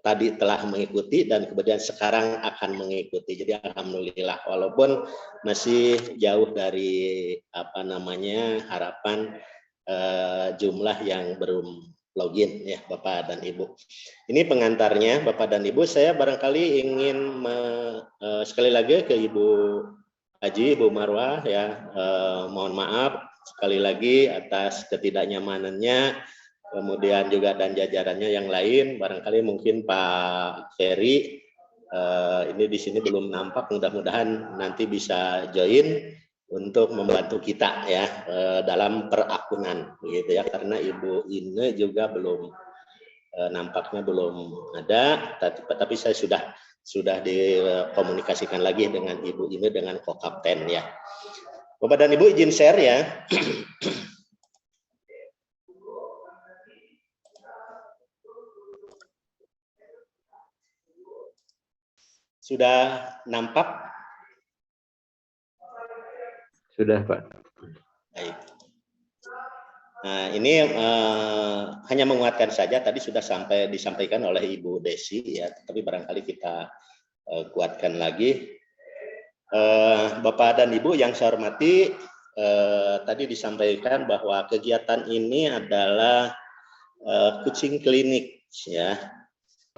tadi telah mengikuti dan kemudian sekarang akan mengikuti. Jadi alhamdulillah, walaupun masih jauh dari harapan jumlah yang belum login ya Bapak dan Ibu. Ini pengantarnya Bapak dan Ibu. Saya barangkali ingin sekali lagi ke Ibu Haji, Ibu Marwah ya, mohon maaf sekali lagi atas ketidaknyamanannya. Kemudian juga dan jajarannya yang lain, barangkali mungkin Pak Ferry ini di sini belum nampak, mudah-mudahan nanti bisa join untuk membantu kita ya dalam perakunan begitu ya, karena Ibu Ine juga belum nampaknya belum ada, tapi saya sudah dikomunikasikan lagi dengan Ibu Ine dengan Kokapten ya. Bapak dan Ibu izin share ya. Sudah nampak? Sudah, Pak. Baik. Nah, ini hanya menguatkan saja, tadi sudah disampaikan oleh Ibu Desi ya, tapi barangkali kita kuatkan lagi. Bapak dan Ibu yang saya hormati, tadi disampaikan bahwa kegiatan ini adalah kucing klinik ya.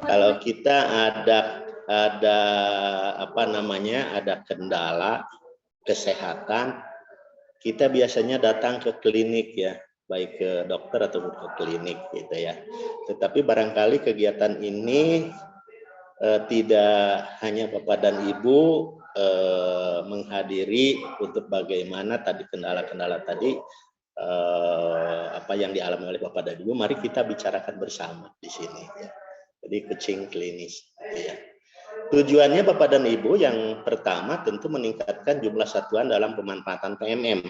Kalau kita ada kendala kesehatan, kita biasanya datang ke klinik ya, baik ke dokter atau ke klinik gitu ya. Tetapi barangkali kegiatan ini tidak hanya Bapak dan Ibu menghadiri untuk bagaimana tadi kendala-kendala tadi apa yang dialami oleh Bapak dan Ibu, mari kita bicarakan bersama di sini ya. Jadi kucing klinis ya. Tujuannya Bapak dan Ibu yang pertama tentu meningkatkan jumlah satuan dalam pemanfaatan PMM.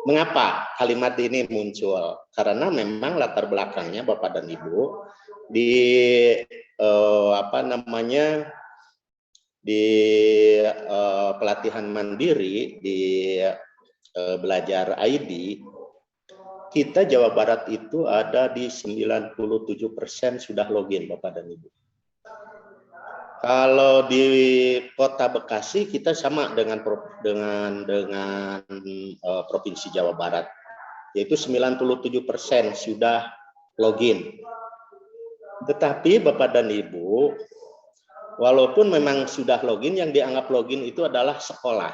Mengapa kalimat ini muncul? Karena memang latar belakangnya Bapak dan Ibu di pelatihan mandiri di belajar ID, kita Jawa Barat itu ada di 97% sudah login Bapak dan Ibu. Kalau di Kota Bekasi kita sama dengan Provinsi Jawa Barat, yaitu 97% sudah login. Tetapi Bapak dan Ibu, walaupun memang sudah login, yang dianggap login itu adalah sekolah.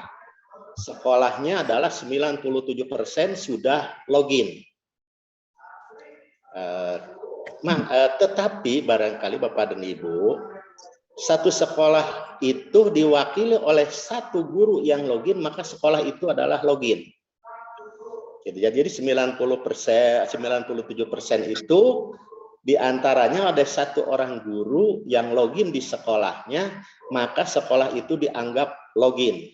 Sekolahnya adalah 97% sudah login. Tetapi barangkali Bapak dan Ibu, satu sekolah itu diwakili oleh satu guru yang login, maka sekolah itu adalah login. Jadi 97% itu diantaranya ada satu orang guru yang login di sekolahnya, maka sekolah itu dianggap login.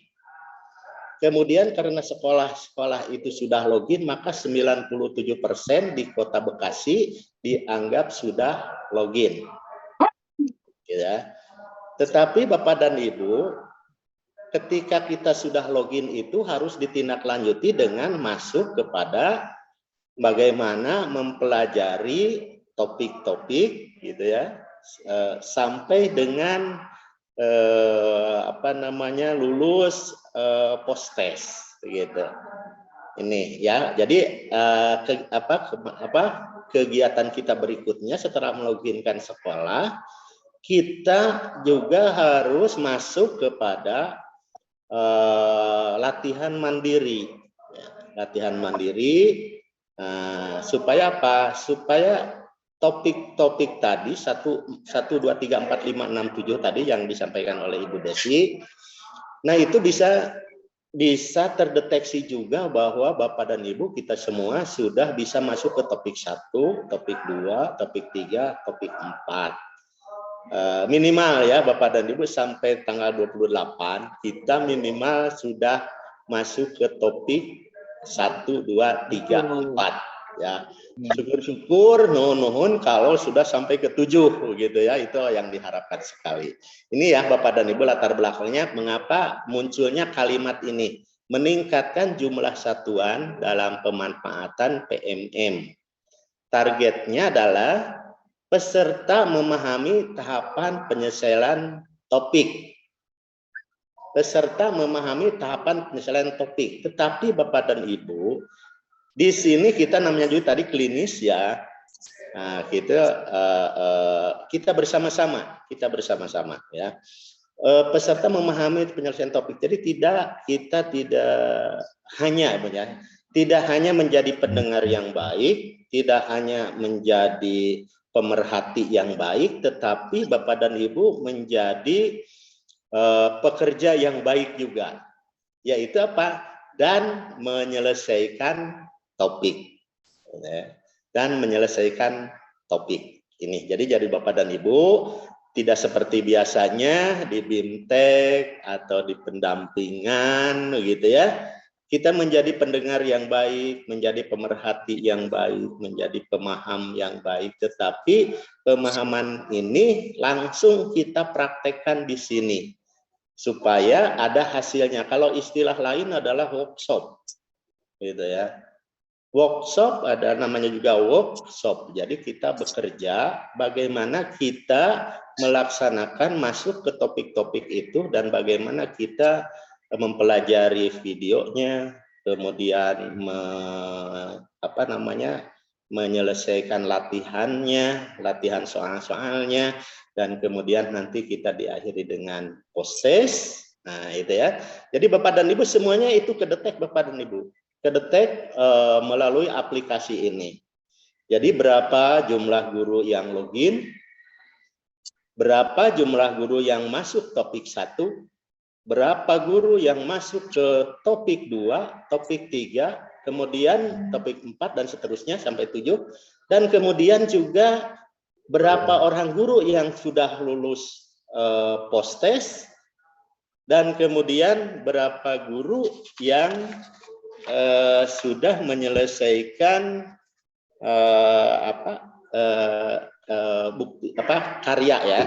Kemudian karena sekolah-sekolah itu sudah login, maka 97% di Kota Bekasi dianggap sudah login. Ya. Tetapi Bapak dan Ibu, ketika kita sudah login itu harus ditindaklanjuti dengan masuk kepada bagaimana mempelajari topik-topik gitu ya, sampai dengan lulus post-test gitu. Ini ya. Jadi kegiatan kita berikutnya setelah meloginkan sekolah, kita juga harus masuk kepada latihan mandiri. Latihan mandiri supaya apa? Supaya topik-topik tadi 1, 2, 3, 4, 5, 6, 7 tadi yang disampaikan oleh Ibu Desi, nah itu bisa terdeteksi juga bahwa Bapak dan Ibu kita semua sudah bisa masuk ke topik 1, topik 2, topik 3, topik 4. Minimal ya Bapak dan Ibu sampai tanggal 28 kita minimal sudah masuk ke topik 1, 2, 3, 4 ya. Syukur-syukur nuhun kalau sudah sampai ke 7 gitu ya, itu yang diharapkan sekali. Ini ya Bapak dan Ibu latar belakangnya mengapa munculnya kalimat ini, meningkatkan jumlah satuan dalam pemanfaatan PMM. Targetnya adalah peserta memahami tahapan penyelesaian topik. Peserta memahami tahapan penyelesaian topik. Tetapi Bapak dan Ibu, di sini kita namanya juga tadi klinis ya. Nah, kita bersama-sama ya. Peserta memahami penyelesaian topik. Jadi kita tidak hanya menjadi pendengar yang baik, tidak hanya menjadi pemerhati yang baik, tetapi Bapak dan Ibu menjadi pekerja yang baik juga, yaitu apa? Dan menyelesaikan topik. Dan menyelesaikan topik ini. Jadi Bapak dan Ibu tidak seperti biasanya di BIMTEK atau di pendampingan gitu ya. Kita menjadi pendengar yang baik, menjadi pemerhati yang baik, menjadi pemaham yang baik, tetapi pemahaman ini langsung kita praktekkan di sini supaya ada hasilnya. Kalau istilah lain adalah workshop. Gitu ya. Workshop ada namanya juga workshop. Jadi kita bekerja bagaimana kita melaksanakan masuk ke topik-topik itu dan bagaimana kita mempelajari videonya, kemudian menyelesaikan latihan soal-soalnya, dan kemudian nanti kita diakhiri dengan proses. Nah, itu ya. Jadi Bapak dan Ibu semuanya itu kedetek Bapak dan Ibu. Kedetek melalui aplikasi ini. Jadi berapa jumlah guru yang login, berapa jumlah guru yang masuk topik 1, berapa guru yang masuk ke topik 2, topik 3, kemudian topik 4 dan seterusnya sampai 7, dan kemudian juga berapa orang guru yang sudah lulus post-test, dan kemudian berapa guru yang sudah menyelesaikan karya ya,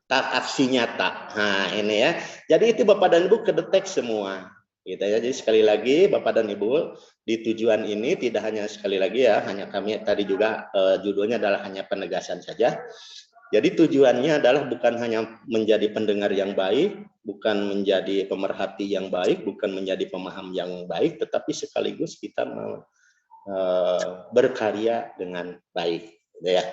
aksi nyata. Nah ini ya. Jadi itu Bapak dan Ibu kedetek semua. Gitu ya. Jadi sekali lagi Bapak dan Ibu di tujuan ini tidak hanya sekali lagi ya, hanya kami tadi juga judulnya adalah hanya penegasan saja. Jadi tujuannya adalah bukan hanya menjadi pendengar yang baik, bukan menjadi pemerhati yang baik, bukan menjadi pemaham yang baik, tetapi sekaligus kita berkarya dengan baik. Ya.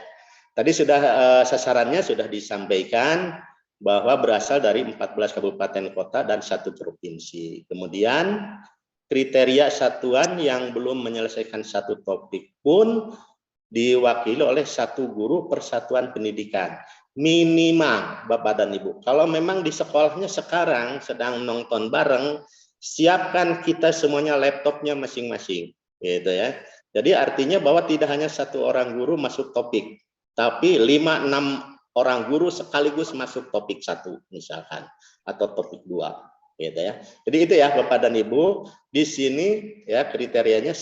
Tadi sudah sasarannya sudah disampaikan bahwa berasal dari 14 kabupaten kota dan 1 provinsi. Kemudian kriteria satuan yang belum menyelesaikan 1 topik pun diwakili oleh 1 guru per satuan pendidikan. Minimal Bapak dan Ibu. Kalau memang di sekolahnya sekarang sedang nonton bareng, siapkan kita semuanya laptopnya masing-masing. Gitu ya. Jadi artinya bahwa tidak hanya 1 orang guru masuk topik, tapi 5-6 orang guru sekaligus masuk topik 1 misalkan, atau topik 2. Gitu ya. Jadi itu ya Bapak dan Ibu, di sini ya kriterianya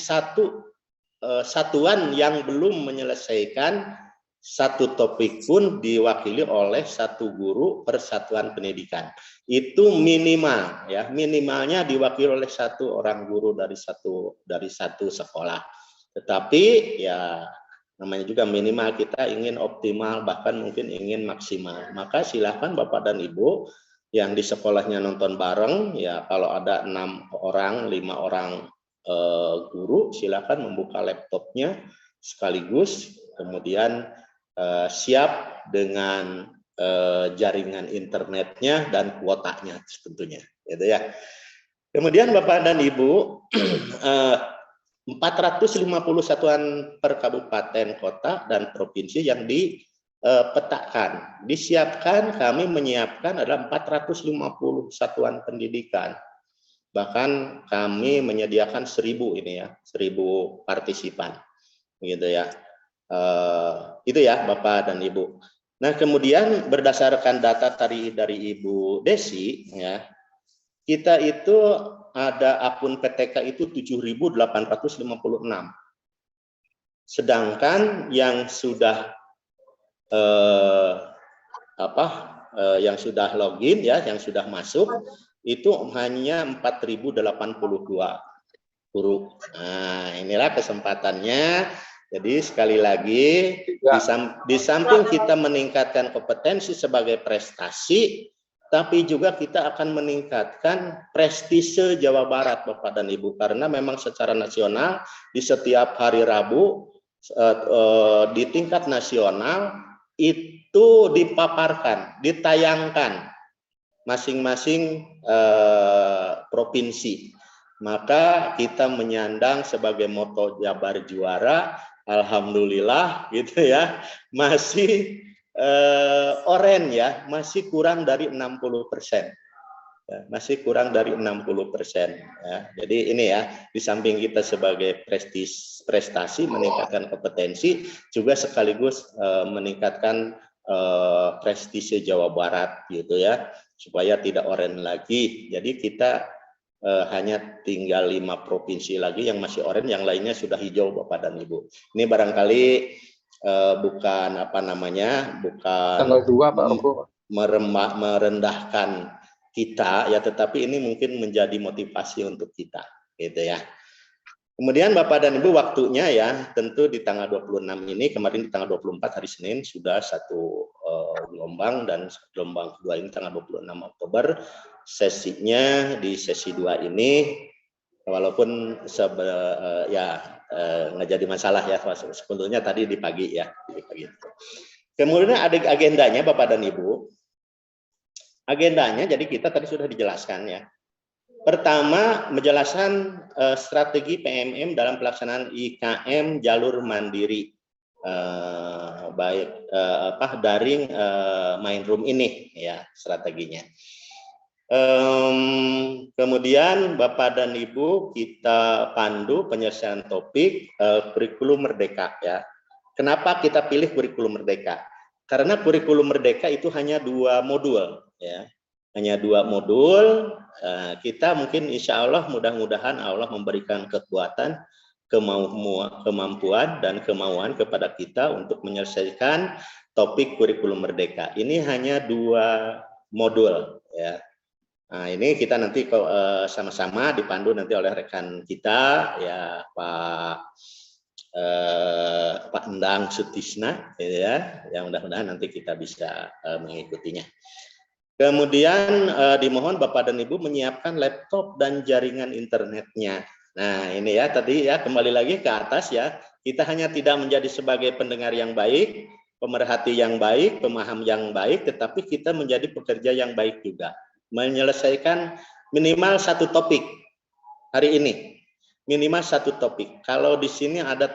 satuan yang belum menyelesaikan 1 topik pun diwakili oleh 1 guru per satuan pendidikan. Itu minimal ya, minimalnya diwakili oleh 1 orang guru dari satu sekolah. Tetapi ya namanya juga minimal, kita ingin optimal bahkan mungkin ingin maksimal. Maka silakan Bapak dan Ibu yang di sekolahnya nonton bareng ya, kalau ada 6 orang, 5 orang guru, silakan membuka laptopnya sekaligus, kemudian siap dengan jaringan internetnya dan kuotanya tentunya, gitu ya. Kemudian Bapak dan Ibu, 450 satuan per kabupaten, kota, dan provinsi yang dipetakan. Disiapkan, kami menyiapkan adalah 450 satuan pendidikan. Bahkan kami menyediakan 1000 ini ya, 1000 partisipan, gitu ya. Itu ya Bapak dan Ibu. Nah kemudian berdasarkan data tadi dari Ibu Desi ya, kita itu ada akun PTK itu 7.856. Sedangkan yang sudah yang sudah login ya, yang sudah masuk itu hanya 4.082 guru. Nah, inilah kesempatannya Jadi sekali lagi di samping kita meningkatkan kompetensi sebagai prestasi, tapi juga kita akan meningkatkan prestise Jawa Barat, Bapak dan Ibu, karena memang secara nasional di setiap hari Rabu di tingkat nasional itu dipaparkan, ditayangkan masing-masing provinsi. Maka kita menyandang sebagai moto Jabar Juara, alhamdulillah gitu ya, masih oren ya, masih kurang dari 60%. Ya, masih kurang dari 60%. Ya. Jadi ini ya, di samping kita sebagai prestasi meningkatkan kompetensi, juga sekaligus meningkatkan prestise Jawa Barat gitu ya, supaya tidak oren lagi. Jadi kita hanya tinggal 5 provinsi lagi yang masih oranye, yang lainnya sudah hijau, Bapak dan Ibu. Ini barangkali bukan apa namanya, bukan tanggal 2 Pak merendahkan kita ya, tetapi ini mungkin menjadi motivasi untuk kita, gitu ya. Kemudian Bapak dan Ibu, waktunya ya, tentu di tanggal 26 ini, kemarin di tanggal 24 hari Senin sudah satu gelombang, dan gelombang kedua ini tanggal 26 Oktober. Sesinya di sesi 2 ini, walaupun nggak jadi masalah ya, sebetulnya tadi di pagi ya. Di pagi. Kemudian ada agendanya Bapak dan Ibu. Agendanya, jadi kita tadi sudah dijelaskan ya. Pertama, menjelaskan strategi PMM dalam pelaksanaan IKM jalur mandiri, baik daring main room ini ya strateginya. Kemudian Bapak dan Ibu, kita pandu penyelesaian topik kurikulum merdeka ya. Kenapa kita pilih kurikulum merdeka? Karena kurikulum merdeka itu hanya 2 modul ya. Hanya 2 modul, kita mungkin insya Allah mudah-mudahan Allah memberikan kekuatan, kemampuan dan kemauan kepada kita untuk menyelesaikan topik kurikulum merdeka. Ini hanya 2 modul ya. Nah, ini kita nanti sama-sama dipandu nanti oleh rekan kita ya, Pak Endang Sutisna ya, yang mudah-mudahan nanti kita bisa mengikutinya. Kemudian dimohon Bapak dan Ibu menyiapkan laptop dan jaringan internetnya. Nah, ini ya tadi ya, kembali lagi ke atas ya, kita hanya tidak menjadi sebagai pendengar yang baik, pemerhati yang baik, pemaham yang baik, tetapi kita menjadi pekerja yang baik juga. Menyelesaikan minimal 1 topik hari ini, minimal 1 topik. Kalau di sini ada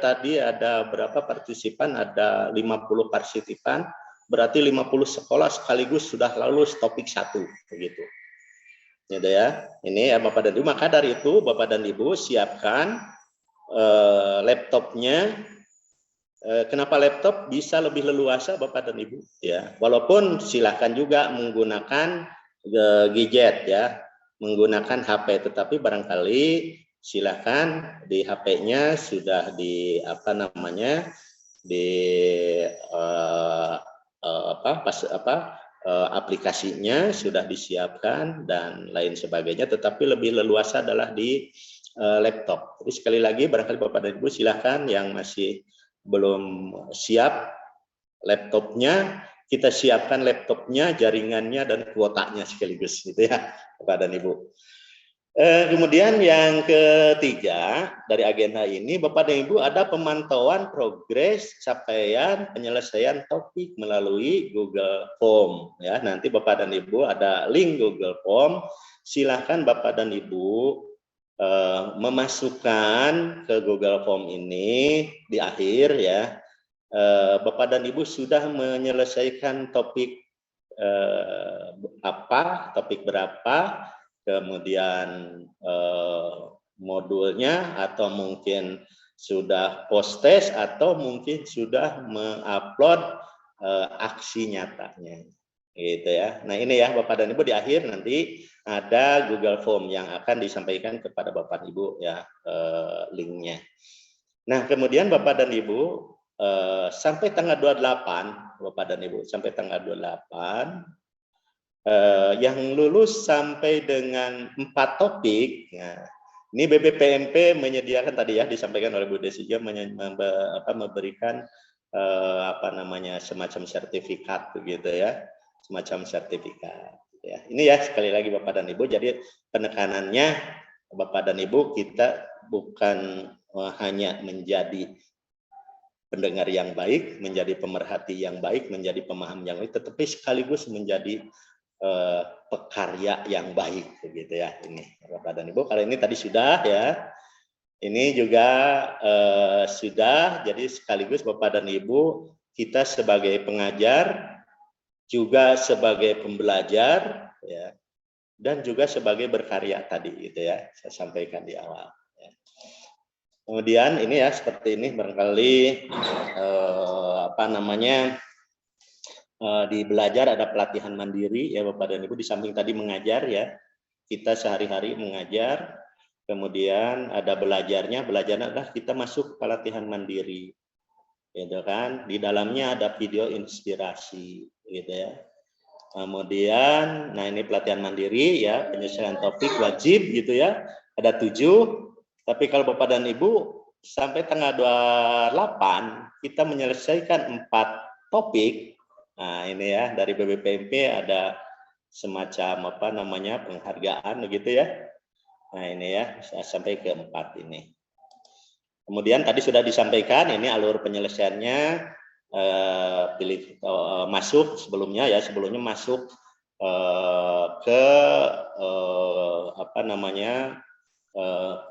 berapa partisipan, ada 50 partisipan, berarti 50 sekolah sekaligus sudah lulus topik 1 begitu. Gitu ya. Ini ya Bapak dan Ibu, maka dari itu Bapak dan Ibu siapkan laptopnya. Kenapa laptop bisa lebih leluasa Bapak dan Ibu ya. Walaupun silakan juga menggunakan gadget ya, menggunakan HP, tetapi barangkali silakan di HP-nya sudah di aplikasinya sudah disiapkan dan lain sebagainya, tetapi lebih leluasa adalah di laptop. Jadi sekali lagi barangkali Bapak dan Ibu silakan yang masih belum siap laptopnya, kita siapkan laptopnya, jaringannya, dan kuotanya sekaligus gitu ya Bapak dan Ibu. Kemudian yang ketiga dari agenda ini Bapak dan Ibu, ada pemantauan progres capaian penyelesaian topik melalui Google Form ya. Nanti Bapak dan Ibu ada link Google Form, silahkan Bapak dan Ibu memasukkan ke Google Form ini di akhir ya. Bapak dan Ibu sudah menyelesaikan topik topik berapa, kemudian modulnya, atau mungkin sudah post test, atau mungkin sudah mengupload aksi nyatanya gitu ya. Nah ini ya Bapak dan Ibu, di akhir nanti ada Google Form yang akan disampaikan kepada Bapak dan Ibu ya, linknya. Nah kemudian Bapak dan Ibu sampai tanggal 28 Bapak dan Ibu, sampai tanggal 28 yang lulus sampai dengan 4 topik ya, Ini BPPMP menyediakan tadi ya disampaikan oleh Bu Desi juga memberikan apa namanya semacam sertifikat begitu ya, semacam sertifikat. Ya, ini ya sekali lagi Bapak dan Ibu. Jadi penekanannya Bapak dan Ibu, kita bukan hanya menjadi pendengar yang baik, menjadi pemerhati yang baik, menjadi pemaham yang baik, tetapi sekaligus menjadi pekarya yang baik, begitu ya. Ini Bapak dan Ibu. Kalau ini tadi sudah ya, ini juga sudah. Jadi sekaligus Bapak dan Ibu, kita sebagai pengajar, juga sebagai pembelajar, ya, dan juga sebagai berkarya tadi, gitu ya. Saya sampaikan di awal. Ya. Kemudian ini ya seperti ini barangkali apa namanya? Di belajar ada pelatihan mandiri ya Bapak dan Ibu, di samping tadi mengajar ya, kita sehari-hari mengajar, kemudian ada belajarnya adalah kita masuk pelatihan mandiri, gitu kan, di dalamnya ada video inspirasi, gitu ya. Kemudian, nah ini pelatihan mandiri ya, penyelesaian topik wajib gitu ya, ada 7, tapi kalau Bapak dan Ibu sampai tanggal 28 kita menyelesaikan 4 topik. Nah ini ya dari BPPMP ada semacam apa namanya penghargaan begitu ya. Nah ini ya sampai ke 4 ini. Kemudian tadi sudah disampaikan ini alur penyelesaiannya, masuk sebelumnya ya, sebelumnya masuk ke apa namanya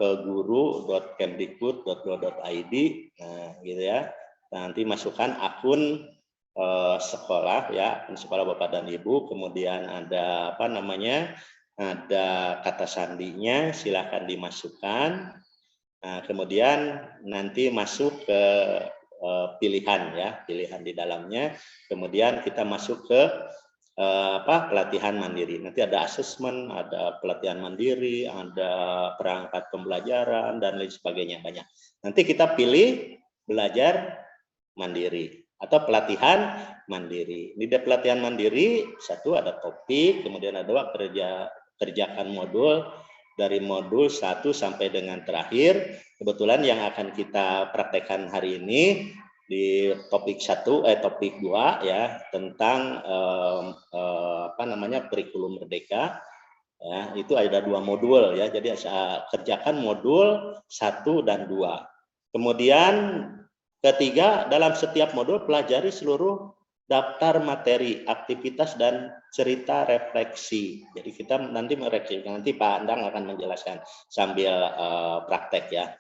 ke guru.kemdikbud.go.id, nah gitu ya. Nanti masukkan akun sekolah ya, akun sekolah Bapak dan Ibu, kemudian ada apa namanya, ada kata sandinya, silakan dimasukkan. Nah, kemudian nanti masuk ke pilihan ya, pilihan di dalamnya. Kemudian kita masuk ke pelatihan mandiri. Nanti ada asesmen, ada pelatihan mandiri, ada perangkat pembelajaran dan lain sebagainya banyak. Nanti kita pilih belajar mandiri atau pelatihan mandiri. Di pelatihan mandiri satu ada topik, kemudian ada kerjakan modul dari modul 1 sampai dengan terakhir. Kebetulan yang akan kita praktekkan hari ini di topik 1 topik 2 ya, tentang apa namanya kurikulum merdeka ya, itu ada 2 modul ya, jadi kerjakan modul 1 dan 2. Kemudian ketiga, dalam setiap modul pelajari seluruh daftar materi, aktivitas dan cerita refleksi. Jadi kita nanti merefleksi, nanti Pak Andang akan menjelaskan sambil praktek ya.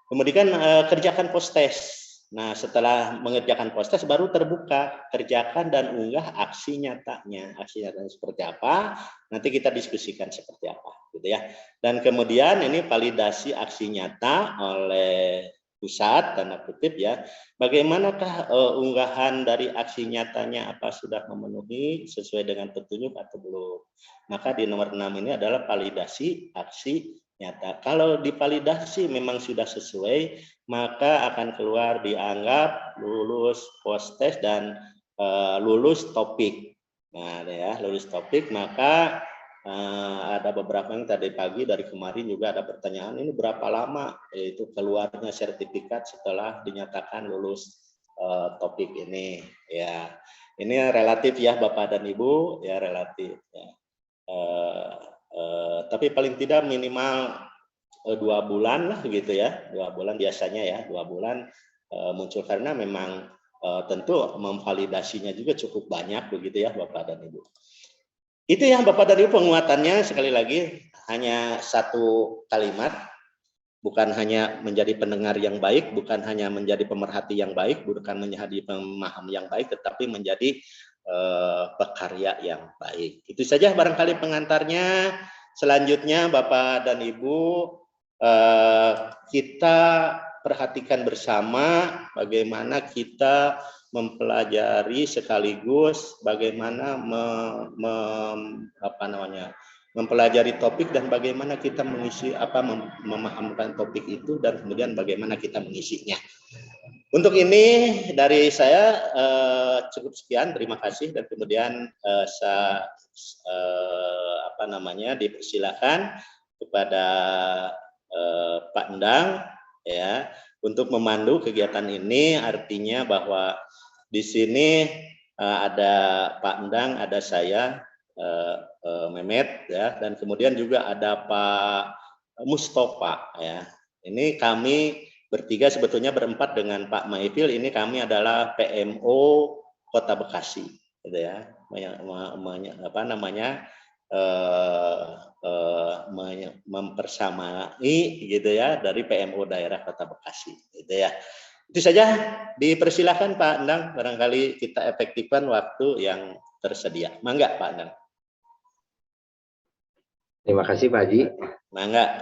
Kemudian kerjakan post-test. Nah, setelah mengerjakan post-test baru terbuka, kerjakan dan unggah aksi nyatanya. Aksi nyatanya seperti apa? Nanti kita diskusikan seperti apa, gitu ya. Dan kemudian ini validasi aksi nyata oleh pusat, tanda kutip ya. Bagaimanakah unggahan dari aksi nyatanya, apa sudah memenuhi sesuai dengan petunjuk atau belum? Maka di nomor 6 ini adalah validasi aksi nyata. Kalau divalidasi memang sudah sesuai, maka akan keluar dianggap lulus post-test dan lulus topik. Nah, ya, lulus topik, maka ada beberapa yang tadi pagi dari kemarin juga ada pertanyaan, ini berapa lama itu keluarnya sertifikat setelah dinyatakan lulus topik ini? Ya, ini relatif ya Bapak dan Ibu, ya relatif. Ya. Tapi paling tidak minimal 2 bulan lah gitu ya, 2 bulan biasanya ya, 2 bulan muncul karena memang tentu memvalidasinya juga cukup banyak begitu ya Bapak dan Ibu. Itu ya Bapak dan Ibu penguatannya, sekali lagi hanya 1 kalimat, bukan hanya menjadi pendengar yang baik, bukan hanya menjadi pemerhati yang baik, bukan menjadi pemaham yang baik, tetapi menjadi pekarya yang baik. Itu saja barangkali pengantarnya. Selanjutnya Bapak dan Ibu, kita perhatikan bersama bagaimana kita mempelajari sekaligus bagaimana mempelajari topik dan bagaimana kita mengisi memahamkan topik itu dan kemudian bagaimana kita mengisinya. Untuk ini dari saya cukup sekian, terima kasih, dan kemudian saya dipersilakan kepada Pak Endang ya untuk memandu kegiatan ini. Artinya bahwa di sini ada Pak Endang, ada saya, Mehmet ya, dan kemudian juga ada Pak Mustofa ya. Ini kami bertiga, sebetulnya berempat dengan Pak Maifil, ini kami adalah PMO Kota Bekasi gitu ya. Apa namanya, mempersamai gitu ya dari PMO daerah Kota Bekasi gitu ya. Itu saja, dipersilahkan Pak Endang, barangkali kita efektifkan waktu yang tersedia. Mangga Pak Endang. Terima kasih Pak Haji. Mangga.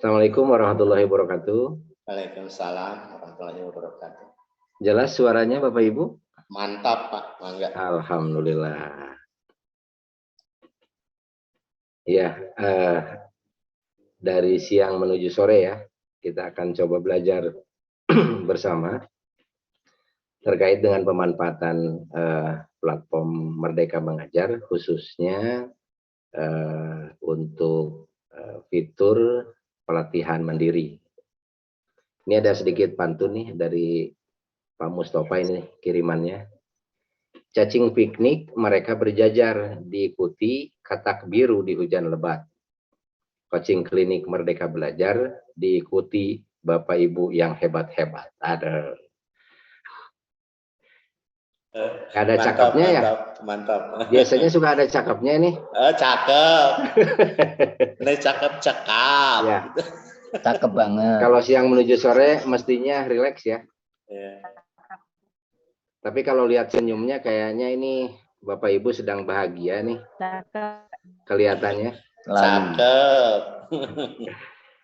Assalamualaikum warahmatullahi wabarakatuh. Waalaikumsalam warahmatullahi wabarakatuh. Jelas suaranya Bapak Ibu? Mantap Pak, mangga. Alhamdulillah. Ya, dari siang menuju sore ya, kita akan coba belajar bersama terkait dengan pemanfaatan platform Merdeka Mengajar, khususnya untuk fitur pelatihan mandiri. Ini ada sedikit pantun nih dari Pak Mustofa, ini kirimannya. Cacing piknik mereka berjajar, diikuti katak biru di hujan lebat. Coaching klinik Merdeka Belajar, diikuti Bapak Ibu yang hebat-hebat. Ada Mantap, cakepnya ya? Mantap. Biasanya suka ada cakepnya nih. Cakep. Ini cakep. Ya. Cakep banget. Kalau siang menuju sore mestinya rileks ya. Tapi kalau lihat senyumnya kayaknya ini Bapak Ibu sedang bahagia nih. Kelihatannya. Cakep.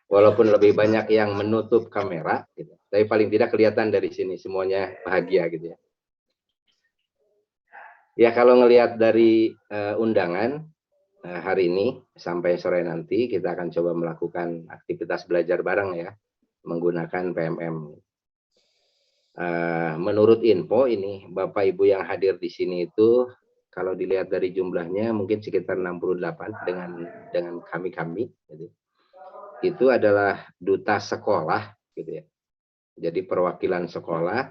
Walaupun lebih banyak yang menutup kamera, gitu. Tapi paling tidak kelihatan dari sini semuanya bahagia gitu ya. Ya kalau ngelihat dari undangan hari ini sampai sore nanti kita akan coba melakukan aktivitas belajar bareng ya menggunakan PMM. Menurut info ini Bapak Ibu yang hadir di sini itu kalau dilihat dari jumlahnya mungkin sekitar 68 dengan kami gitu. Itu adalah duta sekolah gitu ya. Jadi perwakilan sekolah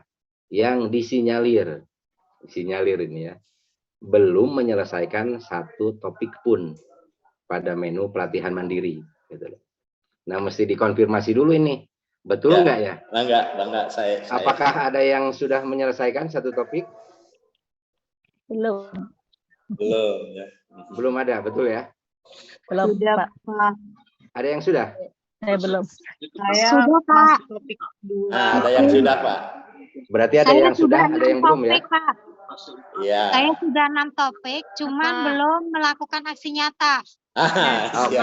yang disinyalir ini ya belum menyelesaikan satu topik pun pada menu pelatihan mandiri gitu. Nah mesti dikonfirmasi dulu ini betul enggak ya? Bangga saya. Apakah ada yang sudah menyelesaikan satu topik? Belum Ya. Belum ada, betul ya? Belum, Sudah, Pak. Ada yang sudah? Saya belum. Saya Sudah, Pak. topik 2. Ada yang sudah Pak. Berarti ada yang sudah, ada yang belum ya? Pak. Iya. Saya sudah 6 topik, cuman belum melakukan aksi nyata. Oke.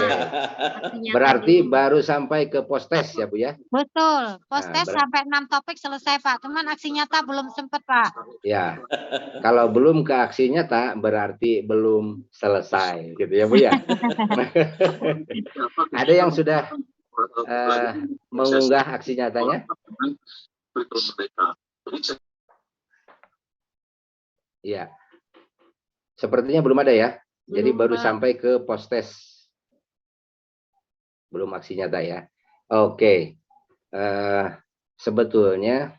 Berarti baru sampai ke postes ya Bu ya? Betul, postes sampai 6 topik selesai Pak, cuman aksi nyata belum sempat Pak. Ya, kalau belum ke aksi nyata berarti belum selesai gitu ya Bu ya? Ada yang sudah mengunggah aksi nyatanya? Iya. Sepertinya belum ada ya. Jadi baru sampai ke postes. Belum aksi nyata ya. Oke. Sebetulnya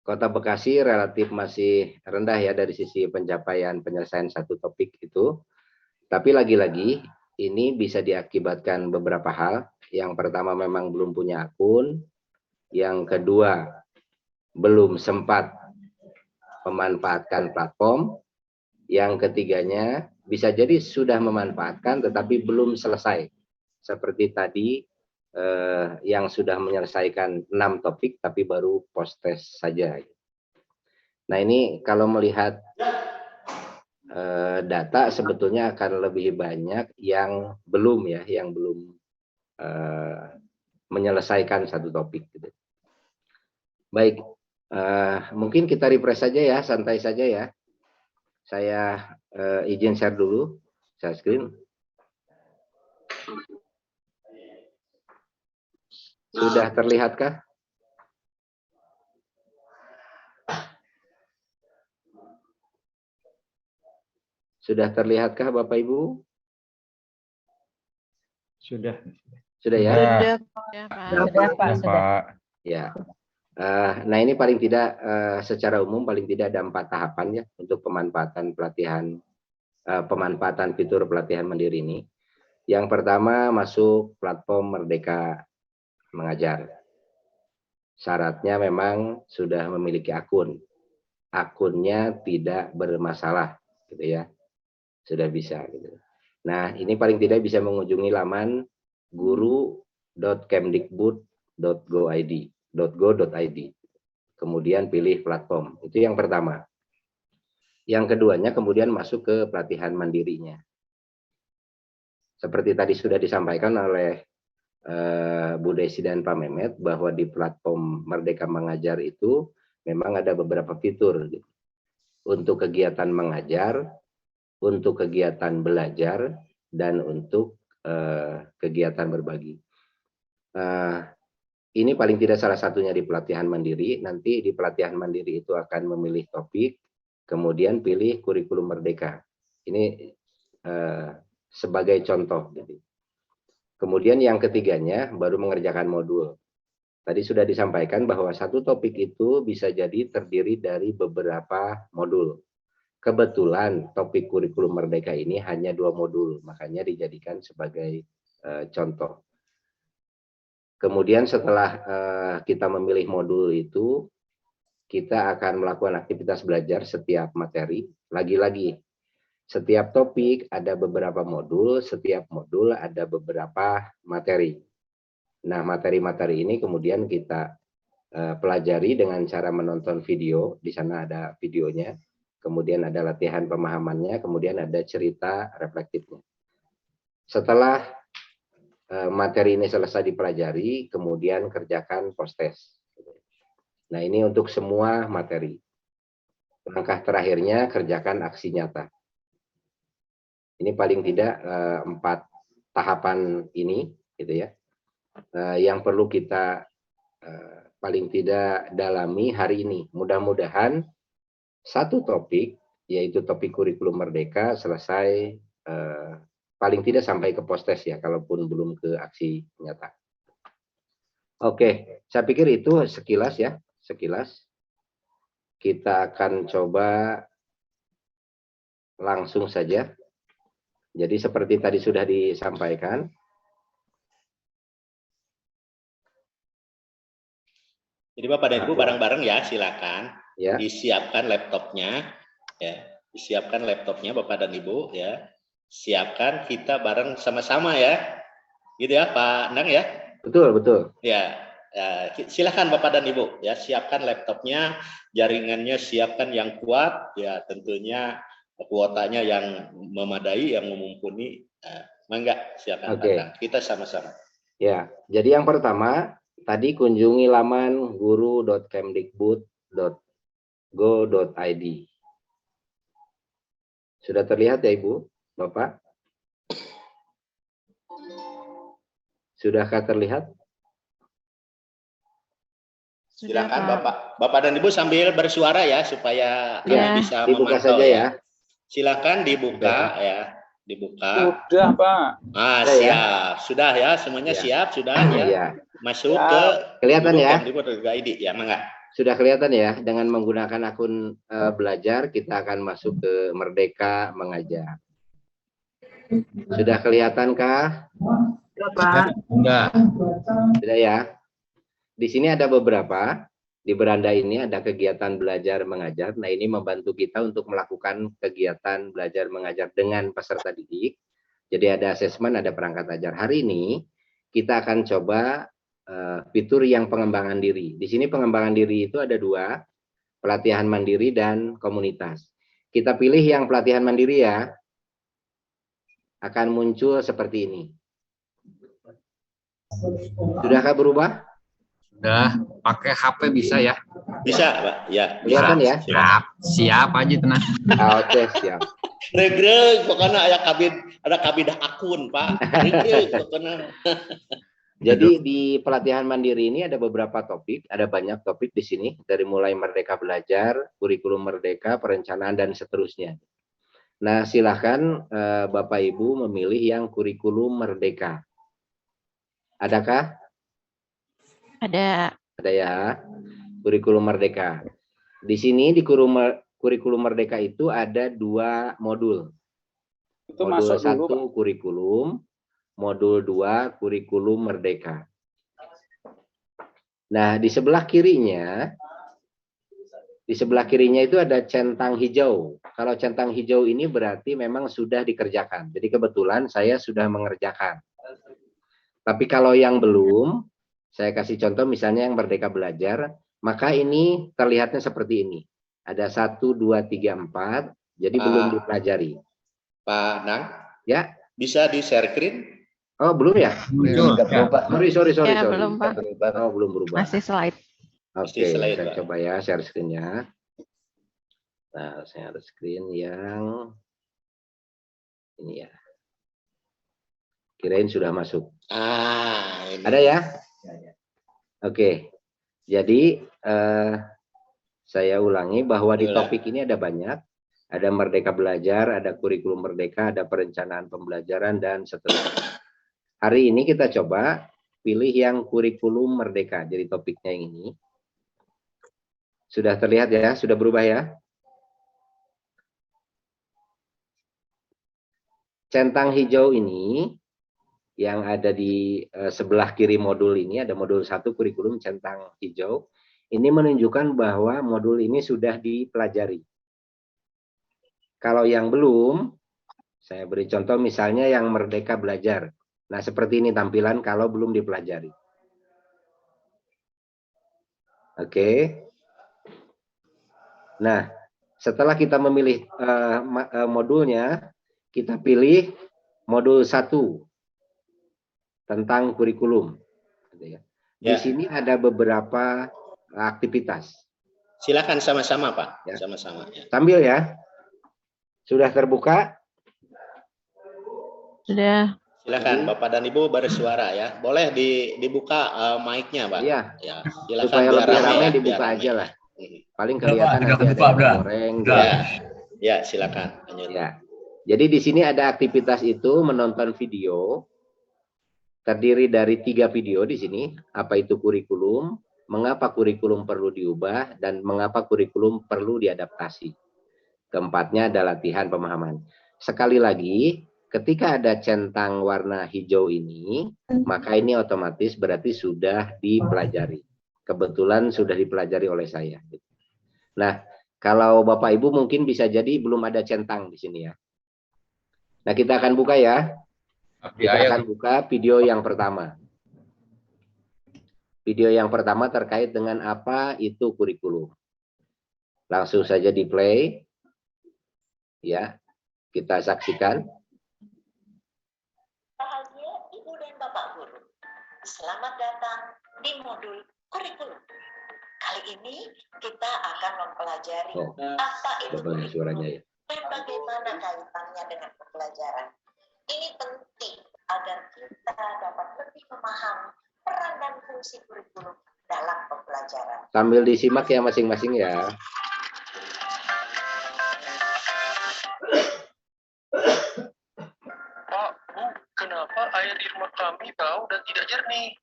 Kota Bekasi relatif masih rendah ya dari sisi pencapaian penyelesaian satu topik itu. Tapi lagi-lagi ini bisa diakibatkan beberapa hal. Yang pertama memang belum punya akun. Yang kedua belum sempat memanfaatkan platform. Yang ketiganya bisa jadi sudah memanfaatkan tetapi belum selesai. Seperti tadi yang sudah menyelesaikan 6 topik tapi baru post-test saja. Nah ini kalau melihat data sebetulnya akan lebih banyak yang belum ya, yang belum menyelesaikan satu topik. Gitu. Baik, mungkin kita refresh saja ya, santai saja ya. Saya izin share dulu, share screen. Sudah terlihatkah? Sudah terlihatkah Bapak Ibu? Sudah. Sudah ya? Sudah, Pak. Sudah, Pak. Sudah. Pak. Ya. Nah ini paling tidak secara umum paling tidak ada 4 tahapan ya untuk pemanfaatan pelatihan pemanfaatan fitur pelatihan mandiri ini. Yang pertama masuk platform Merdeka Mengajar. Syaratnya memang sudah memiliki akun. Akunnya tidak bermasalah, gitu ya. Sudah bisa. Gitu. Nah ini paling tidak bisa mengunjungi laman guru.kemdikbud.go.id. Kemudian pilih platform. Itu yang pertama. Yang keduanya kemudian masuk ke pelatihan mandirinya. Seperti tadi sudah disampaikan oleh Bu Desi dan Pak Mehmet bahwa di platform Merdeka Mengajar itu memang ada beberapa fitur gitu. Untuk kegiatan mengajar, untuk kegiatan belajar, dan untuk kegiatan berbagi. Ini paling tidak salah satunya di pelatihan mandiri. Nanti di pelatihan mandiri itu akan memilih topik, kemudian pilih kurikulum merdeka. Ini sebagai contoh. Kemudian yang ketiganya baru mengerjakan modul. Tadi sudah disampaikan bahwa satu topik itu bisa jadi terdiri dari beberapa modul. Kebetulan topik kurikulum merdeka ini hanya 2 modul, makanya dijadikan sebagai contoh. Kemudian setelah kita memilih modul itu, kita akan melakukan aktivitas belajar setiap materi. Lagi-lagi, setiap topik ada beberapa modul, setiap modul ada beberapa materi. Nah, materi-materi ini kemudian kita pelajari dengan cara menonton video. Di sana ada videonya, kemudian ada latihan pemahamannya, kemudian ada cerita reflektifnya. Setelah materi ini selesai dipelajari, kemudian kerjakan post-test. Nah, ini untuk semua materi. Langkah terakhirnya, kerjakan aksi nyata. Ini paling tidak 4 tahapan ini, gitu ya, yang perlu kita paling tidak dalami hari ini. Mudah-mudahan satu topik, yaitu topik kurikulum merdeka, selesai paling tidak sampai ke post-test ya, kalaupun belum ke aksi nyata. Oke, saya pikir itu sekilas ya, sekilas. Kita akan coba langsung saja. Jadi seperti tadi sudah disampaikan. Jadi Bapak dan Ibu bareng-bareng ya, silakan. Ya. Disiapkan laptopnya, ya. Disiapkan laptopnya Bapak dan Ibu, ya. Siapkan, kita bareng sama-sama ya, gitu ya Pak Nang ya. Betul, betul. Ya, silakan Bapak dan Ibu ya, siapkan laptopnya, jaringannya siapkan yang kuat ya, tentunya kuotanya yang memadai, yang mumpuni. Mangga, silakan Pak Nang, kita sama-sama. Ya, jadi yang pertama tadi kunjungi laman guru.kemdikbud.go.id. Sudah terlihat ya Ibu? Bapak? Sudahkah terlihat? Silakan Bapak dan Ibu sambil bersuara ya supaya kami bisa dibuka memantau saja ya. Silakan dibuka ya, dibuka. Sudah Pak. Siap, ya? Sudah ya, semuanya siap sudah ya. Ya. Masuk ke kelihatan ya? Kemdikbud.go.id ya, mangga. Sudah kelihatan ya, dengan menggunakan akun belajar kita akan masuk ke Merdeka Mengajar. Sudah kelihatankah? Enggak. Sudah ya. Di sini ada beberapa. Di beranda ini ada kegiatan belajar mengajar. Nah, ini membantu kita untuk melakukan kegiatan belajar mengajar dengan peserta didik. Jadi ada asesmen, ada perangkat ajar. Hari ini kita akan coba fitur yang pengembangan diri. Di sini pengembangan diri itu ada 2, pelatihan mandiri dan komunitas. Kita pilih yang pelatihan mandiri ya. Akan muncul seperti ini. Sudahkah berubah? Sudah, pakai HP bisa ya? Bisa, Pak. Ya. Kelihatan ya? Siap aja tenang. Oke, siap. Regreg, pokoknya ada kabidah akun, Pak. Regreg, pokoknya. Jadi di pelatihan mandiri ini ada beberapa topik, ada banyak topik di sini, dari mulai Merdeka Belajar, kurikulum merdeka, perencanaan, dan seterusnya. Nah, silahkan Bapak Ibu memilih yang kurikulum merdeka. Adakah? Ada. Ada ya. Kurikulum Merdeka. Di sini di kurikulum Merdeka itu ada 2 modul. Itu Modul masuk dulu, 1 Pak. kurikulum, modul 2 kurikulum Merdeka. Nah, di sebelah kirinya itu ada centang hijau. Kalau centang hijau ini berarti memang sudah dikerjakan. Jadi kebetulan saya sudah mengerjakan. Tapi kalau yang belum, saya kasih contoh misalnya yang Merdeka Belajar, maka ini terlihatnya seperti ini. Ada 1, 2, 3, 4, jadi belum dipelajari. Pak Nang, Ya, bisa di share screen? oh belum ya? Muncul. Nggak berubah. Sorry. Ya, belum, Pak. Oh, belum berubah. Masih slide. Oke, slide, saya Pak. coba ya share screen-nya. Nah, saya ada screen yang ini ya. Kirain sudah masuk. Ini. Ada ya? Oke. Jadi saya ulangi bahwa di topik ini ada banyak. Ada Merdeka Belajar, ada kurikulum Merdeka, ada perencanaan pembelajaran, dan seterusnya. Hari ini kita coba pilih yang kurikulum Merdeka. Jadi topiknya yang ini. Sudah terlihat ya? Sudah berubah ya? Centang hijau ini yang ada di sebelah kiri modul ini, ada modul 1 kurikulum centang hijau. Ini menunjukkan bahwa modul ini sudah dipelajari. Kalau yang belum, saya beri contoh misalnya yang Merdeka Belajar. Nah, seperti ini tampilan kalau belum dipelajari. Oke. Nah, setelah kita memilih modulnya, kita pilih modul 1 tentang kurikulum. Di sini ada beberapa aktivitas. Silakan sama-sama, Pak. Ya. Sama-sama. Ya. Sambil ya. Sudah terbuka? Sudah. Silakan Bapak dan Ibu bersuara ya. Boleh dibuka mic-nya, Pak. Iya. Ya, silakan Supaya biar lebih ramai ramai ya, dibuka biar ramai. aja lah. Hmm. Paling kelihatan nanti ada yang goreng. Ya, silakan. Lanjut. Ya. Jadi di sini ada aktivitas itu menonton video. Terdiri dari 3 video di sini. Apa itu kurikulum? Mengapa kurikulum perlu diubah? Dan mengapa kurikulum perlu diadaptasi? Keempatnya ada latihan pemahaman. Sekali lagi, ketika ada centang warna hijau ini, maka ini otomatis berarti sudah dipelajari. Kebetulan sudah dipelajari oleh saya. Nah, kalau Bapak Ibu mungkin bisa jadi belum ada centang di sini ya. Nah, kita akan buka ya. Kita akan buka video yang pertama. Video yang pertama terkait dengan apa itu kurikulum. Langsung saja di play. Ya, kita saksikan. Bahagia Ibu dan Bapak Guru. Selamat datang di modul kurikulum. Kali ini kita akan mempelajari apa itu Coba suaranya ya. dan bagaimana kaitannya dengan pembelajaran. Ini penting agar kita dapat lebih memahami peran dan fungsi kurikulum dalam pembelajaran. Sambil disimak ya masing-masing ya. Pak, Bu, kenapa air di rumah kami bau dan tidak jernih?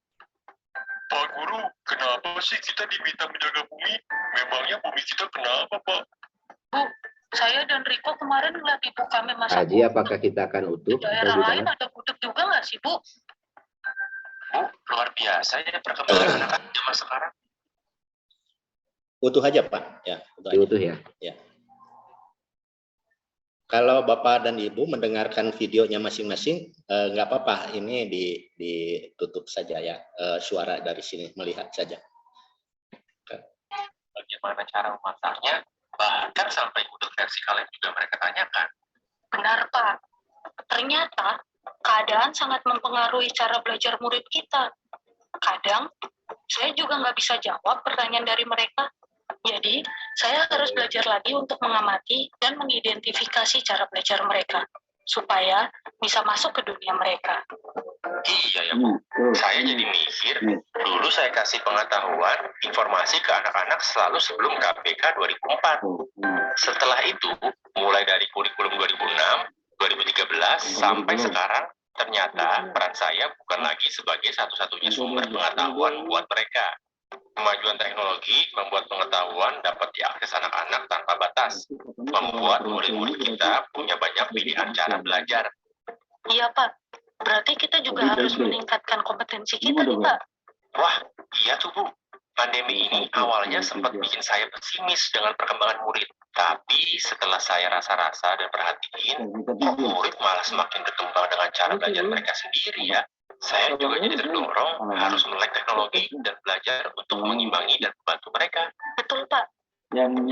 Pak Guru, kenapa sih kita diminta menjaga bumi? Memangnya bumi kita kenapa, Pak? Bu, saya dan Riko kemarin ngeliat ibu kami masak. Haji, apakah kita akan utuh? Di daerah lain ada gudeg juga nggak sih, Bu? Bu, luar biasa ya perkembangan anak-anak zaman sekarang. Utuh aja, Pak. Ya, Utuh ya. Ya. Kalau Bapak dan Ibu mendengarkan videonya masing-masing, nggak apa-apa. Ini ditutup saja ya, suara dari sini, melihat saja. Bagaimana cara memasaknya? Bahkan sampai gudeg versi kalian juga mereka tanyakan. Benar, Pak. Ternyata keadaan sangat mempengaruhi cara belajar murid kita. Kadang saya juga nggak bisa jawab pertanyaan dari mereka. Jadi, saya harus belajar lagi untuk mengamati dan mengidentifikasi cara belajar mereka, supaya bisa masuk ke dunia mereka. Iya ya, Bu. Saya jadi mikir, dulu saya kasih pengetahuan, informasi ke anak-anak selalu sebelum KPK 2004. Setelah itu, mulai dari kurikulum 2006, 2013, sampai sekarang, Ternyata peran saya bukan lagi sebagai satu-satunya sumber pengetahuan buat mereka. Kemajuan teknologi membuat pengetahuan dapat diakses anak-anak tanpa batas, membuat murid-murid kita punya banyak pilihan cara belajar. Iya, Pak. Berarti kita juga harus meningkatkan kompetensi kita nih, Pak. Wah, iya tuh, Bu. Pandemi ini awalnya sempat bikin saya pesimis dengan perkembangan murid. Tapi setelah saya rasa-rasa dan perhatiin, kok murid malah semakin berkembang dengan cara belajar mereka sendiri ya. Saya juga jadi terdorong harus melek teknologi dan belajar untuk mengimbangi dan membantu mereka. Betul, Pak.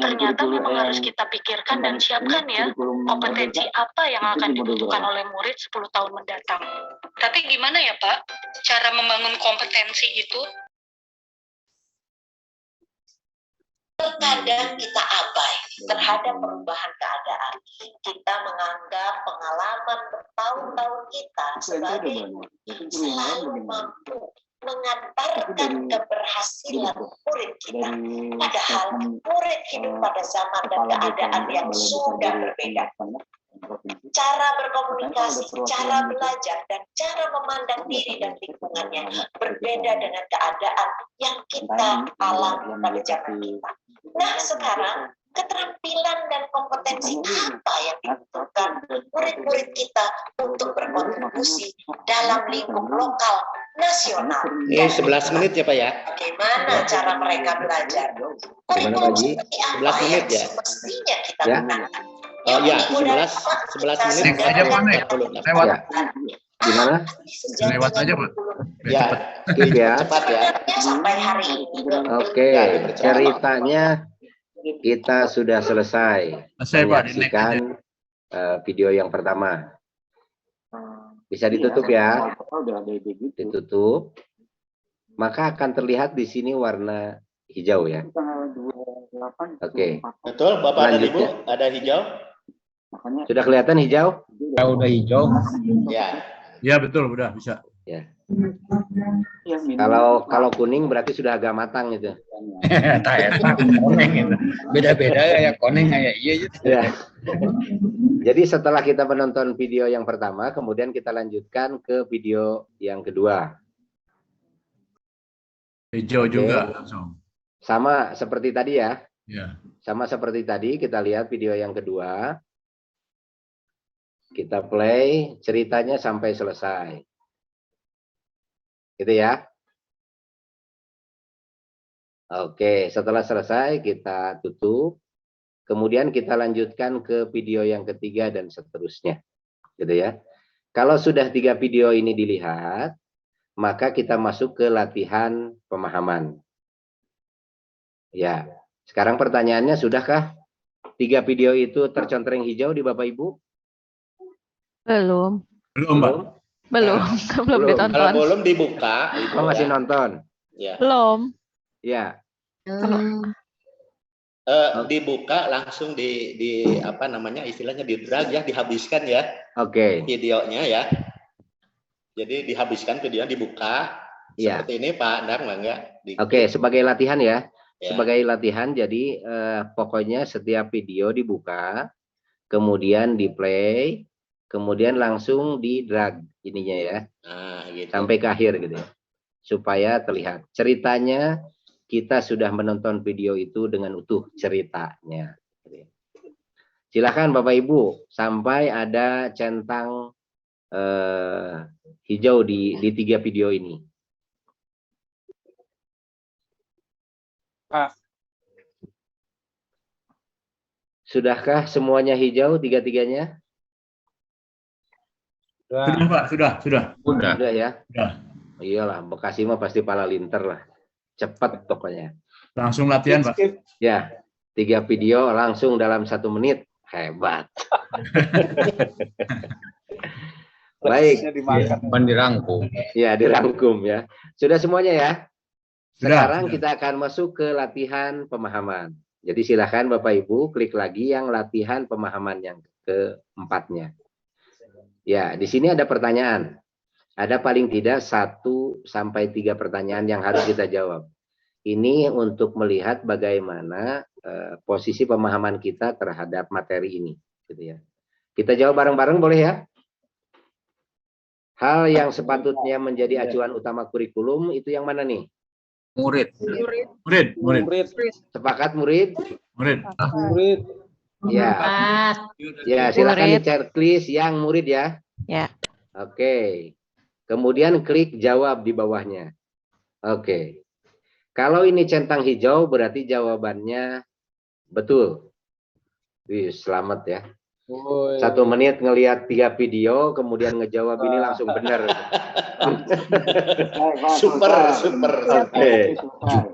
Ternyata memang harus kita pikirkan dan siapkan ya kompetensi apa yang akan dibutuhkan oleh murid 10 tahun mendatang. Tapi gimana ya Pak, cara membangun kompetensi itu? Terkadang kita abai terhadap perubahan keadaan. Kita menganggap pengalaman bertahun-tahun kita sebagai yang selalu mampu mengantarkan keberhasilan murid kita. Padahal murid hidup pada zaman dan keadaan yang sudah berbeda. Cara berkomunikasi, cara belajar, dan cara memandang diri dan lingkungannya berbeda dengan keadaan yang kita alami pada zaman kita. Nah, sekarang keterampilan dan kompetensi apa yang dibutuhkan murid-murid kita untuk berkontribusi dalam lingkup lokal, nasional. Ini 11 menit ya Pak ya? Bagaimana cara mereka belajar? Kurikulum seperti apa 11 menit ya? semestinya kita Ya. gunakan? Oh iya, 11 menit. Next aja, Pak, next. 46. Lewat. Ya. Gimana? Lewat aja, Pak. Ya, Skip ya. cepat ya. Sampai hari ini. Oke, ceritanya kita sudah selesai Selesai, Pak. Di next aja. menyaksikan video yang pertama. Bisa ditutup ya, ditutup. Maka akan terlihat di sini warna hijau ya. Oke, Betul, Bapak dan Ibu, Lanjutnya. ada hijau? sudah kelihatan hijau? Ya, udah hijau. Ya. Ya betul, udah bisa. Ya. Kalau kuning berarti sudah agak matang itu. Koneng itu. Beda-beda ya koneng kayak iya gitu. Ya. Jadi setelah kita menonton video yang pertama, kemudian kita lanjutkan ke video yang kedua. Hijau Oke. juga langsung. Sama seperti tadi ya. Ya. Sama seperti tadi, kita lihat video yang kedua. Kita play ceritanya sampai selesai. Gitu ya. Oke, setelah selesai kita tutup. Kemudian kita lanjutkan ke video yang ketiga dan seterusnya. Gitu ya. Kalau sudah 3 video ini dilihat, maka kita masuk ke latihan pemahaman. Ya, sekarang pertanyaannya, sudahkah 3 video itu tercontreng hijau di Bapak Ibu? Belum. Belum, Pak. Belum. Belum Belum. ditonton. Kalau belum dibuka, Ibu, Oh, masih ya. nonton? Ya. Belum. Ya, Dibuka langsung di apa namanya istilahnya di drag ya, dihabiskan ya oke. videonya ya. Jadi dihabiskan videonya, dibuka Ya. seperti ini Pak Andang, enggak? Oke, sebagai latihan ya. Ya. Sebagai latihan, jadi pokoknya setiap video dibuka, kemudian di play, kemudian langsung di drag ininya ya, Nah, gitu. sampai ke akhir gitu ya. Supaya terlihat ceritanya, kita sudah menonton video itu dengan utuh ceritanya. Silakan Bapak Ibu, sampai ada centang hijau di 3 video ini. Pak. Sudahkah semuanya hijau 3-3-nya? Sudah, Pak, sudah. Udah. Sudah ya? Sudah. Iyalah, Bekasi mah pasti pala linter lah. Cepat pokoknya. Langsung latihan, Pak. Ya, 3 video langsung dalam 1 menit. Hebat. Baik, Pan dirangkum. ya dirangkum ya. Sudah semuanya ya? Sudah, Sekarang sudah. kita akan masuk ke latihan pemahaman. Jadi silakan Bapak Ibu klik lagi yang latihan pemahaman yang keempatnya. Ya, di sini ada pertanyaan. Ada paling tidak 1 sampai 3 pertanyaan yang harus kita jawab. Ini untuk melihat bagaimana posisi pemahaman kita terhadap materi ini, gitu ya. Kita jawab bareng-bareng boleh ya? Hal yang sepatutnya menjadi acuan utama kurikulum itu yang mana nih? Murid. Murid. Sepakat murid? Murid. Ya. Ya, silakan di checklist yang murid ya. Ya. Oke. Kemudian klik jawab di bawahnya. Oke. Kalau ini centang hijau berarti jawabannya betul. Wih, selamat ya. 1 menit ngelihat 3 video, kemudian ngejawab ini langsung benar. Super. Oke.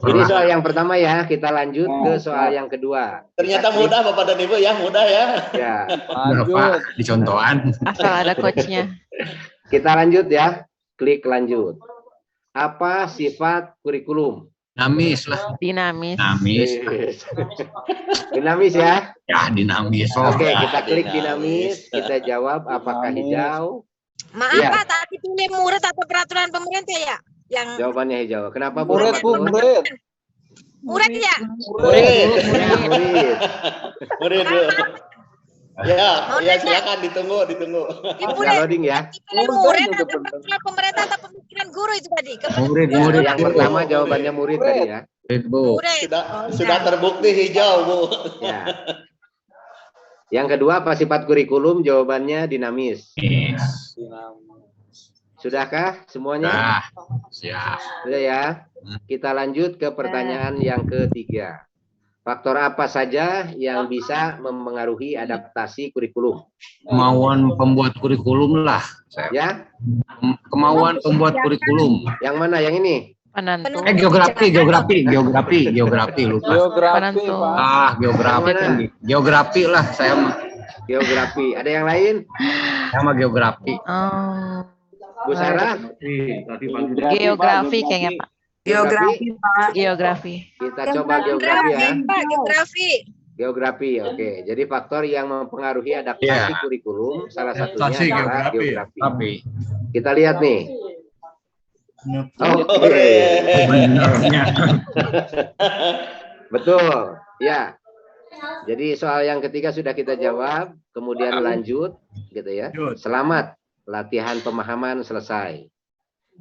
Ini soal yang pertama ya, kita lanjut ke soal yang kedua. Ternyata mudah Bapak dan Ibu ya, mudah ya. Ya. Berapa dicontohan? Asal ada coachnya. Kita lanjut ya. Klik lanjut. Apa sifat kurikulum? Dinamis lah. Dinamis. Dinamis ya. Ya, dinamis. Oke, kita klik dinamis, kita jawab apakah hijau. Maaf Ya. Pak, tadi pilih murid atau peraturan pemerintah ya? Yang Jawabannya hijau. Kenapa Murid, Bu, Bapak? murid. murid ya? Murid. Bu. Ya silakan ditunggu. Kita loading ya. Pilih murid atau peraturan pemerintah atau pemikiran guru itu tadi? Murid. Yang pertama jawabannya murid tadi ya. Bu. Murid. Sudah terbukti hijau, Bu. Ya. Yang kedua apa sifat kurikulum? Jawabannya dinamis. Sudahkah semuanya? Siap. Sudah ya. Kita lanjut ke pertanyaan yang ketiga. Faktor apa saja yang bisa mempengaruhi adaptasi kurikulum? Kemauan pembuat kurikulum lah. Ya. Kemauan pembuat kurikulum. Yang mana? Yang ini? Penentu. Geografi lupa. Penentu. Geografi lah saya mah. Geografi. Ada yang lain? Sama geografi. Oh. Bu Sarah? Geografi kayaknya Pak. Geografi. Kita coba geografi ya. Pak, geografi. Geografi, oke. Jadi faktor yang mempengaruhi adaptasi kurikulum salah satunya Adaptasi adalah geografi. geografi. Kita lihat nih. Betul, ya. Jadi soal yang ketiga sudah kita jawab, kemudian lanjut, gitu ya. Selamat, latihan pemahaman selesai.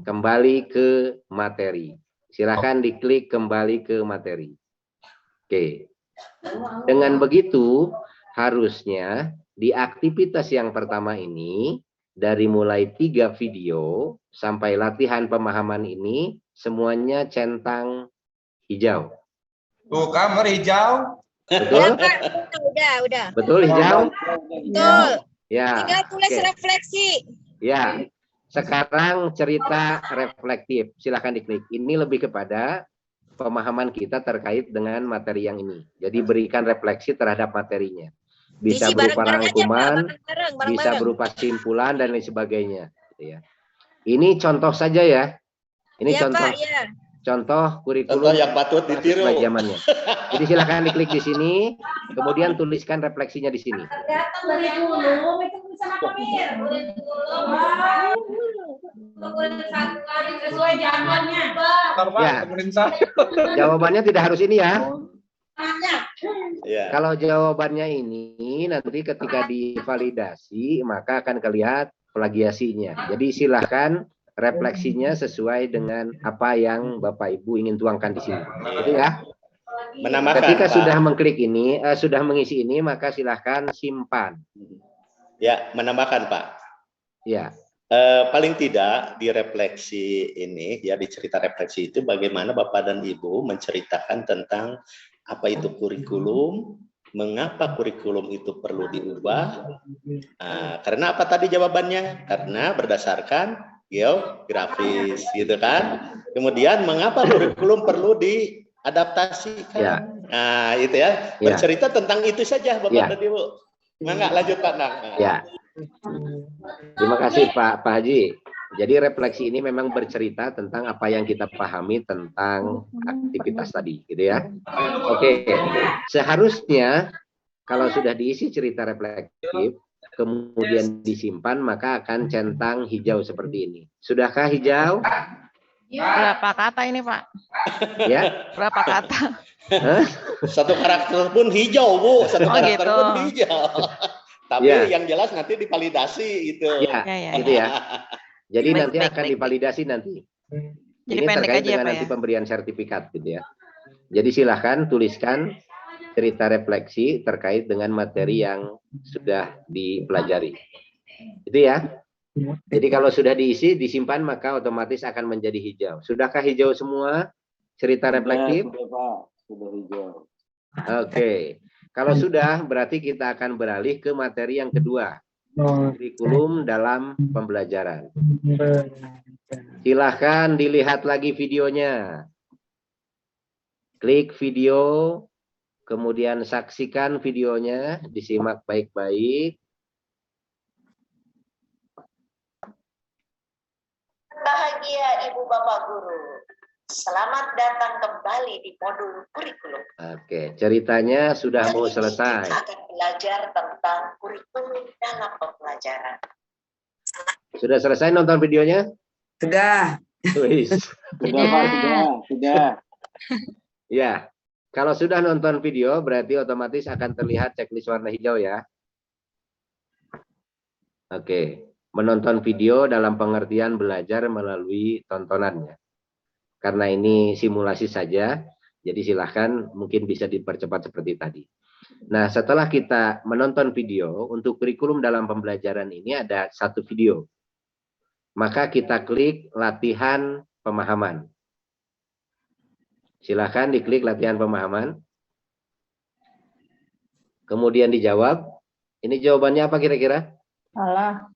Kembali ke materi. Silakan diklik kembali ke materi. Oke. Dengan begitu, harusnya di aktivitas yang pertama ini, dari mulai 3 video sampai latihan pemahaman ini, semuanya centang hijau. Tuh, kamar hijau. Betul? Udah. Betul hijau? Betul. Ya. Tinggal tulis oke. refleksi. Ya. Sekarang cerita reflektif. Silahkan diklik. Ini lebih kepada pemahaman kita terkait dengan materi yang ini. Jadi berikan refleksi terhadap materinya. Bisa berupa rangkuman, bisa berupa simpulan dan lain sebagainya. Ya. Ini contoh saja ya. Ini Ya, contoh. Pak, ya. Contoh kurikulum Contoh yang patut ditiru. zamannya. Jadi silakan diklik di sini, kemudian tuliskan refleksinya di sini. Ya. Jawabannya tidak harus ini ya. Ya. Kalau jawabannya ini nanti ketika divalidasi maka akan kelihatan plagiasinya. Jadi silahkan refleksinya sesuai dengan apa yang Bapak Ibu ingin tuangkan di sini. Gitu ya. Menambahkan, Ketika Pak. sudah mengklik ini, sudah mengisi ini, maka silahkan simpan. Ya, menambahkan Pak. Ya. Paling tidak di refleksi ini, ya di cerita refleksi itu bagaimana Bapak dan Ibu menceritakan tentang apa itu kurikulum, mengapa kurikulum itu perlu diubah. Karena apa tadi jawabannya? Karena berdasarkan geografis, gitu kan. Kemudian mengapa kurikulum perlu diadaptasikan? Ya. Nah, itu ya. Ya. Bercerita tentang itu saja, Bapak Ya. dan Ibu. Enggak lanjut Pak Nang. Ya. Terima kasih Pak Haji. Jadi refleksi ini memang bercerita tentang apa yang kita pahami tentang aktivitas tadi, gitu ya. Oke. Seharusnya kalau sudah diisi cerita reflektif, kemudian disimpan, maka akan centang hijau seperti ini. Sudahkah hijau? Berapa kata ini Pak? Ya. Berapa kata? Hah? Satu karakter pun hijau, Bu. Satu karakter gitu. pun hijau. Tapi Ya. yang jelas nanti divalidasi gitu. Ya, Ya. gitu ya. Jadi Baik, nanti baik, akan baik. divalidasi nanti. Jadi Ini pendek terkait aja ya, dengan Pak nanti ya. pemberian sertifikat gitu ya. Jadi silahkan tuliskan cerita refleksi terkait dengan materi yang sudah dipelajari. Itu ya. Jadi kalau sudah diisi, disimpan, maka otomatis akan menjadi hijau. Sudahkah hijau semua cerita reflektif? Sudah Pak, sudah hijau. Oke. Kalau sudah, berarti kita akan beralih ke materi yang kedua. Kurikulum dalam pembelajaran. Silahkan dilihat lagi videonya. Klik video, kemudian saksikan videonya, disimak baik-baik. Bahagia Ibu Bapak Guru. Selamat datang kembali di modul kurikulum. Oke, ceritanya sudah mau selesai. Kita akan belajar tentang kurikulum dalam pembelajaran. Sudah selesai nonton videonya? Sudah. Wis. Sudah Pak, sudah. Ya, kalau sudah nonton video berarti otomatis akan terlihat checklist warna hijau ya. Oke, menonton video dalam pengertian belajar melalui tontonannya. Karena ini simulasi saja, jadi silahkan mungkin bisa dipercepat seperti tadi. Nah, setelah kita menonton video, untuk kurikulum dalam pembelajaran ini ada satu video. Maka kita klik latihan pemahaman. Silahkan diklik latihan pemahaman. Kemudian dijawab. Ini jawabannya apa kira-kira? Salah.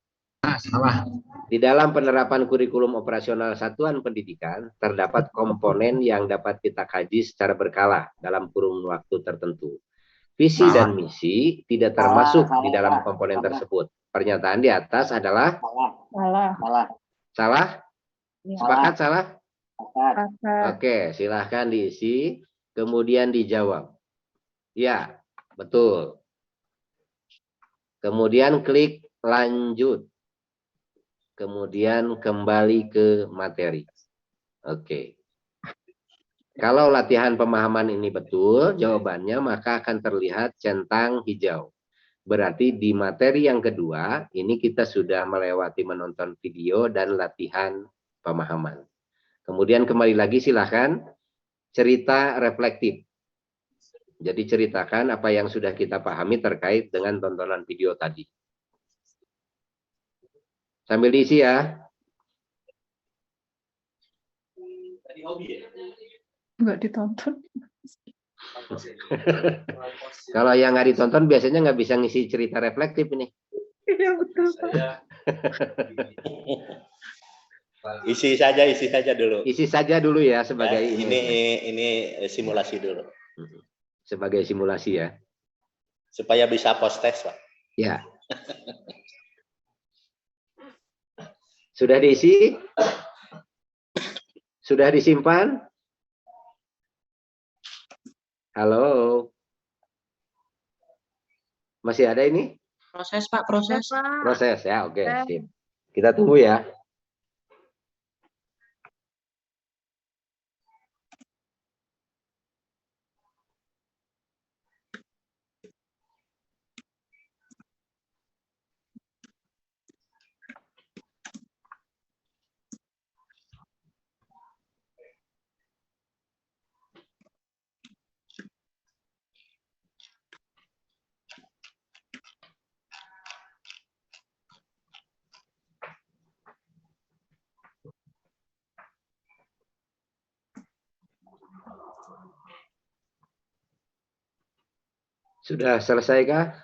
Salah. Di dalam penerapan kurikulum operasional satuan pendidikan, terdapat komponen yang dapat kita kaji secara berkala dalam kurun waktu tertentu. Visi dan misi tidak termasuk di dalam komponen tersebut. Pernyataan di atas adalah salah? Sepakat salah? Oke, silahkan diisi, kemudian dijawab. Ya, betul. Kemudian klik lanjut. Kemudian kembali ke materi. Oke. Kalau latihan pemahaman ini betul, jawabannya maka akan terlihat centang hijau. Berarti di materi yang kedua, ini kita sudah melewati menonton video dan latihan pemahaman. Kemudian kembali lagi silahkan cerita reflektif. Jadi ceritakan apa yang sudah kita pahami terkait dengan tontonan video tadi. Sambil diisi ya. Enggak ditonton. Kalau yang nggak ditonton biasanya nggak bisa ngisi cerita reflektif ini. Iya betul. Isi saja dulu. Isi saja dulu ya sebagai ini simulasi dulu. Sebagai simulasi ya. Supaya bisa post test, Pak. Ya. Sudah diisi? Sudah disimpan? Halo? Masih ada ini? Proses Pak, proses. Proses ya, oke. Sip. Kita tunggu ya. Sudah selesaikah?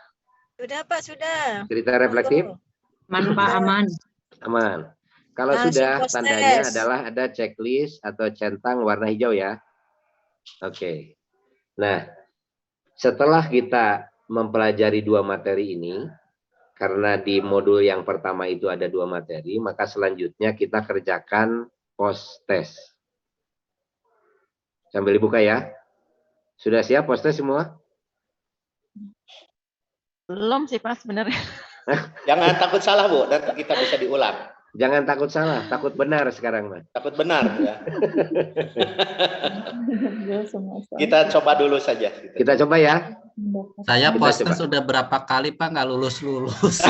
Sudah Pak, sudah. Cerita reflektif? Aman Pak, aman. Aman. Kalau Langsung sudah, post tandanya test. adalah ada checklist atau centang warna hijau ya. Oke. Nah, setelah kita mempelajari dua materi ini, karena di modul yang pertama itu ada dua materi, maka selanjutnya kita kerjakan post test. Sambil dibuka ya. Sudah siap post test semua? Belum sih Pak sebenarnya. Jangan takut salah, Bu, nanti kita bisa diulang. Jangan takut salah, takut benar sekarang, Mas. Takut benar ya. Kita coba dulu saja. Kita coba ya. Saya Kita poster coba. sudah berapa kali Pak nggak lulus-lulus.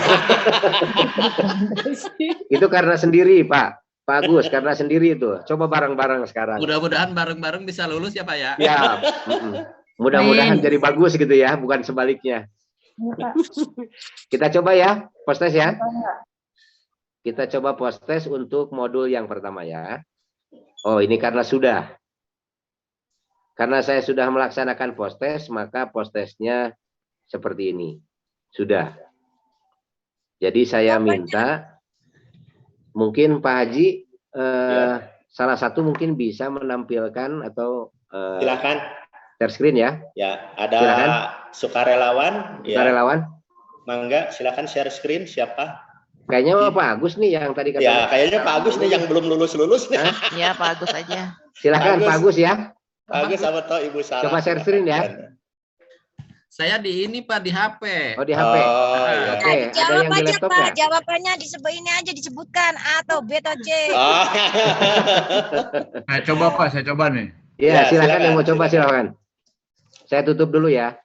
Itu karena sendiri, Pak. Pak Agus, karena sendiri itu. Coba bareng-bareng sekarang. Mudah-mudahan bareng-bareng bisa lulus ya Pak ya. Ya, mudah-mudahan Amin. jadi bagus gitu ya, bukan sebaliknya. Kita coba ya, post-test ya. Kita coba post-test untuk modul yang pertama ya. Oh, ini karena sudah. Karena saya sudah melaksanakan post-test, maka post-testnya seperti ini. Sudah. Jadi saya minta, mungkin Pak Haji, salah satu mungkin bisa menampilkan atau Silakan. share screen ya. Ya, ada Silakan. sukarelawan. Sukarelawan. Mangga, silakan share screen siapa? Kayaknya Pak Agus nih yang tadi Ya, kayaknya Pak Agus nih yang belum lulus-lulus nih. Ya Pak Agus aja. Silakan Pak Agus ya. Pak Agus sama toh Ibu Sarah. Coba share screen ya. Saya di ini Pak di HP. Oh, di HP. Oh, iya. Oke, ada Jawab yang di aja laptop Pak, ya? jawabannya disebut ini aja disebutkan A atau B atau C. Oh. Saya coba Pak, saya coba nih. Iya, Ya, silakan yang mau coba silakan. silakan. Saya tutup dulu ya.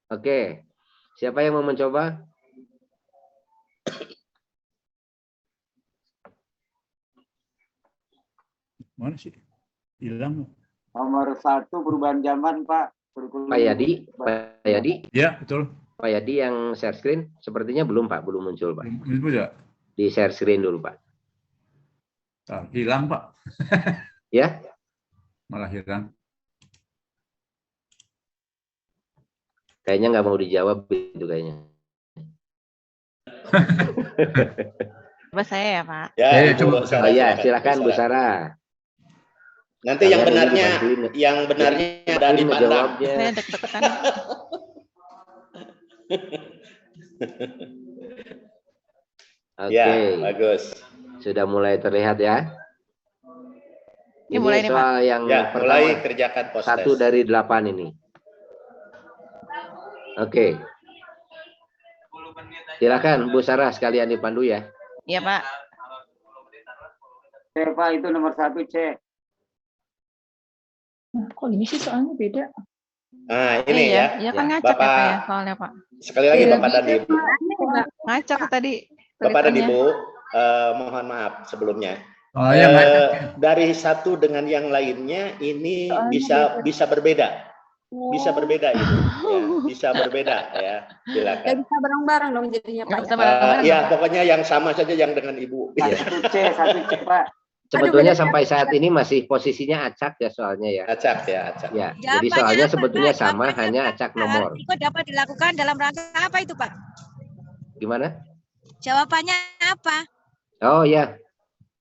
Oke. Siapa yang mau mencoba? Mana sih? Hilang. Nomor 1 perubahan zaman, Pak. Kurikulum. Pak Yadi, Pak Yadi, Ya, betul. Pak Yadi yang share screen sepertinya belum Pak, belum muncul Pak. Itu ya. Di share screen dulu Pak. Hilang Pak. Ya, Malah hilang. kayaknya nggak mau dijawab itu kayaknya. Coba saya ya Pak. Ya, Ya, Ibu coba. Sarah, Oh ya, silakan, silakan Bu Bu Sarah. Sarah. Nanti yang Kalian ini benarnya, dibantuin. yang benarnya ada Ini dipandang. ngejawabnya. Saya deg-degan. Oke, Ya, bagus. sudah mulai terlihat ya. Ini mulai nih, Pak. soal yang Ya, pertama. mulai kerjakan post 1 dari 8 ini. Oke. Silakan Bu Sarah sekalian dipandu ya. Iya Pak. C, Pak, itu nomor 1 C. Nah, kok ini sih soalnya beda? Nah, ini Iya, ya. iya kan ngacak ya Bapak, Pak ya soalnya Pak. sekali lagi Bapak dan Ibu. Ngacak tadi. Bapak dan tulisannya. Ibu, mohon maaf sebelumnya. Oh ya, ngacak. Dari satu dengan yang lainnya ini Soalnya bisa berbeda. Bisa berbeda Ibu. Ya, bisa berbeda ya. Silakan. Gak bisa bareng-bareng dong jadinya Nggak Pak. bisa bareng-bareng. Ya, pokoknya yang sama saja yang dengan Ibu. Ya. 1 C, Pak. Sebetulnya sampai saat ini masih posisinya acak ya soalnya ya. Acak ya, acak. Ya, Jawabannya jadi soalnya apa, sebetulnya Pak? sama, Jawabannya hanya apa, acak Pak? nomor. Itu dapat dilakukan dalam rangka apa itu Pak? Gimana? Jawabannya apa? Oh ya,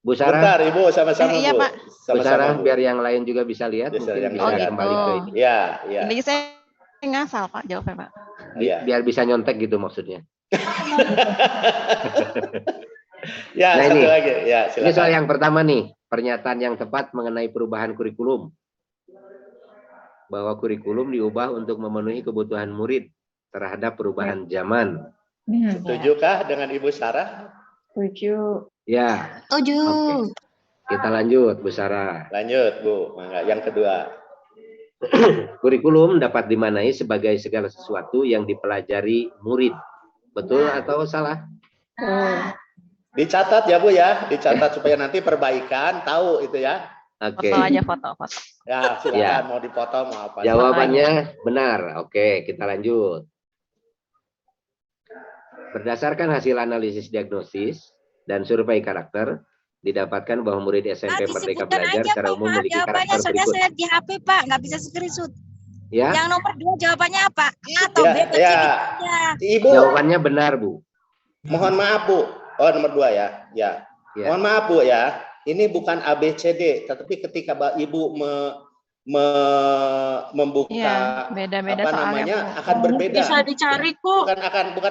Bu Sarah, Bentar Ibu, sama-sama Iya, Bu. Pak. Bu Sama-sama Sarah Bu. biar yang lain juga bisa lihat, Bisa mungkin yang bisa lihat. kembali ke ini. Ya, ya. Ini saya ngasal Pak jawabnya Pak. Ya. Biar bisa nyontek gitu maksudnya. Ya, Nah, satu ini. lagi. Ya, Ini soal silakan. yang pertama nih, pernyataan yang tepat mengenai perubahan kurikulum. Bahwa kurikulum diubah untuk memenuhi kebutuhan murid terhadap perubahan zaman. Setujukah dengan Ibu Sarah? Setuju. Ya, Setuju. Oke. Kita lanjut Bu Sarah. Lanjut Bu. Mangga. Yang kedua. Kurikulum dapat dimaknai sebagai segala sesuatu yang dipelajari murid. Betul atau salah? Dicatat ya Bu ya, dicatat supaya nanti perbaikan tahu itu ya. Oke. Foto aja foto. Ya, silakan Ya. mau dipotong mau apa. Jawabannya benar. Oke, kita lanjut. Berdasarkan hasil analisis diagnosis dan survei karakter, didapatkan bahwa murid SMP Merdeka Disebutkan Belajar aja secara Pak, umum memiliki jawabannya karakter soalnya berikut. saya di HP Pak, nggak bisa screenshot. Ya, Yang nomor 2 jawabannya apa? A atau B atau C? Ya, Ibu, jawabannya benar Bu. mohon maaf Bu. Oh, nomor 2 ya. Ya. Ya. Mohon maaf Bu ya. Ini bukan ABCD, tetapi ketika Ibu membuka Iya, beda-beda apa soalnya, namanya Bu. akan berbeda. Bisa dicari kok. Bukan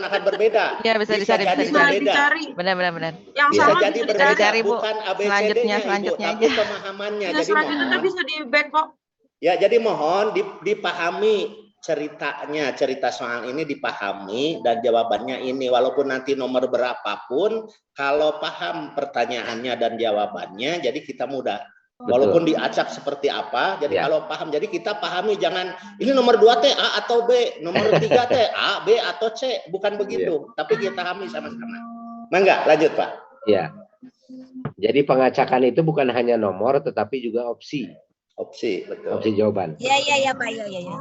akan berbeda. Iya bisa dicari, jadi bisa dicari. berbeda. Benar. Yang Bisa sama jadi bisa berbeda, dicari, Bu. bukan ABCD-nya Selanjutnya Ibu, tapi aja. pemahamannya. Ya, Jadi selanjutnya mohon, bisa di back kok. ya jadi mohon dipahami ceritanya, cerita soal ini dipahami dan jawabannya ini. Walaupun nanti nomor berapapun, kalau paham pertanyaannya dan jawabannya, jadi kita mudah Walaupun diacak seperti apa, jadi Ya. kalau paham, jadi kita pahami, jangan ini nomor 2 teh A atau B, nomor 3 teh A, B atau C, bukan begitu, tapi kita pahami sama-sama. Mangga, lanjut Pak. Ya. Jadi pengacakan itu bukan hanya nomor, tetapi juga opsi. Opsi, betul. Opsi jawaban. Iya Pak, iya.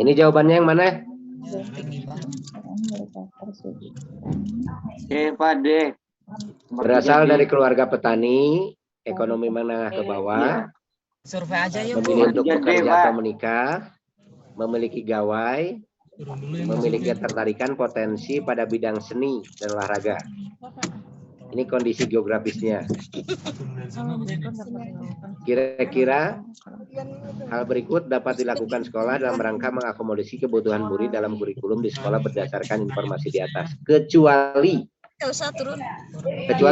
Ini jawabannya yang mana? Pak D. Berasal dari keluarga petani, ekonomi menengah ke bawah, Survei aja yuk. memilih untuk Iya, bekerja Pak. atau menikah, memiliki gawai, memiliki ketertarikan potensi pada bidang seni dan olahraga. Ini kondisi geografisnya. Kira-kira hal berikut dapat dilakukan sekolah dalam rangka mengakomodasi kebutuhan murid dalam kurikulum di sekolah berdasarkan informasi di atas. Kecuali Gak usah turun.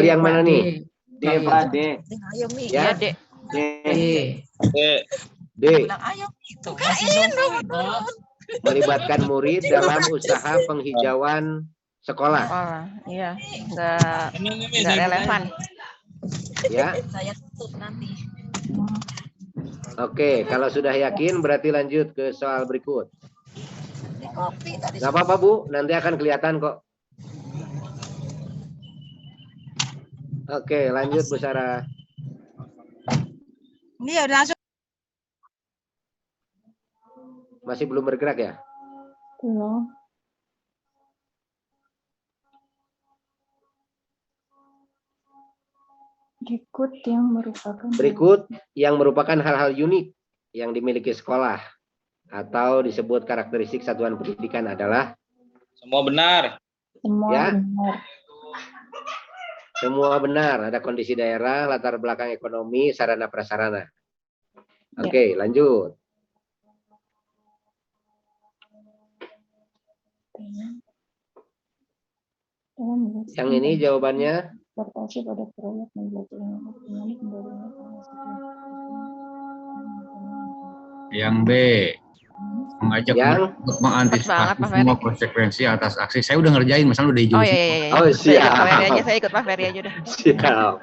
yang mana nih? D, Pak D. Ayo Mi. Ya, Dek. D. D. Bilang ayo. Bukain dong. Melibatkan murid dalam usaha penghijauan sekolah. Oh, iya. Nggak relevan. Ya. Saya tutup nanti. Oke, kalau sudah yakin berarti lanjut ke soal berikut. Ini kopi tadi. Nggak apa-apa Bu, nanti akan kelihatan kok. Oke, lanjut Bu Sarah. Ini ya udah langsung. Masih belum bergerak ya? Belum. Berikut yang merupakan hal-hal unik yang dimiliki sekolah atau disebut karakteristik satuan pendidikan adalah Semua benar. Semua Ya. benar. semua benar. Ada kondisi daerah, latar belakang ekonomi, sarana prasarana. Oke, lanjut. Yang ini jawabannya Bertasi pada proyek menjadi Yang B. Mengajak Yang? mereka untuk mengantisipasi Pak semua Ferry. konsekuensi atas aksi. Saya udah ngerjain, masalah udah hijau. Oh iya. Oh, Saya ikut siap. Pak Ferry aja, saya ikut Pak Ferry aja udah. siap.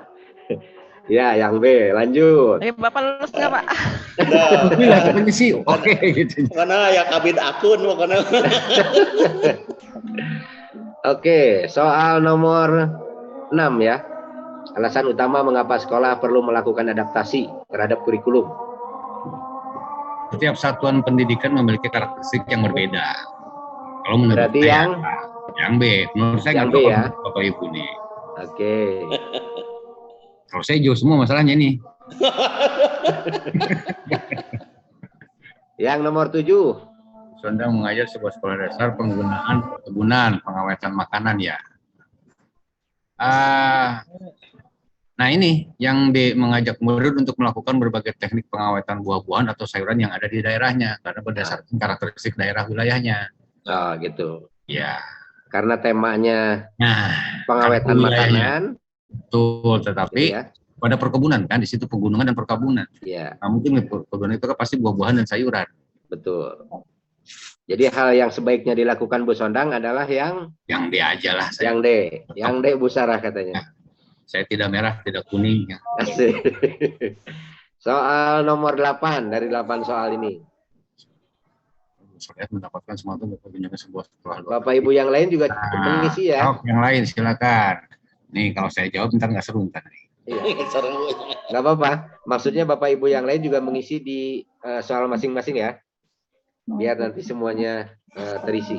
Ya, yang B, lanjut. Tapi Bapak lulus nggak Pak? Alhamdulillah, katanya sih oke gitu. Karena ya kabin akun pokoknya. Oke, soal nomor 6 ya. Alasan utama mengapa sekolah perlu melakukan adaptasi terhadap kurikulum. Setiap satuan pendidikan memiliki karakteristik yang berbeda. Kalau menurut Berarti saya, yang B. Menurut saya Yang nggak B tahu ya. Bapak Ibu nih. Oke. Kalau saya jauh semua masalahnya nih. Yang nomor 7. Sondang mengajar sebuah sekolah dasar penggunaan perkebunan, pengawetan makanan ya. Nah ini yang D, mengajak murid untuk melakukan berbagai teknik pengawetan buah-buahan atau sayuran yang ada di daerahnya karena berdasarkan karakteristik daerah wilayahnya. Oh, gitu. Ya. Karena temanya Nah, pengawetan wilayahnya. makanan. Betul, tetapi Ya. pada perkebunan kan di situ pegunungan dan perkebunan. Ya, Nah, mungkin di perkebunan itu kan pasti buah-buahan dan sayuran. betul. Jadi hal yang sebaiknya dilakukan Bu Sondang adalah yang D aja lah. Saya, yang D. Yang D Bu Sarah katanya. saya tidak merah, tidak kuning. Ya. Asik. Soal nomor 8 dari 8 soal ini. Saya mendapatkan semua itu berkunjung ke sebuah sekolah. Bapak Ibu yang lain juga mengisi ya. Yang lain silakan. Nih kalau saya jawab ntar nggak seru ntar. Iya. Nggak apa-apa. Maksudnya Bapak Ibu yang lain juga mengisi di soal masing-masing ya. Biar nanti semuanya terisi.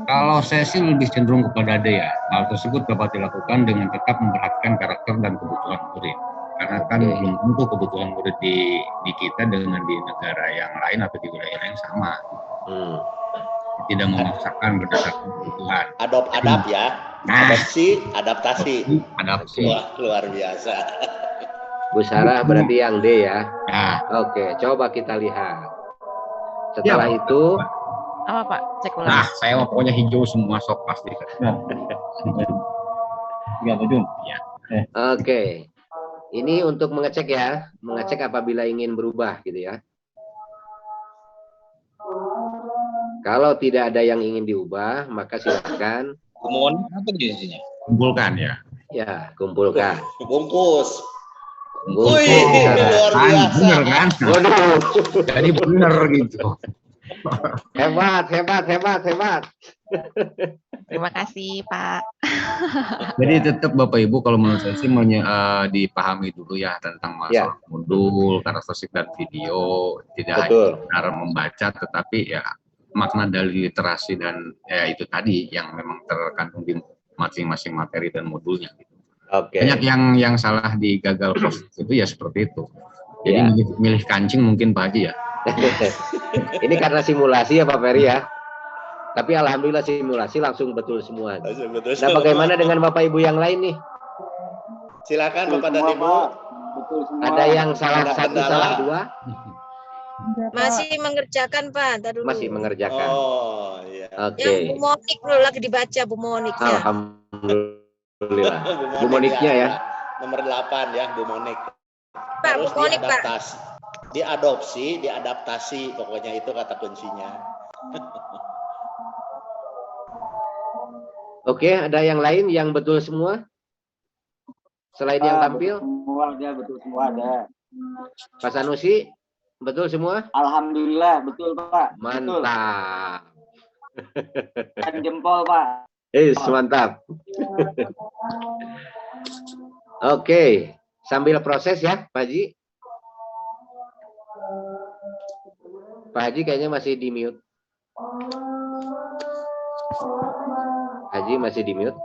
Kalau saya sih lebih cenderung kepada D ya. Hal tersebut dapat dilakukan dengan tetap memperhatikan karakter dan kebutuhan murid. Karena kan belum tentu kebutuhan murid di kita dengan di negara yang lain atau di wilayah lain sama. Tidak memaksakan berdasarkan kebutuhan. Adap ya. Adopsi, adaptasi. Adapsi. Wah, luar biasa. Bu Sarah berarti yang D ya. Nah. Oke, coba kita lihat. Setelah Ya, itu Apa Pak? Cek ulang. Nah, saya mau pokoknya hijau semua sok pasti. Ya, betul. Ya. Oke. Ini untuk mengecek ya, mengecek apabila ingin berubah gitu ya. Kalau tidak ada yang ingin diubah, maka silakan Kumpulkan ya. Ya, kumpulkan. Bungkus. Bungkus. Wih, luar biasa. Bener kan? Waduh. Jadi bener gitu. Hebat, hebat, hebat, hebat. Terima kasih, Pak. Jadi tetap Bapak Ibu kalau menurut saya sih dipahami dulu ya tentang masalah modul, karakteristik dan video. Tidak hanya benar membaca, tetapi ya makna dari literasi dan ya itu tadi yang memang terkandung di masing-masing materi dan modulnya. Banyak yang salah di gagal proses itu ya seperti itu. Jadi milih kancing mungkin Pak Haji ya. Ini karena simulasi ya Pak Ferry ya. Tapi alhamdulillah simulasi langsung betul semua. Nah, bagaimana dengan Bapak Ibu yang lain nih? Silakan Bapak dan Ibu. Betul semua. Ada yang salah satu, salah dua? Masih mengerjakan, Pak. Ntar dulu. Masih mengerjakan. Oh, iya. Oke. Yang Bu Monik dulu lagi dibaca Bu Moniknya. Alhamdulillah. Bu Moniknya ya. Nomor 8 ya, Bu Monik. Pak, Harus Bu Monik, Pak. diadopsi, diadaptasi, pokoknya itu kata kuncinya. Oke, ada yang lain yang betul semua? Selain yang tampil? Semua ada, betul semua ada. Pak Sanusi, betul semua? Alhamdulillah, betul Pak. Mantap. Dan jempol Pak. Mantap. Oke, sambil proses ya Pak Haji. Pak Haji kayaknya masih di mute. Haji masih di mute.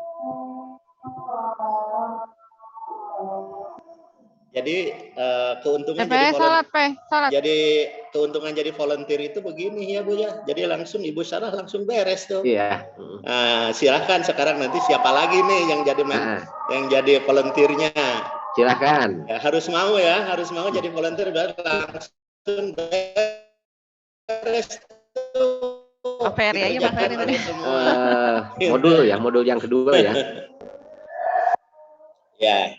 Jadi keuntungan jadi keuntungan jadi volunteer itu begini ya Bu ya. Jadi langsung Ibu Sarah langsung beres tuh. Iya. Nah, silakan sekarang nanti siapa lagi nih yang jadi volunteernya. Silakan. Ya, harus mau jadi volunteer biar langsung beres tuh. Pak Ferry aja, Pak Ferry tadi. Modul yang kedua ya. Ya.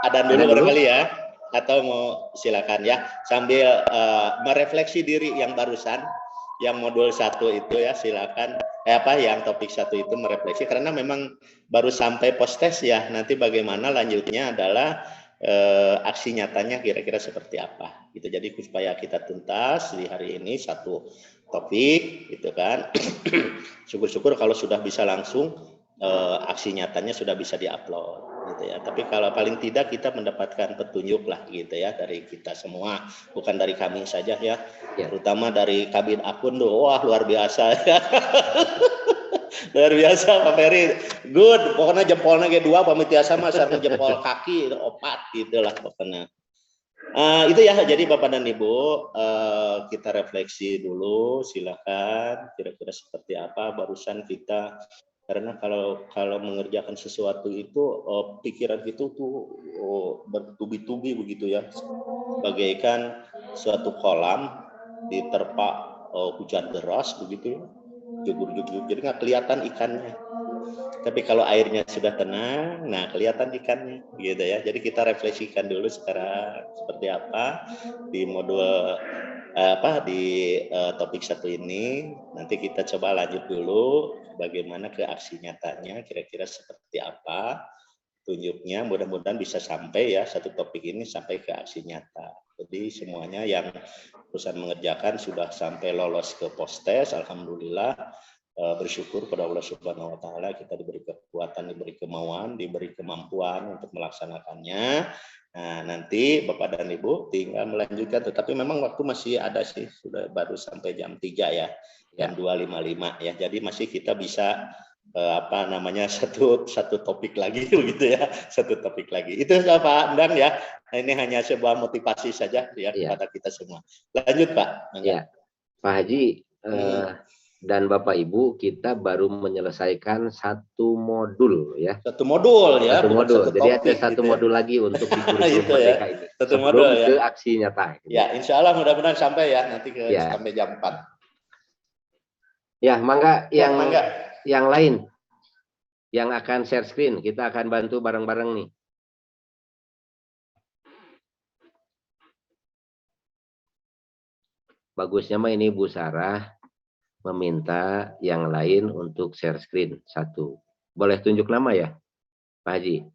Ada dulu barangkali ya, atau mau silakan ya, sambil merefleksi diri yang barusan, yang modul 1 itu ya, silakan. Yang topik 1 itu merefleksi, karena memang baru sampai post-test ya, nanti bagaimana lanjutnya adalah aksi nyatanya kira-kira seperti apa. Gitu. Jadi supaya kita tuntas di hari ini 1 topik, gitu kan. Syukur-syukur kalau sudah bisa langsung aksi nyatanya sudah bisa diupload. Gitu ya. Tapi kalau paling tidak kita mendapatkan petunjuk lah gitu ya dari kita semua, bukan dari kami saja ya, terutama dari kabin akun tuh, wah luar biasa ya. Luar biasa Pak Ferry, good, pokoknya jempolnya G2 pamitiasa mah sareng jempol kaki opat gitulah pokoknya. Itu ya, jadi Bapak dan Ibu kita refleksi dulu, silakan kira-kira seperti apa barusan kita. Karena kalau mengerjakan sesuatu itu pikiran itu tuh bertubi-tubi begitu ya, bagaikan suatu kolam diterpa hujan deras begitu ya, jugur-jugur, jadi nggak kelihatan ikannya. Tapi kalau airnya sudah tenang, nah kelihatan ikannya gitu ya. Jadi kita refleksikan dulu sekarang seperti apa di modul topik 1 ini. Nanti kita coba lanjut dulu bagaimana ke aksi nyatanya, kira-kira seperti apa tunjuknya. Mudah-mudahan bisa sampai ya 1 topik ini sampai ke aksi nyata. Jadi semuanya yang perusahaan mengerjakan sudah sampai lolos ke post-test, alhamdulillah. Bersyukur pada Allah Subhanahu wa taala, kita diberi kekuatan, diberi kemauan, diberi kemampuan untuk melaksanakannya. Nah, nanti Bapak dan Ibu tinggal melanjutkan, tetapi memang waktu masih ada sih, sudah baru sampai jam 3 ya, jam 2.55 ya. Jadi masih kita bisa satu topik lagi begitu ya, 1 topik lagi. Itu Pak Endang ya. Ini hanya sebuah motivasi saja ya kepada kita semua. Lanjut Pak. Ya. Pak Haji dan Bapak Ibu, kita baru menyelesaikan 1 modul ya. 1 modul ya. 1 modul. Jadi ada 1 gitu modul lagi untuk di kurikulum ya. Merdeka ini. 1 modul ya. Ke aksi nyata. Ya, insya Allah mudah-mudahan sampai ya nanti sampai jam 4. Ya, mangga yang lain yang akan share screen, kita akan bantu bareng-bareng nih. Bagusnya mah ini Bu Sarah meminta yang lain untuk share screen 1. Boleh tunjuk nama ya? Pak Haji.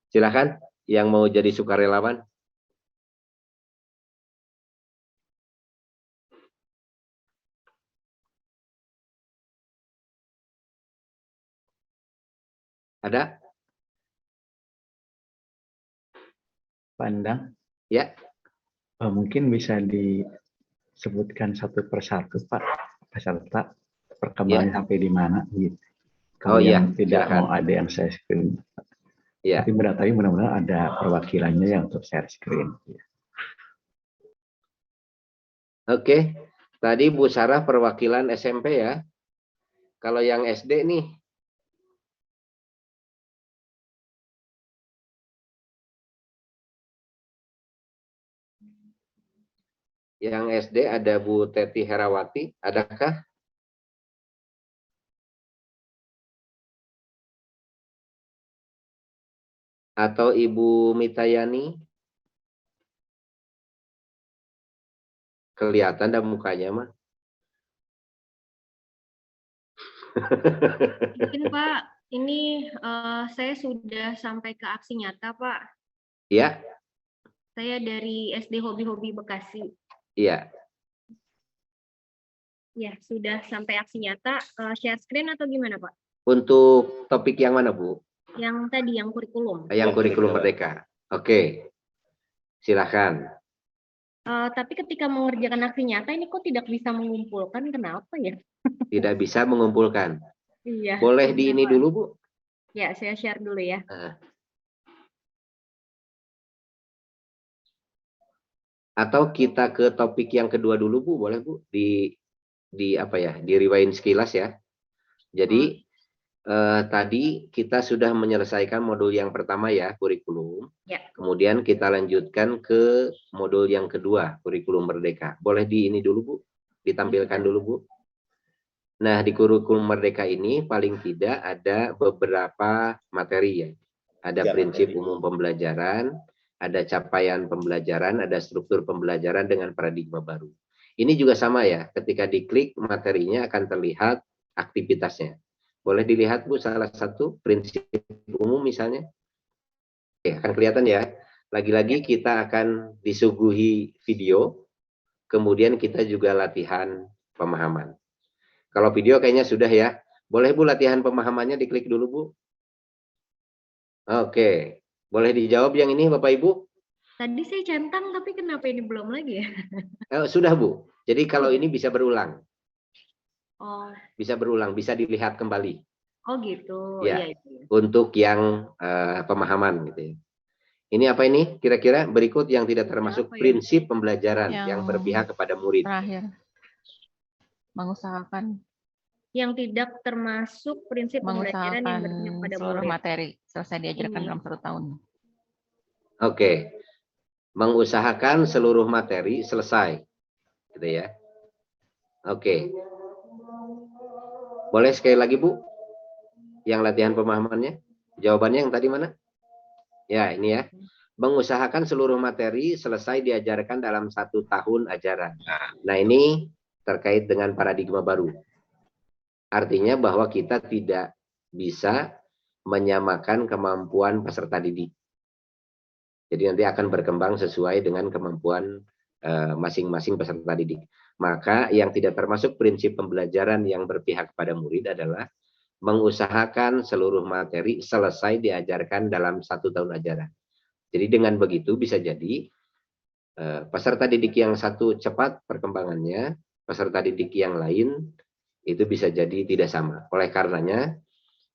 Silakan yang mau jadi sukarelawan. Ada? Pandang. Ya. Mungkin bisa disebutkan satu persatu Pak, peserta perkembangan Ya. sampai di mana gitu. Oh Kalau iya, yang tidak silakan. mau ada yang share screen. Ya. Tapi mudah-mudahan ada perwakilannya yang untuk share screen. Oke, tadi Bu Sarah perwakilan SMP ya. Kalau yang SD nih. Yang SD ada Bu Teti Herawati, adakah? Atau Ibu Mitayani? Kelihatan dah mukanya mah. Mungkin Pak, ini saya sudah sampai ke aksi nyata Pak. Iya. Saya dari SD Hobi-Hobi Bekasi. Iya. Ya, sudah sampai aksi nyata. Share screen atau gimana Pak? Untuk topik yang mana Bu? Yang tadi, yang kurikulum. Yang kurikulum merdeka. Oke. Silakan. Tapi ketika mengerjakan aksi nyata ini kok tidak bisa mengumpulkan, kenapa ya? Tidak bisa mengumpulkan. Iya. Boleh di ini dulu Bu? Ya, saya share dulu ya. Atau kita ke topik yang kedua dulu Bu, boleh Bu? Di apa ya? Di rewind sekilas ya. Jadi tadi kita sudah menyelesaikan modul yang pertama ya, kurikulum. Ya. Kemudian kita lanjutkan ke modul yang kedua, kurikulum merdeka. Boleh di ini dulu Bu? Ditampilkan dulu Bu. Nah, di kurikulum merdeka ini paling tidak ada beberapa materi ya. Ada prinsip umum pembelajaran, ada capaian pembelajaran, ada struktur pembelajaran dengan paradigma baru. Ini juga sama ya, ketika diklik materinya akan terlihat aktivitasnya. Boleh dilihat Bu salah satu prinsip umum misalnya? Oke, akan kelihatan ya. Lagi-lagi kita akan disuguhi video, kemudian kita juga latihan pemahaman. Kalau video kayaknya sudah ya. Boleh Bu latihan pemahamannya diklik dulu Bu. Oke. Boleh dijawab yang ini Bapak Ibu? Tadi saya centang tapi kenapa ini belum lagi ya? Sudah Bu. Jadi kalau ini bisa berulang. Oh. Bisa berulang, bisa dilihat kembali. Oh gitu. Ya. Iya, Untuk yang pemahaman gitu ya. Ini apa ini? Kira-kira berikut yang tidak termasuk prinsip pembelajaran yang berpihak kepada murid. Terakhir. Mengusahakan yang tidak termasuk prinsip pembelajaran yang berpihak pada seluruh murid. materi selesai diajarkan dalam 1 tahun. Oke. Mengusahakan seluruh materi selesai. Gitu ya. Oke. Boleh sekali lagi Bu? Yang latihan pemahamannya? Jawabannya yang tadi mana? Ya, ini ya. Mengusahakan seluruh materi selesai diajarkan dalam 1 tahun ajaran. Nah, ini terkait dengan paradigma baru. Artinya bahwa kita tidak bisa menyamakan kemampuan peserta didik. Jadi nanti akan berkembang sesuai dengan kemampuan masing-masing peserta didik. Maka yang tidak termasuk prinsip pembelajaran yang berpihak pada murid adalah mengusahakan seluruh materi selesai diajarkan dalam 1 tahun ajaran. Jadi dengan begitu bisa jadi peserta didik yang satu cepat perkembangannya, peserta didik yang lain itu bisa jadi tidak sama. Oleh karenanya,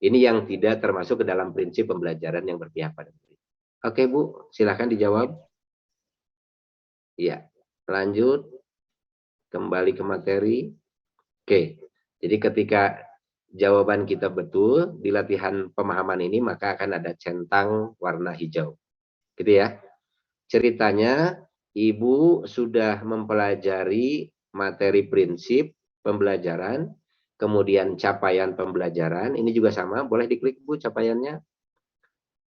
ini yang tidak termasuk ke dalam prinsip pembelajaran yang berpihak pada murid. Oke Bu, silakan dijawab. Iya, lanjut. Kembali ke materi. Oke, jadi ketika jawaban kita betul, di latihan pemahaman ini maka akan ada centang warna hijau. Gitu ya. Ceritanya, Ibu sudah mempelajari materi prinsip pembelajaran, kemudian capaian pembelajaran, ini juga sama, boleh diklik Bu capaiannya.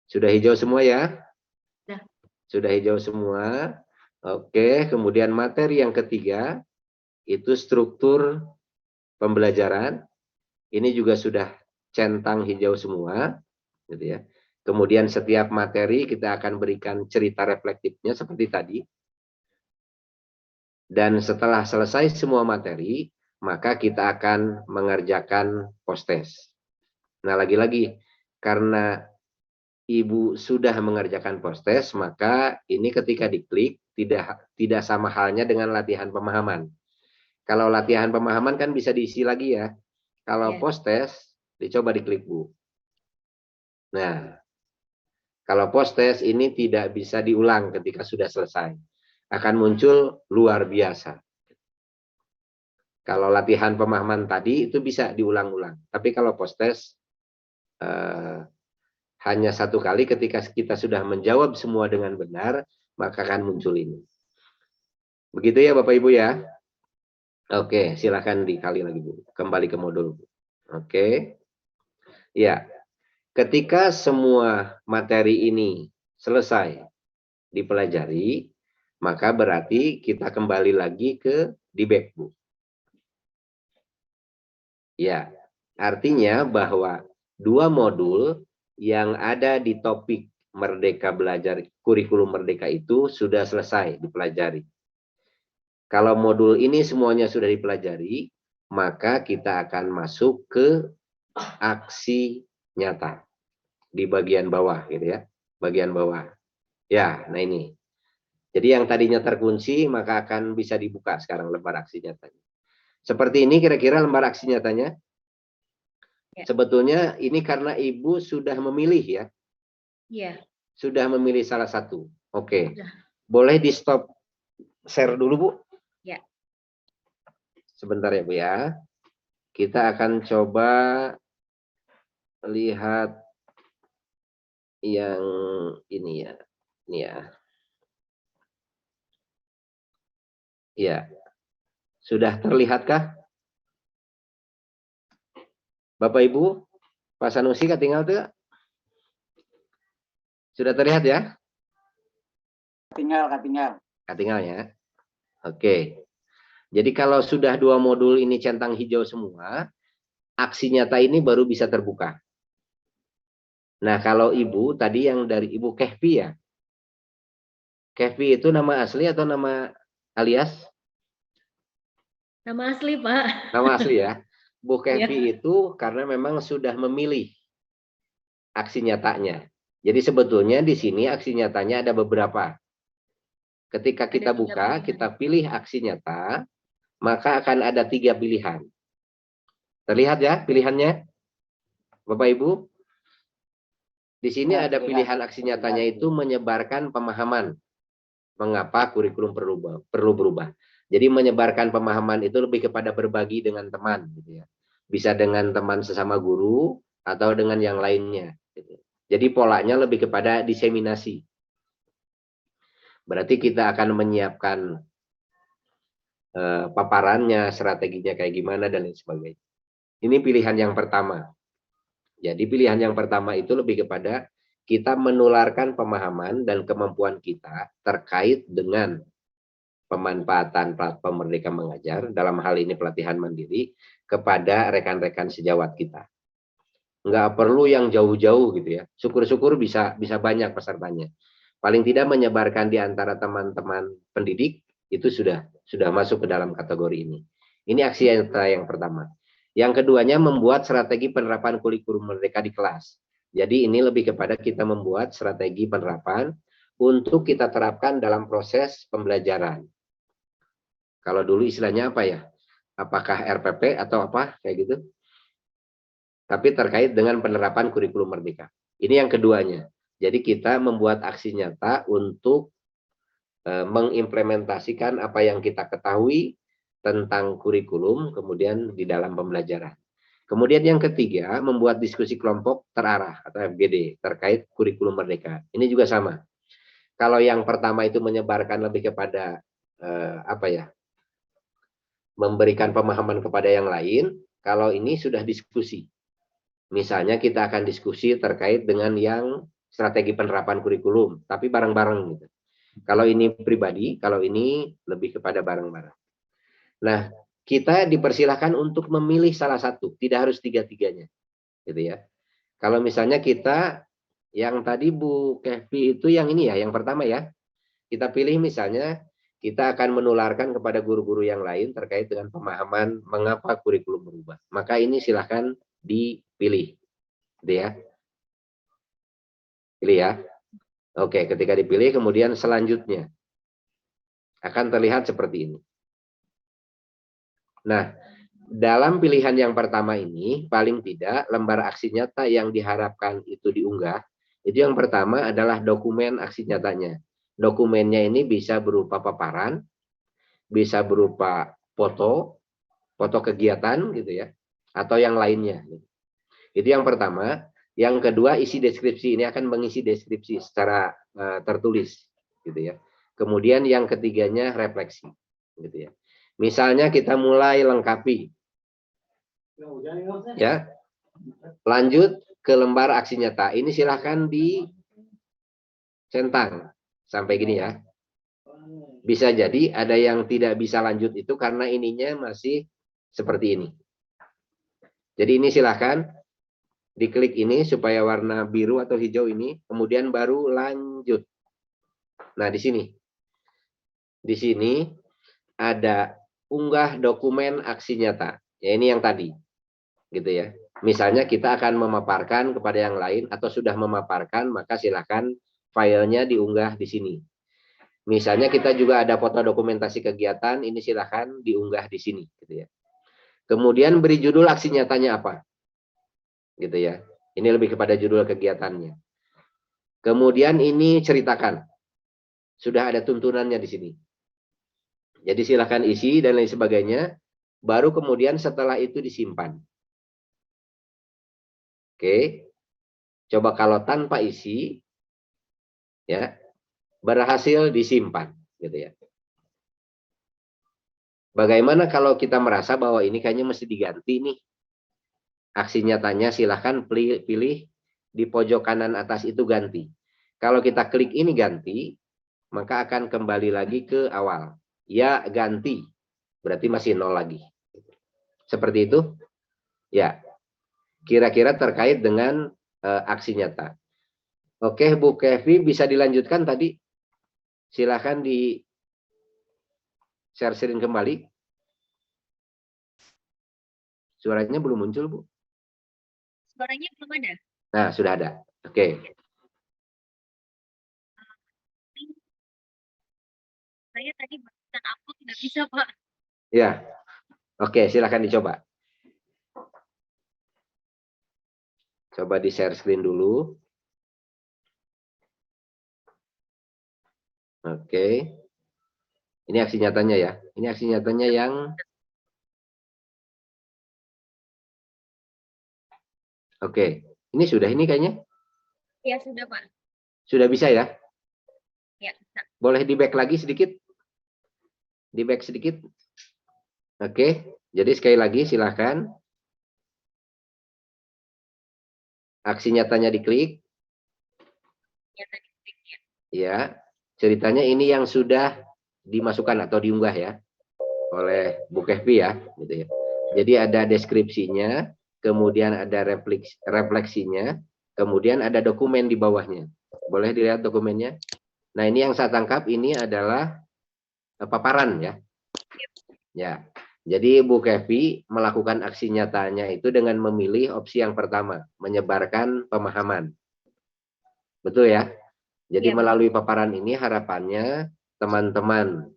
Sudah hijau semua ya? Sudah hijau semua. Oke, kemudian materi yang ketiga, itu struktur pembelajaran. Ini juga sudah centang hijau semua, gitu ya. Kemudian setiap materi kita akan berikan cerita reflektifnya seperti tadi. Dan setelah selesai semua materi, maka kita akan mengerjakan post-test. Nah, lagi-lagi, karena Ibu sudah mengerjakan post-test, maka ini ketika diklik, tidak sama halnya dengan latihan pemahaman. Kalau latihan pemahaman kan bisa diisi lagi ya. Kalau post-test, dicoba diklik, Bu. Nah, kalau post-test ini tidak bisa diulang ketika sudah selesai. Akan muncul luar biasa. Kalau latihan pemahaman tadi itu bisa diulang-ulang. Tapi kalau post-test hanya satu kali ketika kita sudah menjawab semua dengan benar, maka akan muncul ini. Begitu ya Bapak Ibu ya. Oke, silakan dikali lagi Bu. Kembali ke modul. Oke. Ya. Ketika semua materi ini selesai dipelajari, maka berarti kita kembali lagi ke DBEK, Bu. Ya, artinya bahwa 2 modul yang ada di topik Merdeka Belajar, kurikulum Merdeka itu sudah selesai dipelajari. Kalau modul ini semuanya sudah dipelajari, maka kita akan masuk ke aksi nyata di bagian bawah gitu ya, bagian bawah ya. Nah ini jadi yang tadinya terkunci maka akan bisa dibuka sekarang lembar aksi nyatanya seperti ini. Kira-kira lembar aksi nyatanya ya. Sebetulnya ini karena Ibu sudah memilih ya. Iya. Sudah memilih salah satu. Oke. Boleh di stop share dulu Bu ya. Sebentar ya Bu ya. Kita akan coba lihat yang ini ya. Ini ya. Ya. Sudah terlihatkah? Bapak Ibu, Pak Sanusi ketinggal tuh? Sudah terlihat ya? Ketinggal. Ketinggal ya. Oke. Jadi kalau sudah 2 modul ini centang hijau semua, aksi nyata ini baru bisa terbuka. Nah, kalau Ibu tadi yang dari Ibu Kehfi ya. Kehfi itu nama asli atau nama alias? Nama asli, Pak. Nama asli ya. Bu Kehfi itu karena memang sudah memilih aksi nyatanya. Jadi sebetulnya di sini aksi nyatanya ada beberapa. Ketika kita buka, kita pilih aksi nyata, maka akan ada 3 pilihan. Terlihat ya pilihannya? Bapak Ibu? Di sini ada pilihan aksi nyatanya itu menyebarkan pemahaman. Mengapa kurikulum perlu berubah. Jadi menyebarkan pemahaman itu lebih kepada berbagi dengan teman. Gitu ya. Bisa dengan teman sesama guru atau dengan yang lainnya. Gitu. Jadi polanya lebih kepada diseminasi. Berarti kita akan menyiapkan paparannya, strateginya kayak gimana dan lain sebagainya. Ini pilihan yang pertama. Jadi pilihan yang pertama itu lebih kepada kita menularkan pemahaman dan kemampuan kita terkait dengan pemanfaatan platform Merdeka Mengajar, dalam hal ini pelatihan mandiri, kepada rekan-rekan sejawat kita. Nggak perlu yang jauh-jauh gitu ya. Syukur-syukur bisa banyak pesertanya. Paling tidak menyebarkan di antara teman-teman pendidik itu sudah masuk ke dalam kategori ini. Ini aksi yang pertama. Yang keduanya membuat strategi penerapan kurikulum Merdeka di kelas. Jadi ini lebih kepada kita membuat strategi penerapan untuk kita terapkan dalam proses pembelajaran. Kalau dulu istilahnya apa ya? Apakah RPP atau apa kayak gitu? Tapi terkait dengan penerapan kurikulum Merdeka. Ini yang keduanya. Jadi kita membuat aksi nyata untuk mengimplementasikan apa yang kita ketahui tentang kurikulum, kemudian di dalam pembelajaran. Kemudian yang ketiga, membuat diskusi kelompok terarah atau FGD terkait kurikulum Merdeka. Ini juga sama. Kalau yang pertama itu menyebarkan lebih kepada memberikan pemahaman kepada yang lain. Kalau ini sudah diskusi. Misalnya kita akan diskusi terkait dengan yang strategi penerapan kurikulum, tapi bareng-bareng gitu. Kalau ini pribadi, kalau ini lebih kepada bareng-bareng. Nah, kita dipersilahkan untuk memilih salah satu, tidak harus tiga-tiganya, gitu ya. Kalau misalnya kita yang tadi Bu Kevvi itu yang ini ya, yang pertama ya, kita pilih misalnya kita akan menularkan kepada guru-guru yang lain terkait dengan pemahaman mengapa kurikulum berubah. Maka ini silahkan dipilih, gitu ya. Pilih ya. Oke, ketika dipilih kemudian selanjutnya akan terlihat seperti ini. Nah, dalam pilihan yang pertama ini, paling tidak lembar aksi nyata yang diharapkan itu diunggah, itu yang pertama adalah dokumen aksi nyatanya. Dokumennya ini bisa berupa paparan, bisa berupa foto, foto kegiatan gitu ya, atau yang lainnya. Itu yang pertama. Yang kedua, isi deskripsi ini akan mengisi deskripsi secara tertulis, gitu ya. Kemudian yang ketiganya refleksi, gitu ya. Misalnya kita mulai lengkapi, ya. Lanjut ke lembar aksi nyata. Ini silahkan dicentang sampai gini ya. Bisa jadi ada yang tidak bisa lanjut itu karena ininya masih seperti ini. Jadi ini silahkan diklik ini supaya warna biru atau hijau ini, kemudian baru lanjut. Nah di sini ada unggah dokumen aksi nyata. Ya ini yang tadi, gitu ya. Misalnya kita akan memaparkan kepada yang lain atau sudah memaparkan, maka silakan filenya diunggah di sini. Misalnya kita juga ada foto dokumentasi kegiatan, ini silakan diunggah di sini, gitu ya. Kemudian beri judul aksi nyatanya apa, gitu ya. Ini lebih kepada judul kegiatannya. Kemudian ini ceritakan, sudah ada tuntunannya di sini. Jadi silakan isi dan lain sebagainya. Baru kemudian setelah itu disimpan. Oke, coba kalau tanpa isi, ya berhasil disimpan, gitu ya. Bagaimana kalau kita merasa bahwa ini kayaknya mesti diganti nih? Aksi nyatanya silahkan pilih di pojok kanan atas itu ganti. Kalau kita klik ini ganti, maka akan kembali lagi ke awal. Ya ganti, berarti masih 0 lagi. Seperti itu? Ya, kira-kira terkait dengan aksi nyata. Oke, Bu Kevvi bisa dilanjutkan tadi? Silahkan di share screen kembali. Suaranya belum muncul, Bu. Suaranya belum ada. Nah, sudah ada. Oke. Saya tadi barusan upload nggak bisa, Pak. Ya. Oke, silakan dicoba. Coba di share screen dulu. Oke. Ini aksi nyatanya ya. Ini aksi nyatanya yang oke. Ini sudah ini kayaknya? Ya, sudah, Pak. Sudah bisa ya? Ya, bisa. Boleh di back lagi sedikit? Di back sedikit? Oke. Jadi sekali lagi silahkan. Aksi nyatanya diklik. Ya. Ceritanya ini yang sudah dimasukkan atau diunggah ya. Oleh Bu Kevvi ya. Gitu ya. Jadi ada deskripsinya. Kemudian ada refleksinya. Kemudian ada dokumen di bawahnya. Boleh dilihat dokumennya? Nah ini yang saya tangkap ini adalah paparan ya. Ya. Jadi Bu Kevvi melakukan aksi nyatanya itu dengan memilih opsi yang pertama, menyebarkan pemahaman. Betul ya? Jadi Ya. melalui paparan ini harapannya teman-teman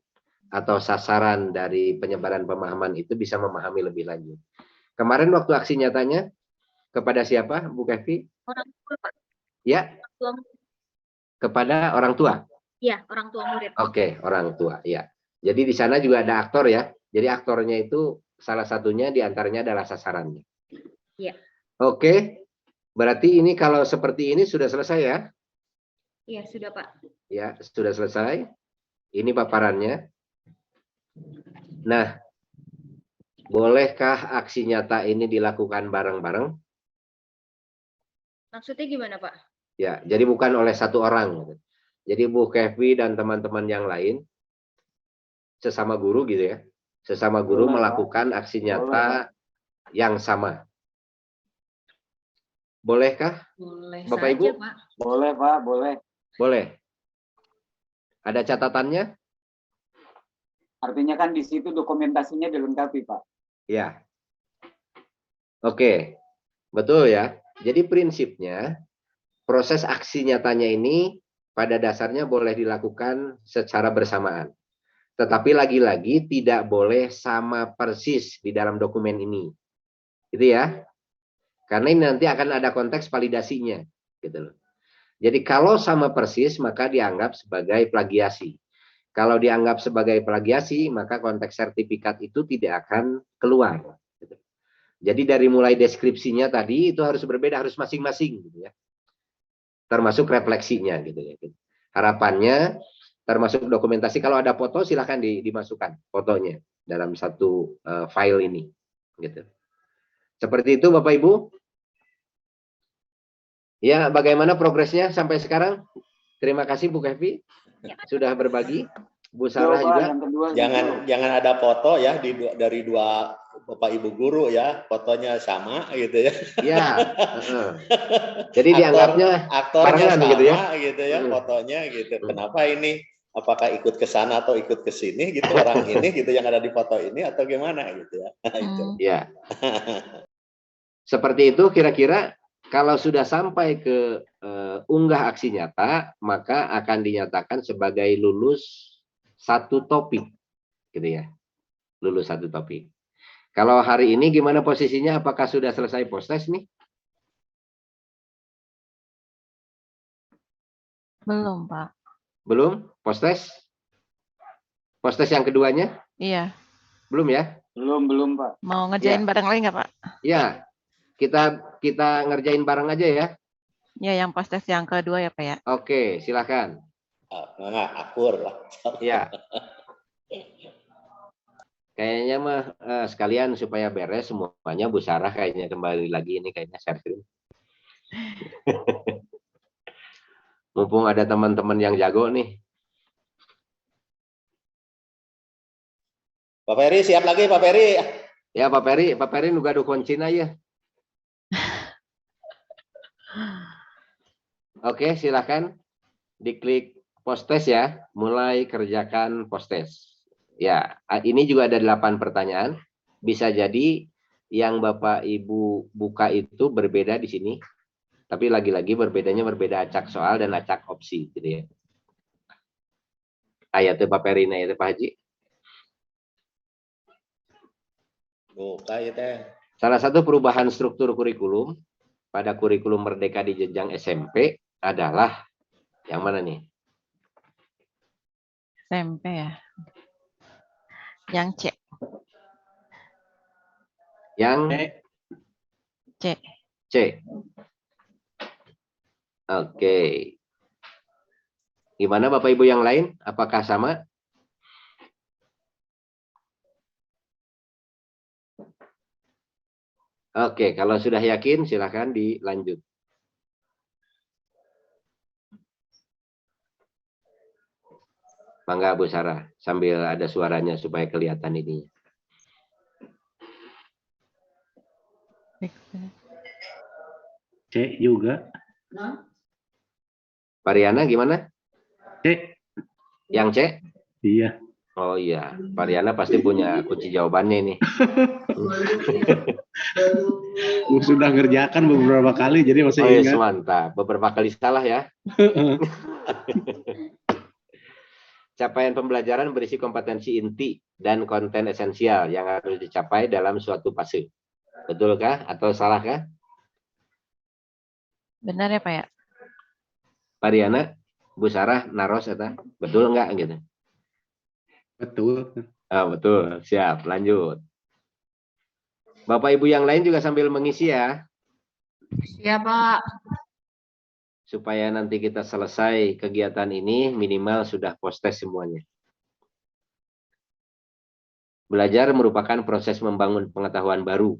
atau sasaran dari penyebaran pemahaman itu bisa memahami lebih lanjut. Kemarin waktu aksi nyatanya kepada siapa Bu Kevvi? Orang tua, Pak. Ya. Kepada orang tua? Iya, orang tua murid. Oke, orang tua, ya. Jadi di sana juga ada aktor ya. Jadi aktornya itu salah satunya diantaranya adalah sasarannya. Iya. Oke, berarti ini kalau seperti ini sudah selesai ya? Iya, sudah, Pak. Ya, sudah selesai. Ini paparannya. Nah, bolehkah aksi nyata ini dilakukan bareng-bareng? Maksudnya gimana, Pak? Ya, jadi bukan oleh satu orang. Jadi Bu Kevvi dan teman-teman yang lain, sesama guru gitu ya, Sesama guru Boleh, Pak. melakukan aksi Boleh, nyata yang sama. Bolehkah? Boleh Bapak saja, Ibu? Pak. Boleh, Pak, boleh. Boleh. Ada catatannya? Artinya kan di situ dokumentasinya dilengkapi, Pak. Ya. Oke. Betul ya. Jadi prinsipnya proses aksi nyatanya ini pada dasarnya boleh dilakukan secara bersamaan. Tetapi lagi-lagi tidak boleh sama persis di dalam dokumen ini. Gitu ya. Karena ini nanti akan ada konteks validasinya, gitu loh. Jadi kalau sama persis maka dianggap sebagai plagiasi. Kalau dianggap sebagai plagiasi maka konteks sertifikat itu tidak akan keluar. Gitu. Jadi dari mulai deskripsinya tadi itu harus berbeda, harus masing-masing, gitu ya. Termasuk refleksinya, gitu ya. Harapannya termasuk dokumentasi. Kalau ada foto silahkan dimasukkan fotonya dalam satu file ini, gitu. Seperti itu Bapak Ibu. Ya, bagaimana progresnya sampai sekarang? Terima kasih Bu Kevi sudah berbagi. Bu Sarah juga. Jangan ada foto ya dari dua Bapak Ibu guru ya, fotonya sama gitu ya. Iya. Jadi dianggapnya aktornya barengan sama gitu ya. fotonya gitu. Kenapa ini? Apakah ikut ke sana atau ikut ke sini gitu orang ini gitu yang ada di foto ini atau gimana gitu ya. Ya. Seperti itu kira-kira. Kalau sudah sampai ke unggah aksi nyata, maka akan dinyatakan sebagai lulus satu topik, gitu ya. Lulus satu topik. Kalau hari ini gimana posisinya? Apakah sudah selesai post-test nih? Belum, Pak. Belum? Post-test? Post-test yang keduanya? Iya. Belum ya? Belum, Pak. Mau ngerjain bareng lagi nggak, Pak? Ya. Kita ngerjain bareng aja ya. Ya, yang post-test yang kedua ya, Pak ya. Oke, silakan. Akur lah. Ya. Kayaknya mah sekalian supaya beres semuanya Bu Sarah kayaknya kembali lagi ini kayaknya share screen. Mumpung ada teman-teman yang jago nih. Pak Ferry siap lagi Pak Ferry. Ya Pak Ferry nuga kuncina ya. Oke, silakan diklik post-test ya, mulai kerjakan post-test. Ya, ini juga ada 8 pertanyaan. Bisa jadi yang Bapak Ibu buka itu berbeda di sini. Tapi lagi-lagi berbedanya berbeda acak soal dan acak opsi gitu ya. Ayatnya Pak Ferry, ayatnya Pak Haji. Buka ya teh. Salah satu perubahan struktur kurikulum pada kurikulum Merdeka di jenjang SMP adalah yang mana nih? SMP ya. Yang C. Yang C. C. Oke. Gimana Bapak Ibu yang lain? Apakah sama? Oke, kalau sudah yakin silakan dilanjut. Mangga Bu Sarah, sambil ada suaranya supaya kelihatan ini. C juga. Pariana gimana? C. Yang C? Iya. Oh iya, Pariana pasti punya kunci jawabannya ini. Sudah ngerjakan beberapa kali, jadi masih ingat. Mantap, beberapa kali salah ya. Capaian pembelajaran berisi kompetensi inti dan konten esensial yang harus dicapai dalam suatu fase. Betulkah atau salahkah? Benar ya Pak ya? Pariana, Bu Sarah, naros eta, betul enggak gitu? Betul. Betul, siap, lanjut. Bapak Ibu yang lain juga sambil mengisi ya. Siap Pak. Supaya nanti kita selesai kegiatan ini minimal sudah post-test semuanya. Belajar merupakan proses membangun pengetahuan baru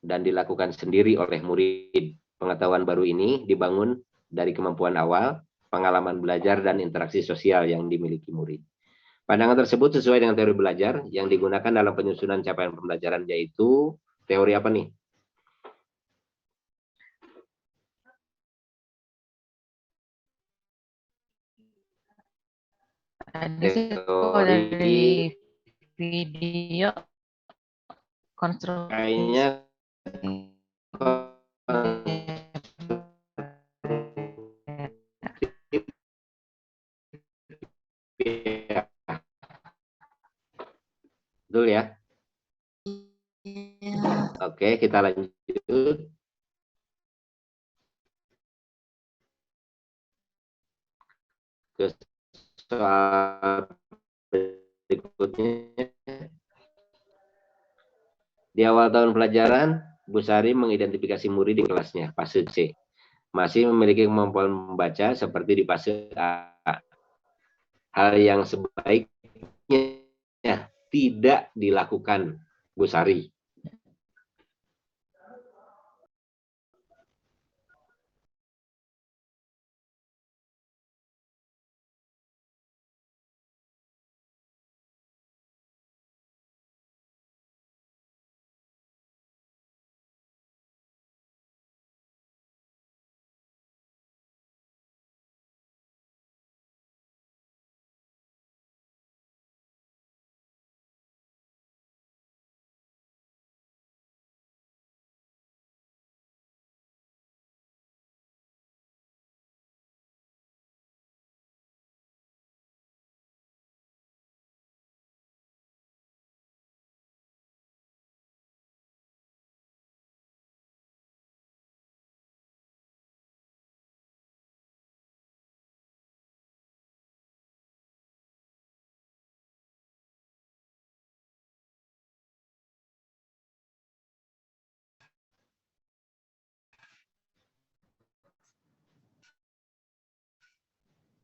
dan dilakukan sendiri oleh murid. Pengetahuan baru ini dibangun dari kemampuan awal, pengalaman belajar dan interaksi sosial yang dimiliki murid. Pandangan tersebut sesuai dengan teori belajar yang digunakan dalam penyusunan capaian pembelajaran, yaitu teori apa nih? Dari video konstruksi. Kayaknya betul ya. Oke, kita lanjut ke soal berikutnya. Di awal tahun pelajaran, Bu Sari mengidentifikasi murid di kelasnya, fase C. Masih memiliki kemampuan membaca seperti di fase A. Hal yang sebaiknya tidak dilakukan, Bu Sari.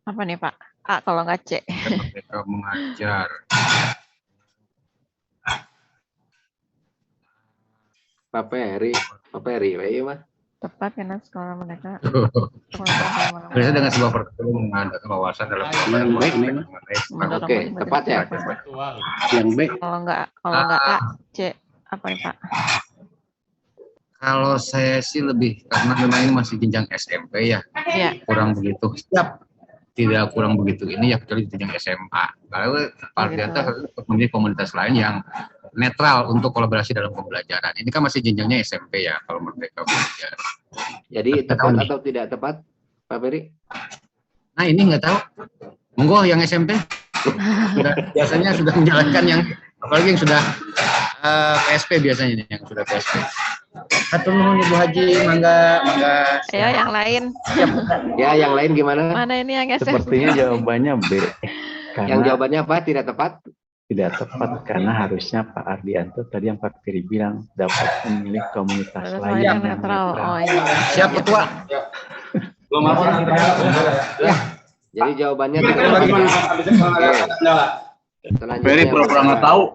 Apa nih Pak? A kalau nggak C. Mereka mengajar. Pak Peri, iya mah. Tepat karena sekolah mereka. Biasanya dengan sebuah pertemuan mengadakan wawasan dalam Yang B ini mah. Oke, tepat ya. Yang B. Kalau nggak A, C apa nih Pak? Kalau saya sih lebih, karena memang ini masih jenjang SMP ya, kurang begitu siap, tidak kurang begitu ini ya, kecuali jenjang SMA. Kalau Pardianta memilih komunitas lain yang netral untuk kolaborasi dalam pembelajaran. Ini kan masih jenjangnya SMP ya, kalau Merdeka Belajar. Jadi tepat atau tidak tepat, Pak Peri? Nah ini nggak tahu. Monggo yang SMP. Biasanya sudah menjalankan yang, apalagi yang sudah PSP biasanya yang sudah PSP. Satu nuhun Ibu Haji, mangga. Ayo yang lain. Ya, yang lain gimana? Mana ini yang SMP? Sepertinya jawabannya B. Yang jawabannya apa? Tidak tepat? Tidak tepat karena harusnya Pak Ardianto tadi yang Pak Piri bilang dapat memilih komunitas lain yang netral. Oh, iya. Siap Ketua. Belum apa. Ya. Jadi jawabannya tidak tepat. Peri pura-pura nggak tahu.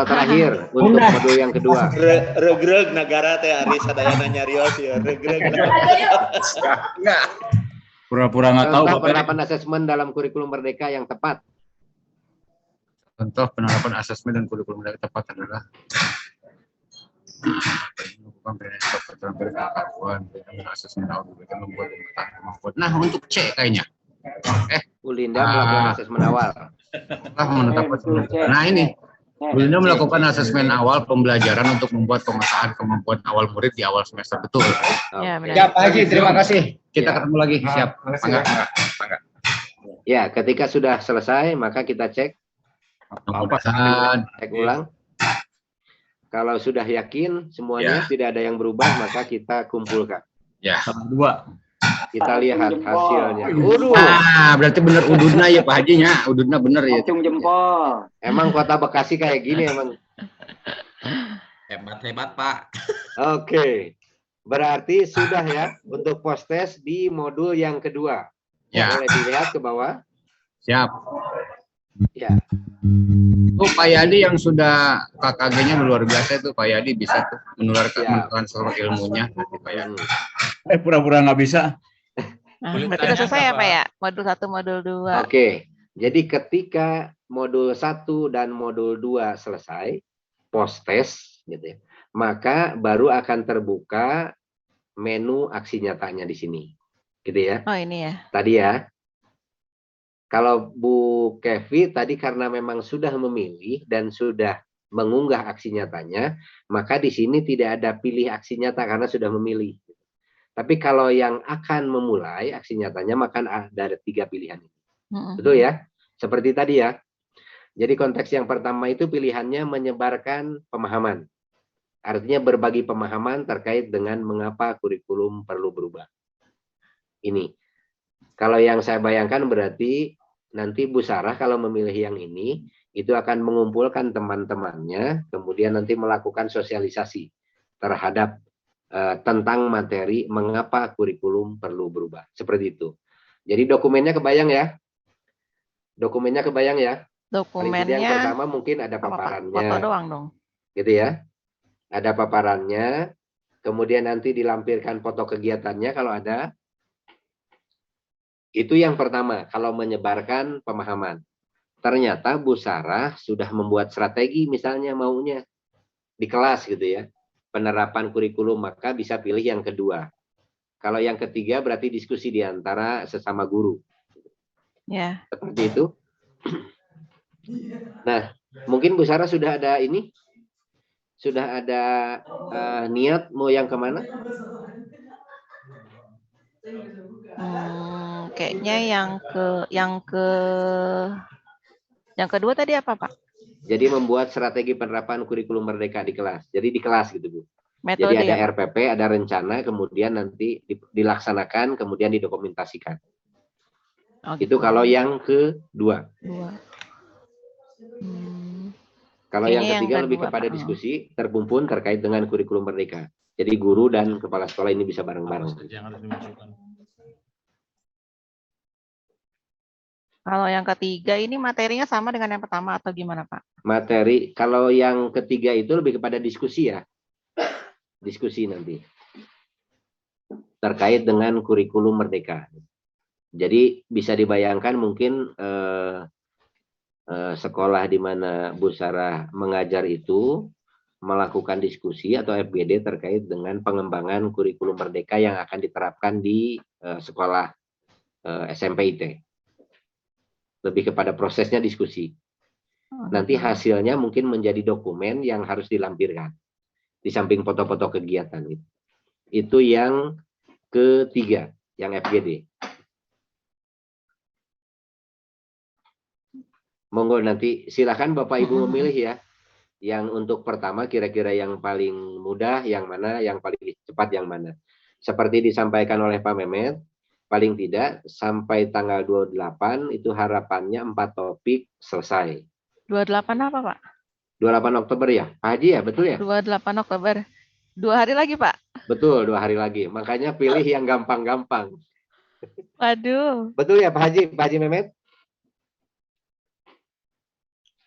Terakhir untuk modul yang kedua. Regreg negara teh Ari sadayana nyarios ya. Regreg. Pura-pura nggak tahu. Contoh penerapan asesmen dalam kurikulum Merdeka yang tepat. Contoh penerapan asesmen dan kurikulum Merdeka tepat adalah nah untuk C kayaknya. Ulinda melakukan asesmen awal. Nah ini, Ulinda melakukan asesmen awal pembelajaran untuk membuat pemetaan kemampuan awal murid di awal semester, betul. Ya, benar. Siap Pak Haji, terima kasih. Kita ketemu lagi. Siap. Mangga. Ya, ketika sudah selesai maka kita cek. Cek ulang. Kalau sudah yakin semuanya tidak ada yang berubah, maka kita kumpulkan. Ya. Dua. Kita lihat hasilnya. Berarti benar ududna ya Pak Haji nya. Ududna benar ya. Acung jempol. Emang Kota Bekasi kayak gini emang. Hebat Pak. Oke. Berarti sudah ya untuk post test di modul yang kedua. Ya. Boleh dilihat ke bawah. Siap. Ya. Tuh Pak Yadi yang sudah KKG-nya luar biasa itu, Pak Yadi bisa tuh menularkan transfer ilmunya nanti Pak Yadi. Pura-pura nggak bisa. Berarti udah selesai ya Pak ya? Modul 1, modul 2. Oke. Jadi ketika modul 1 dan modul 2 selesai, post test gitu ya, maka baru akan terbuka menu aksi nyatanya di sini. Gitu ya. Oh, ini ya. Tadi ya. Kalau Bu Kevi tadi karena memang sudah memilih dan sudah mengunggah aksi nyatanya, maka di sini tidak ada pilih aksi nyata karena sudah memilih. Tapi kalau yang akan memulai aksi nyatanya, maka ada 3 pilihan. Betul ya? Seperti tadi ya. Jadi konteks yang pertama itu pilihannya menyebarkan pemahaman. Artinya berbagi pemahaman terkait dengan mengapa kurikulum perlu berubah. Ini. Kalau yang saya bayangkan berarti nanti Bu Sarah kalau memilih yang ini, itu akan mengumpulkan teman-temannya, kemudian nanti melakukan sosialisasi terhadap tentang materi mengapa kurikulum perlu berubah. Seperti itu. Jadi dokumennya kebayang ya? Dokumennya kebayang ya? Dokumennya yang pertama mungkin ada paparannya. Foto doang dong. Gitu ya. Ada paparannya, kemudian nanti dilampirkan foto kegiatannya kalau ada. Itu yang pertama, kalau menyebarkan pemahaman. Ternyata Bu Sarah sudah membuat strategi misalnya maunya di kelas gitu ya. Penerapan kurikulum, maka bisa pilih yang kedua. Kalau yang ketiga berarti diskusi di antara sesama guru. Ya. Seperti itu. Nah, mungkin Bu Sarah sudah ada ini? Sudah ada niat mau yang kemana? Kayaknya yang kedua tadi apa, Pak? Jadi membuat strategi penerapan kurikulum merdeka di kelas. Jadi di kelas gitu, Bu. Metode jadi ada ya, RPP, ada rencana, kemudian nanti dilaksanakan, kemudian didokumentasikan. Oh, gitu. Itu kalau yang kedua. Kalau yang ketiga lebih kepada diskusi terkumpul terkait dengan kurikulum merdeka. Jadi guru dan kepala sekolah ini bisa bareng-bareng. Kalau yang ketiga ini materinya sama dengan yang pertama atau gimana, Pak? Materi, kalau yang ketiga itu lebih kepada diskusi ya. Diskusi nanti. Terkait dengan kurikulum merdeka. Jadi bisa dibayangkan mungkin sekolah di mana Bu Sarah mengajar itu melakukan diskusi atau FGD terkait dengan pengembangan kurikulum merdeka yang akan diterapkan di sekolah SMP IT. Lebih kepada prosesnya diskusi. Nanti hasilnya mungkin menjadi dokumen yang harus dilampirkan. Di samping foto-foto kegiatan. Itu yang ketiga, yang FGD. Monggo nanti silakan Bapak Ibu memilih ya. Yang untuk pertama kira-kira yang paling mudah, yang mana, yang paling cepat yang mana. Seperti disampaikan oleh Pak Mehmet, paling tidak sampai tanggal 28 itu harapannya 4 topik selesai. 28 apa, Pak? 28 Oktober ya? Pak Haji ya, betul ya? 28 Oktober. 2 hari lagi, Pak? Betul, 2 hari lagi. Makanya pilih yang gampang-gampang. Waduh. Betul ya Pak Haji? Pak Haji Mehmet?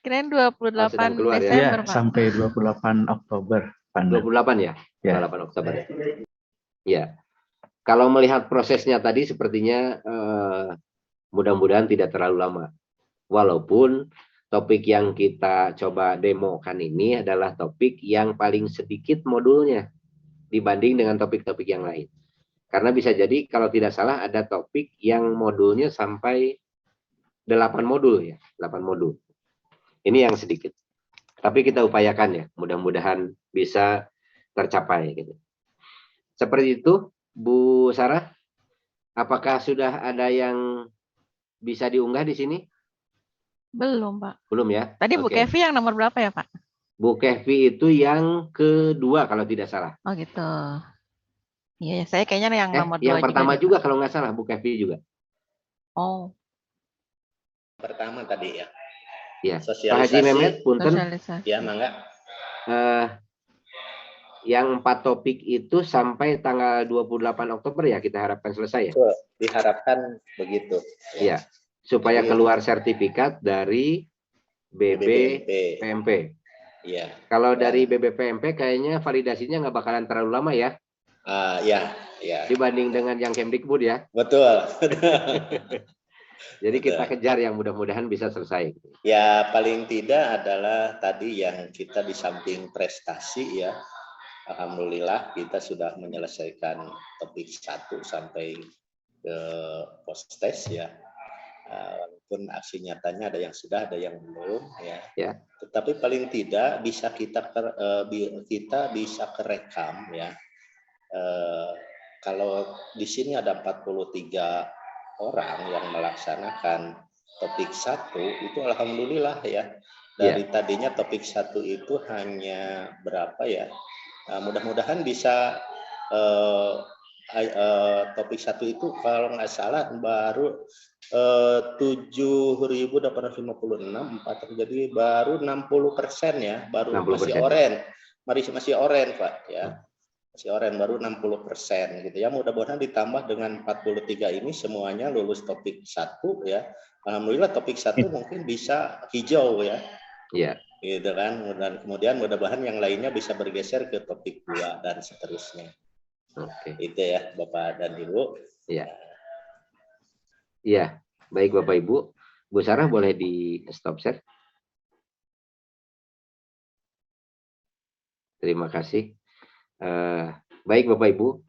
Kirain 28 keluar, Desember, Ya, Pak. sampai 28 Oktober. 28 ya? Ya. 28 Oktober. Ya. Kalau melihat prosesnya tadi sepertinya mudah-mudahan tidak terlalu lama. Walaupun topik yang kita coba demokan ini adalah topik yang paling sedikit modulnya dibanding dengan topik-topik yang lain. Karena bisa jadi kalau tidak salah ada topik yang modulnya sampai 8 modul ya, 8 modul. Ini yang sedikit. Tapi kita upayakan ya, mudah-mudahan bisa tercapai gitu. Seperti itu, Bu Sarah. Apakah sudah ada yang bisa diunggah di sini? Belum, Pak. Belum ya? Tadi Bu Kevi yang nomor berapa ya, Pak? Bu Kevi itu yang kedua kalau tidak salah. Oh gitu. Iya, saya kayaknya yang nomor 2 yang pertama juga kalau nggak salah, Bu Kevi juga. Oh. Pertama tadi ya. Ya. Pak Haji Mehmet, punten. Ya, mangga. Yang 4 topik itu sampai tanggal 28 Oktober ya kita harapkan selesai ya. Betul, diharapkan begitu. Ya. Supaya keluar sertifikat dari BBPMP. Iya. Kalau dari BBPMP kayaknya validasinya nggak bakalan terlalu lama ya. Ya. Dibanding dengan yang Kemdikbud ya. Betul. Jadi kita kejar yang mudah-mudahan bisa selesai. Ya paling tidak adalah tadi yang kita di samping prestasi ya, alhamdulillah kita sudah menyelesaikan topik 1 sampai ke postes ya. Walaupun aksi nyatanya ada yang sudah, ada yang belum ya. Tetapi paling tidak bisa kita bisa kerekam ya. Kalau di sini ada 43 orang yang melaksanakan topik 1 itu alhamdulillah ya. Dari tadinya topik 1 itu hanya berapa ya? Mudah-mudahan bisa topik 1 itu kalau nggak salah baru 7.856 jadi baru 60% ya, baru 60%. masih oren Pak ya. Masih oren baru 60% gitu ya. Mudah-mudahan ditambah dengan 43 ini semuanya lulus topik 1 ya. Alhamdulillah topik 1 mungkin bisa hijau ya. Iya. Gitu kan. Dan kemudian mudah-mudahan yang lainnya bisa bergeser ke topik 2 dan seterusnya. Oke. Itu ya Bapak dan Ibu. Iya. Iya, baik Bapak Ibu. Bu Sarah boleh di stop share. Terima kasih. Baik Bapak Ibu,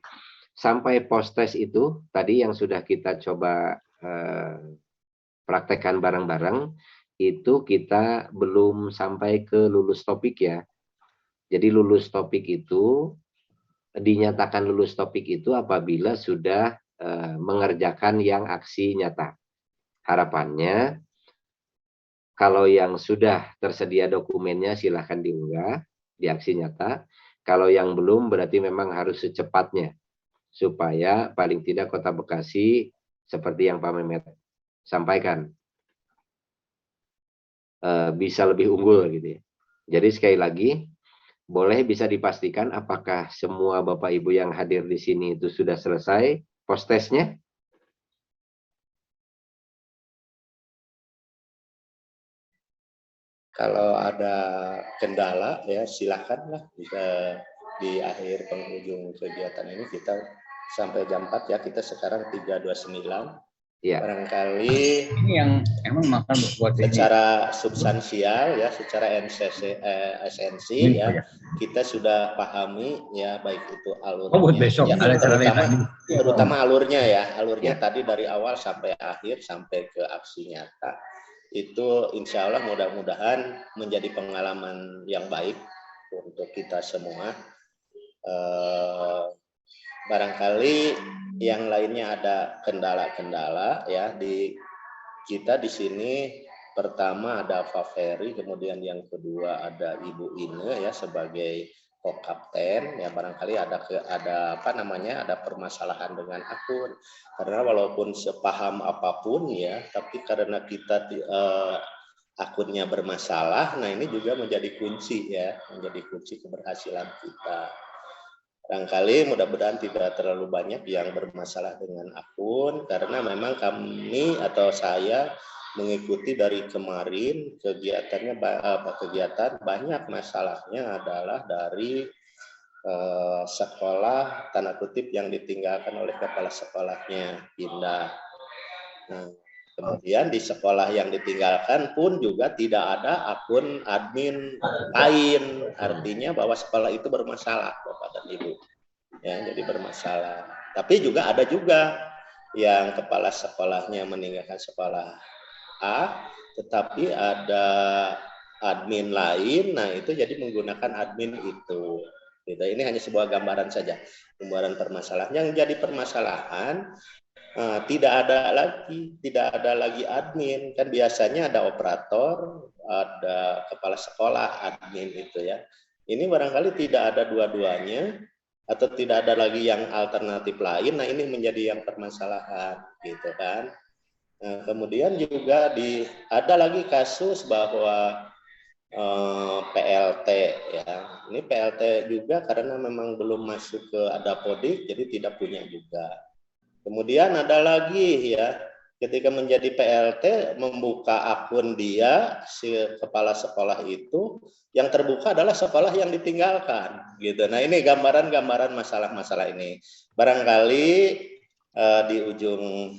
sampai postes itu tadi yang sudah kita coba praktekkan bareng-bareng, itu kita belum sampai ke lulus topik ya. Jadi lulus topik itu, dinyatakan lulus topik itu apabila sudah mengerjakan yang aksi nyata. Harapannya, kalau yang sudah tersedia dokumennya silahkan diunggah di aksi nyata. Kalau yang belum berarti memang harus secepatnya supaya paling tidak Kota Bekasi seperti yang Pak Mehmet sampaikan bisa lebih unggul gitu ya. Jadi sekali lagi boleh bisa dipastikan apakah semua Bapak Ibu yang hadir di sini itu sudah selesai postesnya? Kalau ada kendala ya silakanlah bisa di akhir penghujung kegiatan ini kita sampai jam 4 ya, kita sekarang 3.29. Ya. Barangkali ini yang emang makan buat secara substansial ya, secara esensi ya, kita sudah pahami ya, baik itu alurnya besok ya, terutama alurnya ya, tadi dari awal sampai akhir sampai ke aksi nyata. Itu insya Allah mudah-mudahan menjadi pengalaman yang baik untuk kita semua. Barangkali yang lainnya ada kendala-kendala ya, di kita di sini. Pertama ada Pak Ferry, kemudian yang kedua ada Ibu Ine ya sebagai co-kapten ya. Barangkali ada permasalahan dengan akun, karena walaupun sepaham apapun ya, tapi karena kita akunnya bermasalah, nah ini juga menjadi kunci ya, menjadi kunci keberhasilan kita. Barangkali mudah-mudahan tidak terlalu banyak yang bermasalah dengan akun, karena memang kami atau saya mengikuti dari kemarin kegiatan banyak masalahnya adalah dari sekolah tanda kutip yang ditinggalkan oleh kepala sekolahnya pindah. Nah, kemudian di sekolah yang ditinggalkan pun juga tidak ada akun admin lain, artinya bahwa sekolah itu bermasalah Bapak dan Ibu ya, jadi bermasalah. Tapi juga ada yang kepala sekolahnya meninggalkan sekolah A, tetapi ada admin lain, nah itu jadi menggunakan admin itu. Gitu. Ini hanya sebuah gambaran saja, gambaran permasalahan. Yang jadi permasalahan tidak ada lagi admin, kan biasanya ada operator, ada kepala sekolah, admin itu ya. Ini barangkali tidak ada dua-duanya atau tidak ada lagi yang alternatif lain. Nah ini menjadi yang permasalahan, gitu kan. Nah, kemudian juga ada lagi kasus bahwa PLT ya, ini PLT juga karena memang belum masuk ke Adapodik, jadi tidak punya juga. Kemudian ada lagi ya, ketika menjadi PLT membuka akun dia si kepala sekolah itu, yang terbuka adalah sekolah yang ditinggalkan gitu. Nah ini gambaran-gambaran masalah-masalah ini. Barangkali di ujung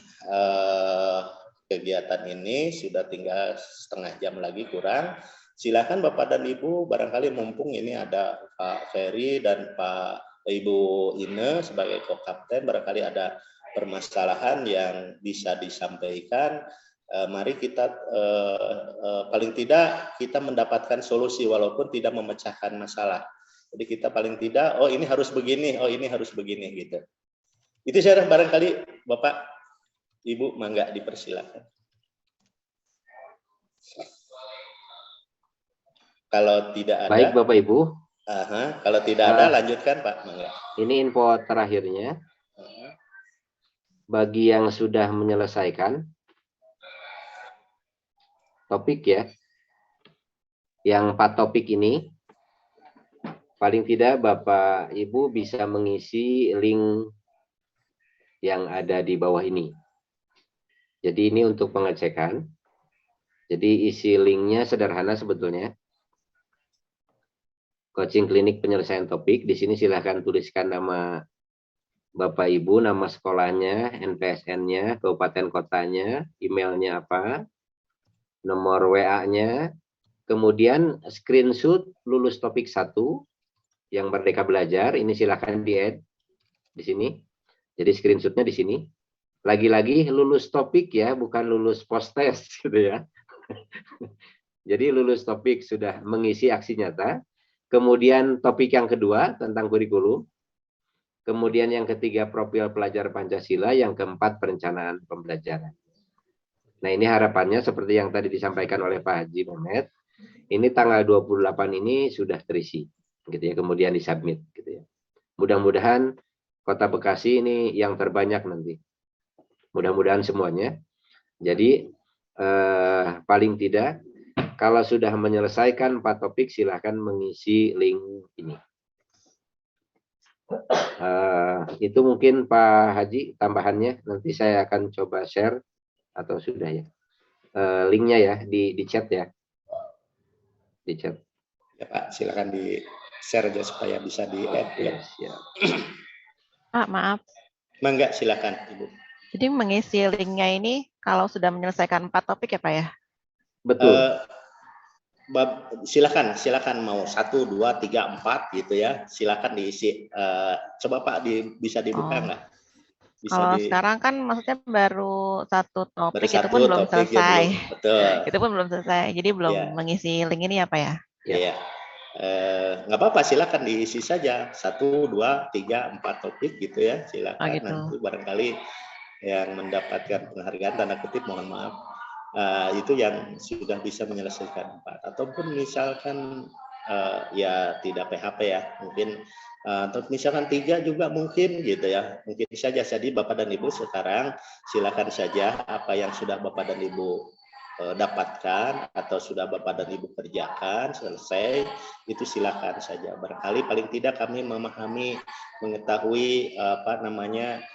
kegiatan ini, sudah tinggal setengah jam lagi kurang. Silakan Bapak dan Ibu, barangkali mumpung ini ada Pak Ferry dan Pak Ibu Ine sebagai co-kapten, barangkali ada permasalahan yang bisa disampaikan. Mari kita paling tidak kita mendapatkan solusi walaupun tidak memecahkan masalah. Jadi kita paling tidak, oh ini harus begini, oh ini harus begini gitu. Itu saya barangkali Bapak, Ibu, mangga dipersilakan. Kalau tidak ada. Baik Bapak Ibu. Kalau tidak ada lanjutkan Pak, mangga. Ini info terakhirnya. Bagi yang sudah menyelesaikan topik ya, yang 4 topik ini, paling tidak Bapak Ibu bisa mengisi link yang ada di bawah ini. Jadi ini untuk pengecekan. Jadi isi linknya sederhana sebetulnya. Coaching klinik penyelesaian topik. Di sini silahkan tuliskan nama Bapak Ibu, nama sekolahnya, NPSN-nya, kabupaten kotanya, emailnya apa, nomor WA-nya, kemudian screenshot lulus topik 1 yang Merdeka Belajar. Ini silahkan di-add di sini. Jadi screenshotnya di sini. Lagi-lagi lulus topik ya, bukan lulus post test gitu ya. Jadi lulus topik sudah mengisi aksi nyata. Kemudian topik yang kedua tentang kurikulum. Kemudian yang ketiga profil pelajar Pancasila. Yang keempat perencanaan pembelajaran. Nah ini harapannya seperti yang tadi disampaikan oleh Pak Haji Mehmet. Ini tanggal 28 ini sudah terisi. Gitu ya. Kemudian disubmit. Gitu ya. Mudah-mudahan Kota Bekasi ini yang terbanyak nanti. Mudah-mudahan semuanya. Jadi paling tidak kalau sudah menyelesaikan 4 topik silahkan mengisi link ini. Itu mungkin Pak Haji tambahannya. Nanti saya akan coba share atau sudah ya. Linknya ya di chat ya. Di chat. Ya Pak, silakan di share aja supaya bisa di-add ya. Pak, maaf. Mangga silakan Ibu. Jadi mengisi linknya ini kalau sudah menyelesaikan 4 topik ya Pak ya? Betul. Silakan mau 1, 2, 3, 4 gitu ya. Silakan diisi. Coba Pak bisa dibuka nggak? Kalau sekarang kan maksudnya baru 1 topik, baru itu pun belum selesai. Ya, betul. Itu pun belum selesai. Jadi belum mengisi link ini ya Pak ya? Iya. Nggak apa-apa, silakan diisi saja 1, 2, 3, 4 topik gitu ya. Silakan gitu. Nanti barangkali yang mendapatkan penghargaan tanda kutip mohon maaf. Itu yang sudah bisa menyelesaikan 4 ataupun misalkan ya tidak PHP ya mungkin atau misalkan 3 juga mungkin gitu ya mungkin saja. Jadi Bapak dan Ibu sekarang silakan saja apa yang sudah Bapak dan Ibu dapatkan atau sudah Bapak dan Ibu kerjakan selesai itu silakan saja. Barangkali paling tidak kami memahami mengetahui apa namanya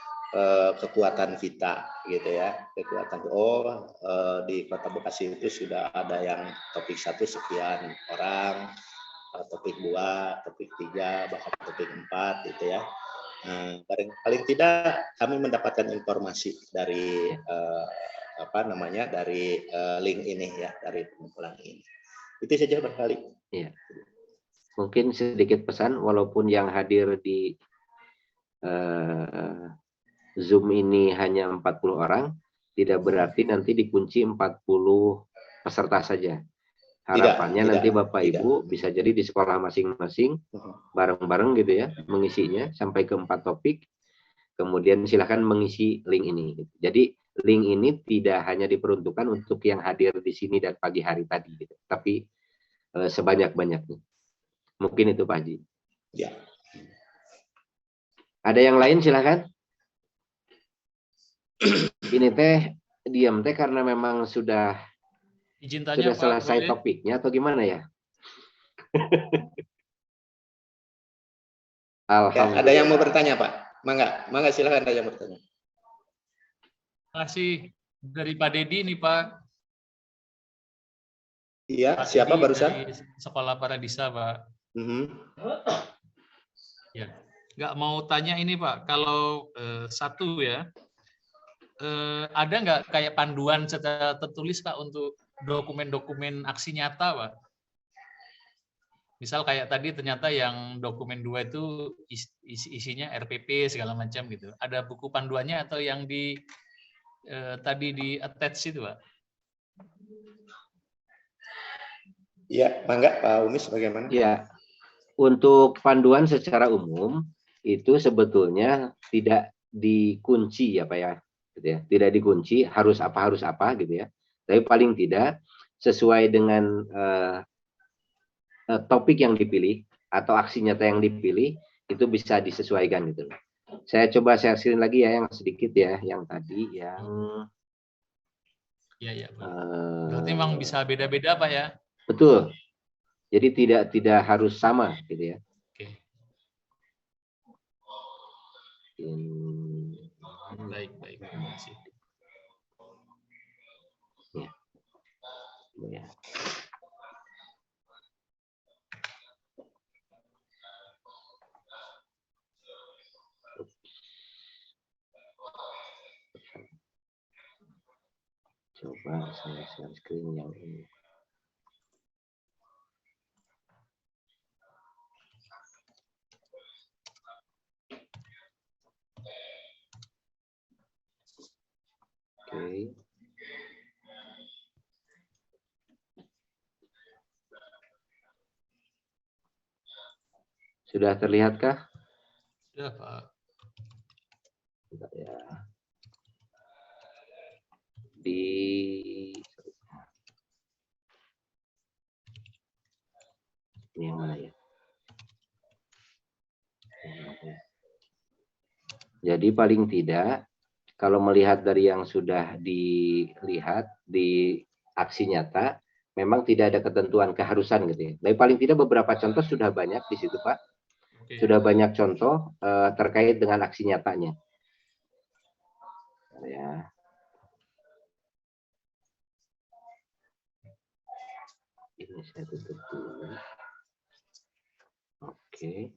kekuatan kita gitu ya, kekuatan di Kota Bekasi itu sudah ada yang topik 1 sekian orang, topik 2, topik 3, bahkan topik 4 gitu ya. Paling tidak kami mendapatkan informasi dari dari link ini ya, dari pengumpulan ini. Itu saja barangkali. Iya. Mungkin sedikit pesan walaupun yang hadir di Zoom ini hanya 40 orang, tidak berarti nanti dikunci 40 peserta saja. Harapannya nanti Bapak Ibu bisa jadi di sekolah masing-masing, bareng-bareng gitu ya, mengisinya sampai ke 4 topik, kemudian silakan mengisi link ini. Jadi link ini tidak hanya diperuntukkan untuk yang hadir di sini dan pagi hari tadi, gitu. Tapi sebanyak-banyaknya. Mungkin itu Pak Haji. Ya. Ada yang lain silakan. Ini teh diam teh karena memang sudah selesai topiknya atau gimana ya? Alhamdulillah. Ada yang mau bertanya Pak? Mangga silakan ada yang bertanya. Terima kasih dari Pak Dedi nih Pak. Iya, Pak siapa Dedi barusan? dari Sekolah Paradisa Pak. Ya, nggak mau tanya ini Pak. Kalau 1 ya, ada nggak kayak panduan secara tertulis Pak untuk dokumen-dokumen aksi nyata Pak? Misal kayak tadi ternyata yang dokumen 2 itu isinya RPP segala macam gitu. Ada buku panduannya atau yang di tadi di attach itu Pak? Ya, Mangga Pak Umis bagaimana? Ya, untuk panduan secara umum itu sebetulnya tidak dikunci ya Pak ya, gitu ya. Tidak dikunci harus apa gitu ya. Tapi paling tidak sesuai dengan topik yang dipilih atau aksi nyata yang dipilih itu bisa disesuaikan gitu. Saya coba share screen lagi ya yang sedikit ya, yang tadi yang. Iya. Berarti memang bisa beda-beda Pak ya? Betul. Jadi tidak harus sama gitu ya. Oke. Baik. Terima kasih. Ya. Coba saya share screen yang ini. Oke. Sudah terlihatkah? Sudah Pak. Bentar ya. Ini yang mana ya? Jadi paling tidak kalau melihat dari yang sudah dilihat di aksi nyata, memang tidak ada ketentuan keharusan gitu ya. Tapi paling tidak beberapa contoh sudah banyak di situ Pak. Oke. Sudah banyak contoh terkait dengan aksi nyatanya. Ya. Ini saya tutup dulu. Oke.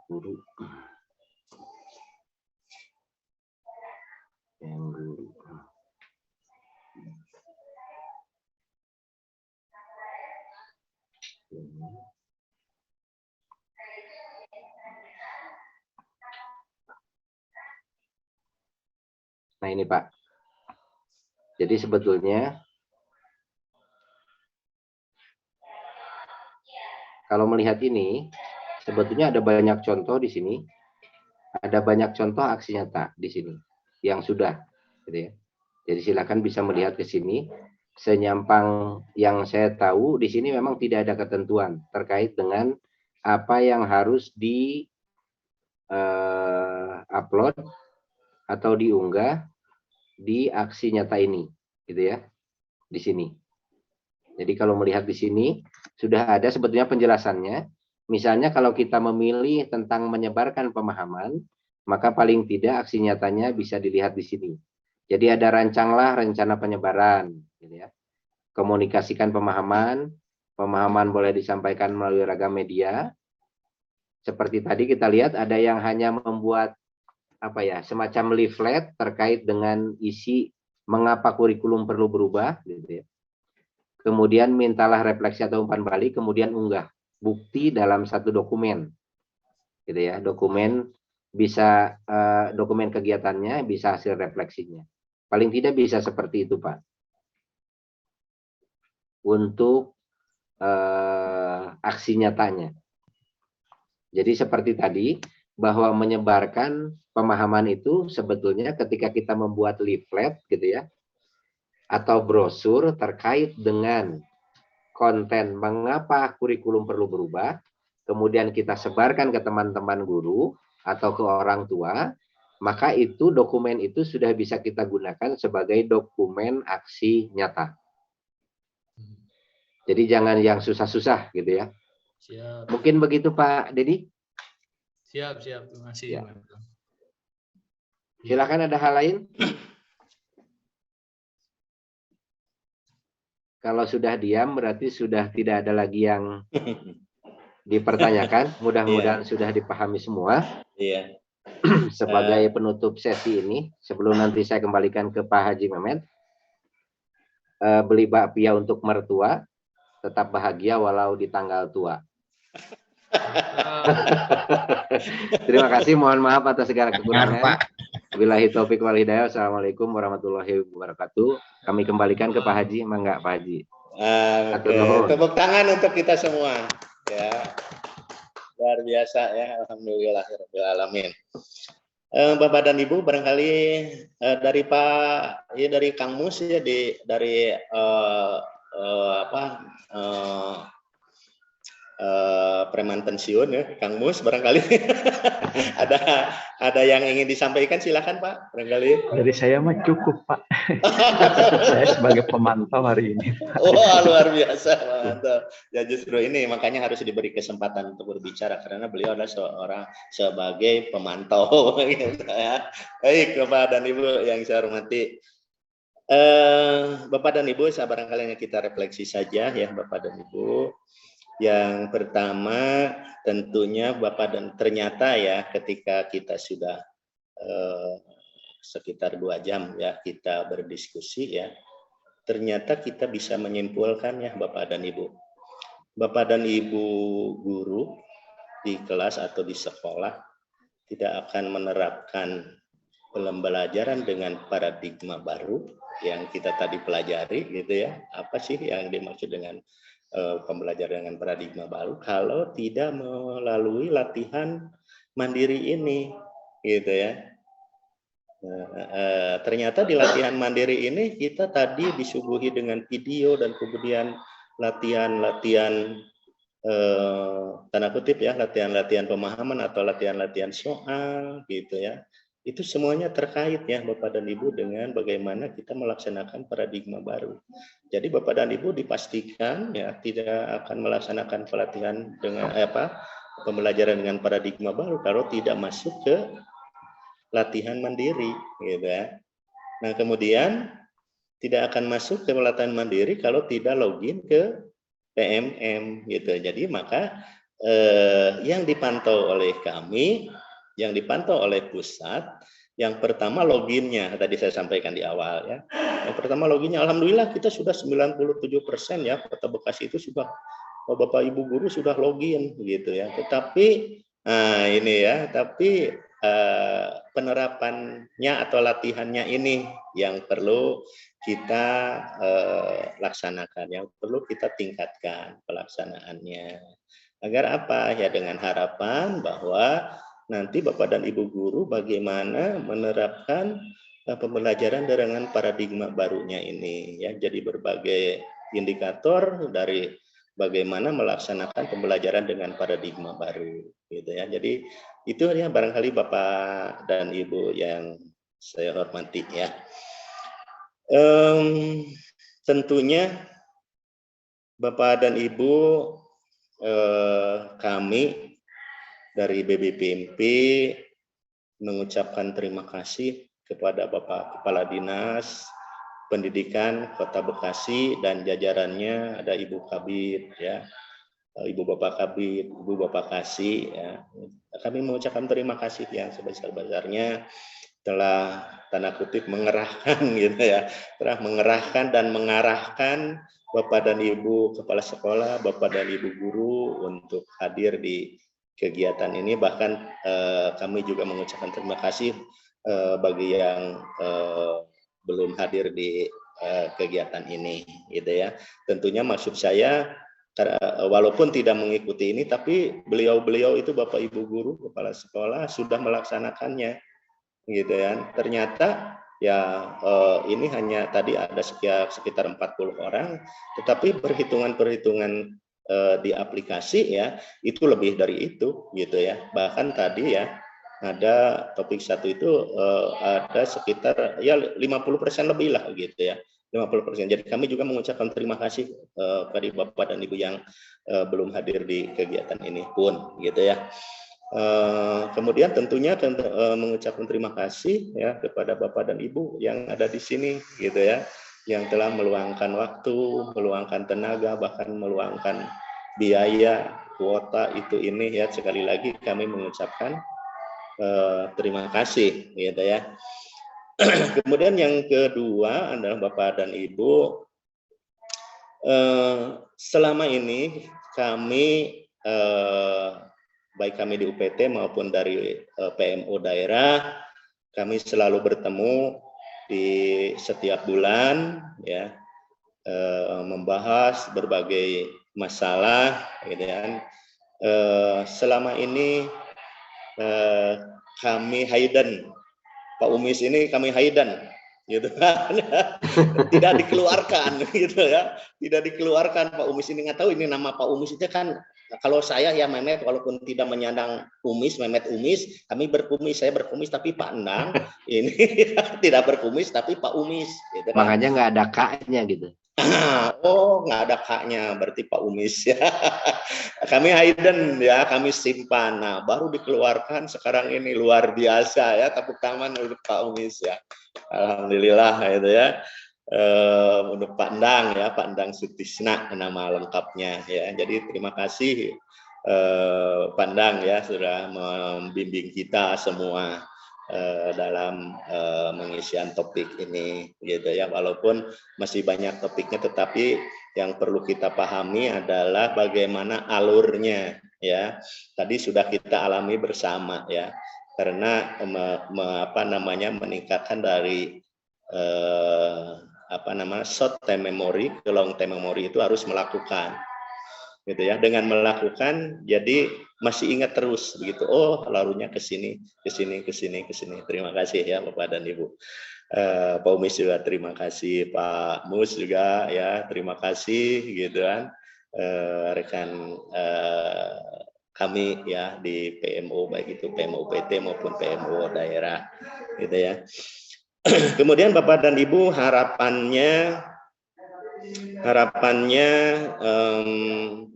Guru. Yang guru. Nah ini Pak. Jadi sebetulnya kalau melihat ini, sebetulnya ada banyak contoh di sini. Ada banyak contoh aksi nyata di sini yang sudah, gitu ya. Jadi silakan bisa melihat ke sini. Senyampang yang saya tahu di sini memang tidak ada ketentuan terkait dengan apa yang harus di upload atau diunggah di aksi nyata ini, gitu ya, di sini. Jadi kalau melihat di sini sudah ada sebetulnya penjelasannya. Misalnya kalau kita memilih tentang menyebarkan pemahaman, maka paling tidak aksi nyatanya bisa dilihat di sini. Jadi ada rancanglah rencana penyebaran, gitu ya. Komunikasikan pemahaman, pemahaman boleh disampaikan melalui ragam media. Seperti tadi kita lihat ada yang hanya membuat apa ya, semacam leaflet terkait dengan isi mengapa kurikulum perlu berubah, gitu ya. Kemudian mintalah refleksi atau umpan balik, kemudian unggah bukti dalam satu dokumen, gitu ya. Dokumen bisa dokumen kegiatannya, bisa hasil refleksinya. Paling tidak bisa seperti itu Pak. Untuk aksi nyatanya. Jadi seperti tadi, bahwa menyebarkan pemahaman itu sebetulnya ketika kita membuat leaflet gitu ya, atau brosur terkait dengan konten mengapa kurikulum perlu berubah, kemudian kita sebarkan ke teman-teman guru atau ke orang tua, maka itu dokumen itu sudah bisa kita gunakan sebagai dokumen aksi nyata. Jadi jangan yang susah-susah gitu ya. Siap. Mungkin begitu Pak Dedi? Siap. Terima kasih. Ya. Silakan, ada hal lain? Kalau sudah diam berarti sudah tidak ada lagi yang dipertanyakan. Mudah-mudahan sudah dipahami semua. Iya. Sebagai penutup sesi ini, sebelum nanti saya kembalikan ke Pak Haji Mehmet, beli bakpia untuk mertua, tetap bahagia walau di tanggal tua. Terima kasih, mohon maaf atas segala kekurangan. Wabillahi taufiq wal hidayah. Assalamualaikum warahmatullahi wabarakatuh. Kami kembalikan ke Pak Haji, mangga Pak Haji. Tepuk tangan untuk kita semua. Ya, luar biasa ya, alhamdulillahirobbilalamin. Bapak dan Ibu, barangkali dari Pak, ya dari Kang Mus ya, dari preman pensiun ya, Kang Mus, barangkali ada yang ingin disampaikan, silakan Pak, barangkali. Dari saya mah cukup Pak. Saya sebagai pemantau hari ini. Oh, luar biasa, mantap. Ya justru ini makanya harus diberi kesempatan untuk berbicara karena beliau adalah seorang sebagai pemantau. Ya. Baik, Bapak dan Ibu yang saya hormati. Bapak dan Ibu, barangkali kita refleksi saja ya, Bapak dan Ibu. Yang pertama tentunya Bapak dan ternyata ya ketika kita sudah sekitar 2 jam ya kita berdiskusi ya, ternyata kita bisa menyimpulkan ya Bapak dan Ibu. Bapak dan Ibu guru di kelas atau di sekolah tidak akan menerapkan pembelajaran dengan paradigma baru yang kita tadi pelajari gitu ya. Apa sih yang dimaksud dengan pembelajaran dengan paradigma baru kalau tidak melalui latihan mandiri ini gitu ya. Ternyata di latihan mandiri ini kita tadi disuguhi dengan video dan kemudian latihan-latihan tanda kutip ya, latihan-latihan pemahaman atau latihan-latihan soal gitu ya. Itu semuanya terkait ya Bapak dan Ibu dengan bagaimana kita melaksanakan paradigma baru. Jadi Bapak dan Ibu dipastikan ya tidak akan melaksanakan pelatihan dengan pembelajaran dengan paradigma baru kalau tidak masuk ke latihan mandiri gitu ya. Nah, kemudian tidak akan masuk ke latihan mandiri kalau tidak login ke PMM gitu. Jadi maka yang dipantau oleh kami, yang dipantau oleh pusat, yang pertama loginnya tadi saya sampaikan di awal ya. Yang pertama loginnya, alhamdulillah kita sudah 97% ya, Kota Bekasi itu sudah Bapak Ibu guru sudah login gitu ya. Tetapi ini ya, tapi penerapannya atau latihannya ini yang perlu kita laksanakan, yang perlu kita tingkatkan pelaksanaannya. Agar apa ya, dengan harapan bahwa nanti Bapak dan Ibu guru bagaimana menerapkan pembelajaran dengan paradigma barunya ini ya. Jadi berbagai indikator dari bagaimana melaksanakan pembelajaran dengan paradigma baru gitu ya. Jadi itu ya barangkali Bapak dan Ibu yang saya hormati ya. Tentunya Bapak dan Ibu kami dari BBPMP mengucapkan terima kasih kepada Bapak Kepala Dinas Pendidikan Kota Bekasi dan jajarannya, ada Ibu Kabid ya, Ibu Bapak Kabid, Ibu Bapak Kasih ya. Kami mengucapkan terima kasih yang sebesar-besarnya telah tanda kutip mengerahkan gitu ya, telah mengerahkan dan mengarahkan Bapak dan Ibu Kepala Sekolah, Bapak dan Ibu Guru untuk hadir di kegiatan ini. Bahkan kami juga mengucapkan terima kasih bagi yang belum hadir di kegiatan ini gitu ya. Tentunya maksud saya walaupun tidak mengikuti ini, tapi beliau-beliau itu Bapak Ibu guru kepala sekolah sudah melaksanakannya gitu ya. Ternyata ya ini hanya tadi ada sekitar 40 orang, tetapi perhitungan-perhitungan di aplikasi ya itu lebih dari itu gitu ya. Bahkan tadi ya ada topik 1 itu ada sekitar ya 50% lebih lah gitu ya, 50%. Jadi kami juga mengucapkan terima kasih kepada Bapak dan Ibu yang belum hadir di kegiatan ini pun gitu ya. Kemudian tentunya mengucapkan terima kasih ya kepada Bapak dan Ibu yang ada di sini gitu ya, yang telah meluangkan waktu, meluangkan tenaga, bahkan meluangkan biaya, kuota itu ini ya. Sekali lagi kami mengucapkan terima kasih gitu ya. Kemudian yang kedua adalah Bapak dan Ibu, selama ini kami baik kami di UPT maupun dari PMO daerah, kami selalu bertemu di setiap bulan ya, membahas berbagai masalah gitu kan. Selama ini kami hidden, Pak Umis ini kami hidden gitu kan. Tidak dikeluarkan gitu ya, tidak dikeluarkan. Pak Umis ini nggak tahu ini nama Pak Umis itu kan. Kalau saya ya Mehmet, walaupun tidak menyandang Umis, Mehmet Umis, kami berkumis, saya berkumis, tapi Pak Endang ini tidak berkumis, tapi Pak Umis. Gitu kan. Makanya nggak ada K-nya gitu. Oh, nggak ada K-nya, berarti Pak Umis ya. Kami hidden ya, kami simpan. Nah, baru dikeluarkan sekarang ini luar biasa ya, tepuk tangan untuk Pak Umis ya. Alhamdulillah gitu ya. Untuk Pak Endang ya, Pak Endang Sutisna nama lengkapnya ya. Jadi terima kasih Pak Endang ya sudah membimbing kita semua dalam pengisian topik ini gitu ya. Walaupun masih banyak topiknya, tetapi yang perlu kita pahami adalah bagaimana alurnya ya. Tadi sudah kita alami bersama ya. Karena meningkatkan dari short term memory ke long term memory itu harus melakukan gitu ya. Dengan melakukan jadi masih ingat terus begitu. Oh, alurnya ke sini, ke sini, ke sini, ke sini. Terima kasih ya Bapak dan Ibu. Pak Umis juga terima kasih, Pak Mus juga ya terima kasih gitu kan. Rekan kami ya di PMO, baik itu PMO UPT maupun PMO daerah gitu ya. Kemudian Bapak dan Ibu, harapannya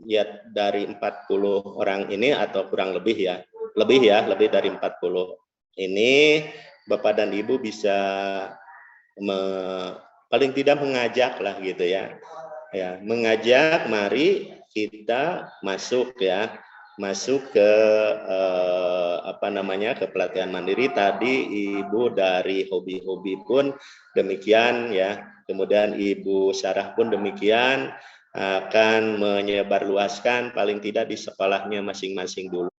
ya dari 40 orang ini atau kurang lebih ya, lebih dari 40 ini Bapak dan Ibu bisa paling tidak mengajak lah gitu ya. Ya, mengajak mari kita masuk ya. Masuk ke ke pelatihan mandiri. Tadi Ibu dari hobi-hobi pun demikian ya. Kemudian Ibu Sarah pun demikian, akan menyebarluaskan paling tidak di sekolahnya masing-masing dulu.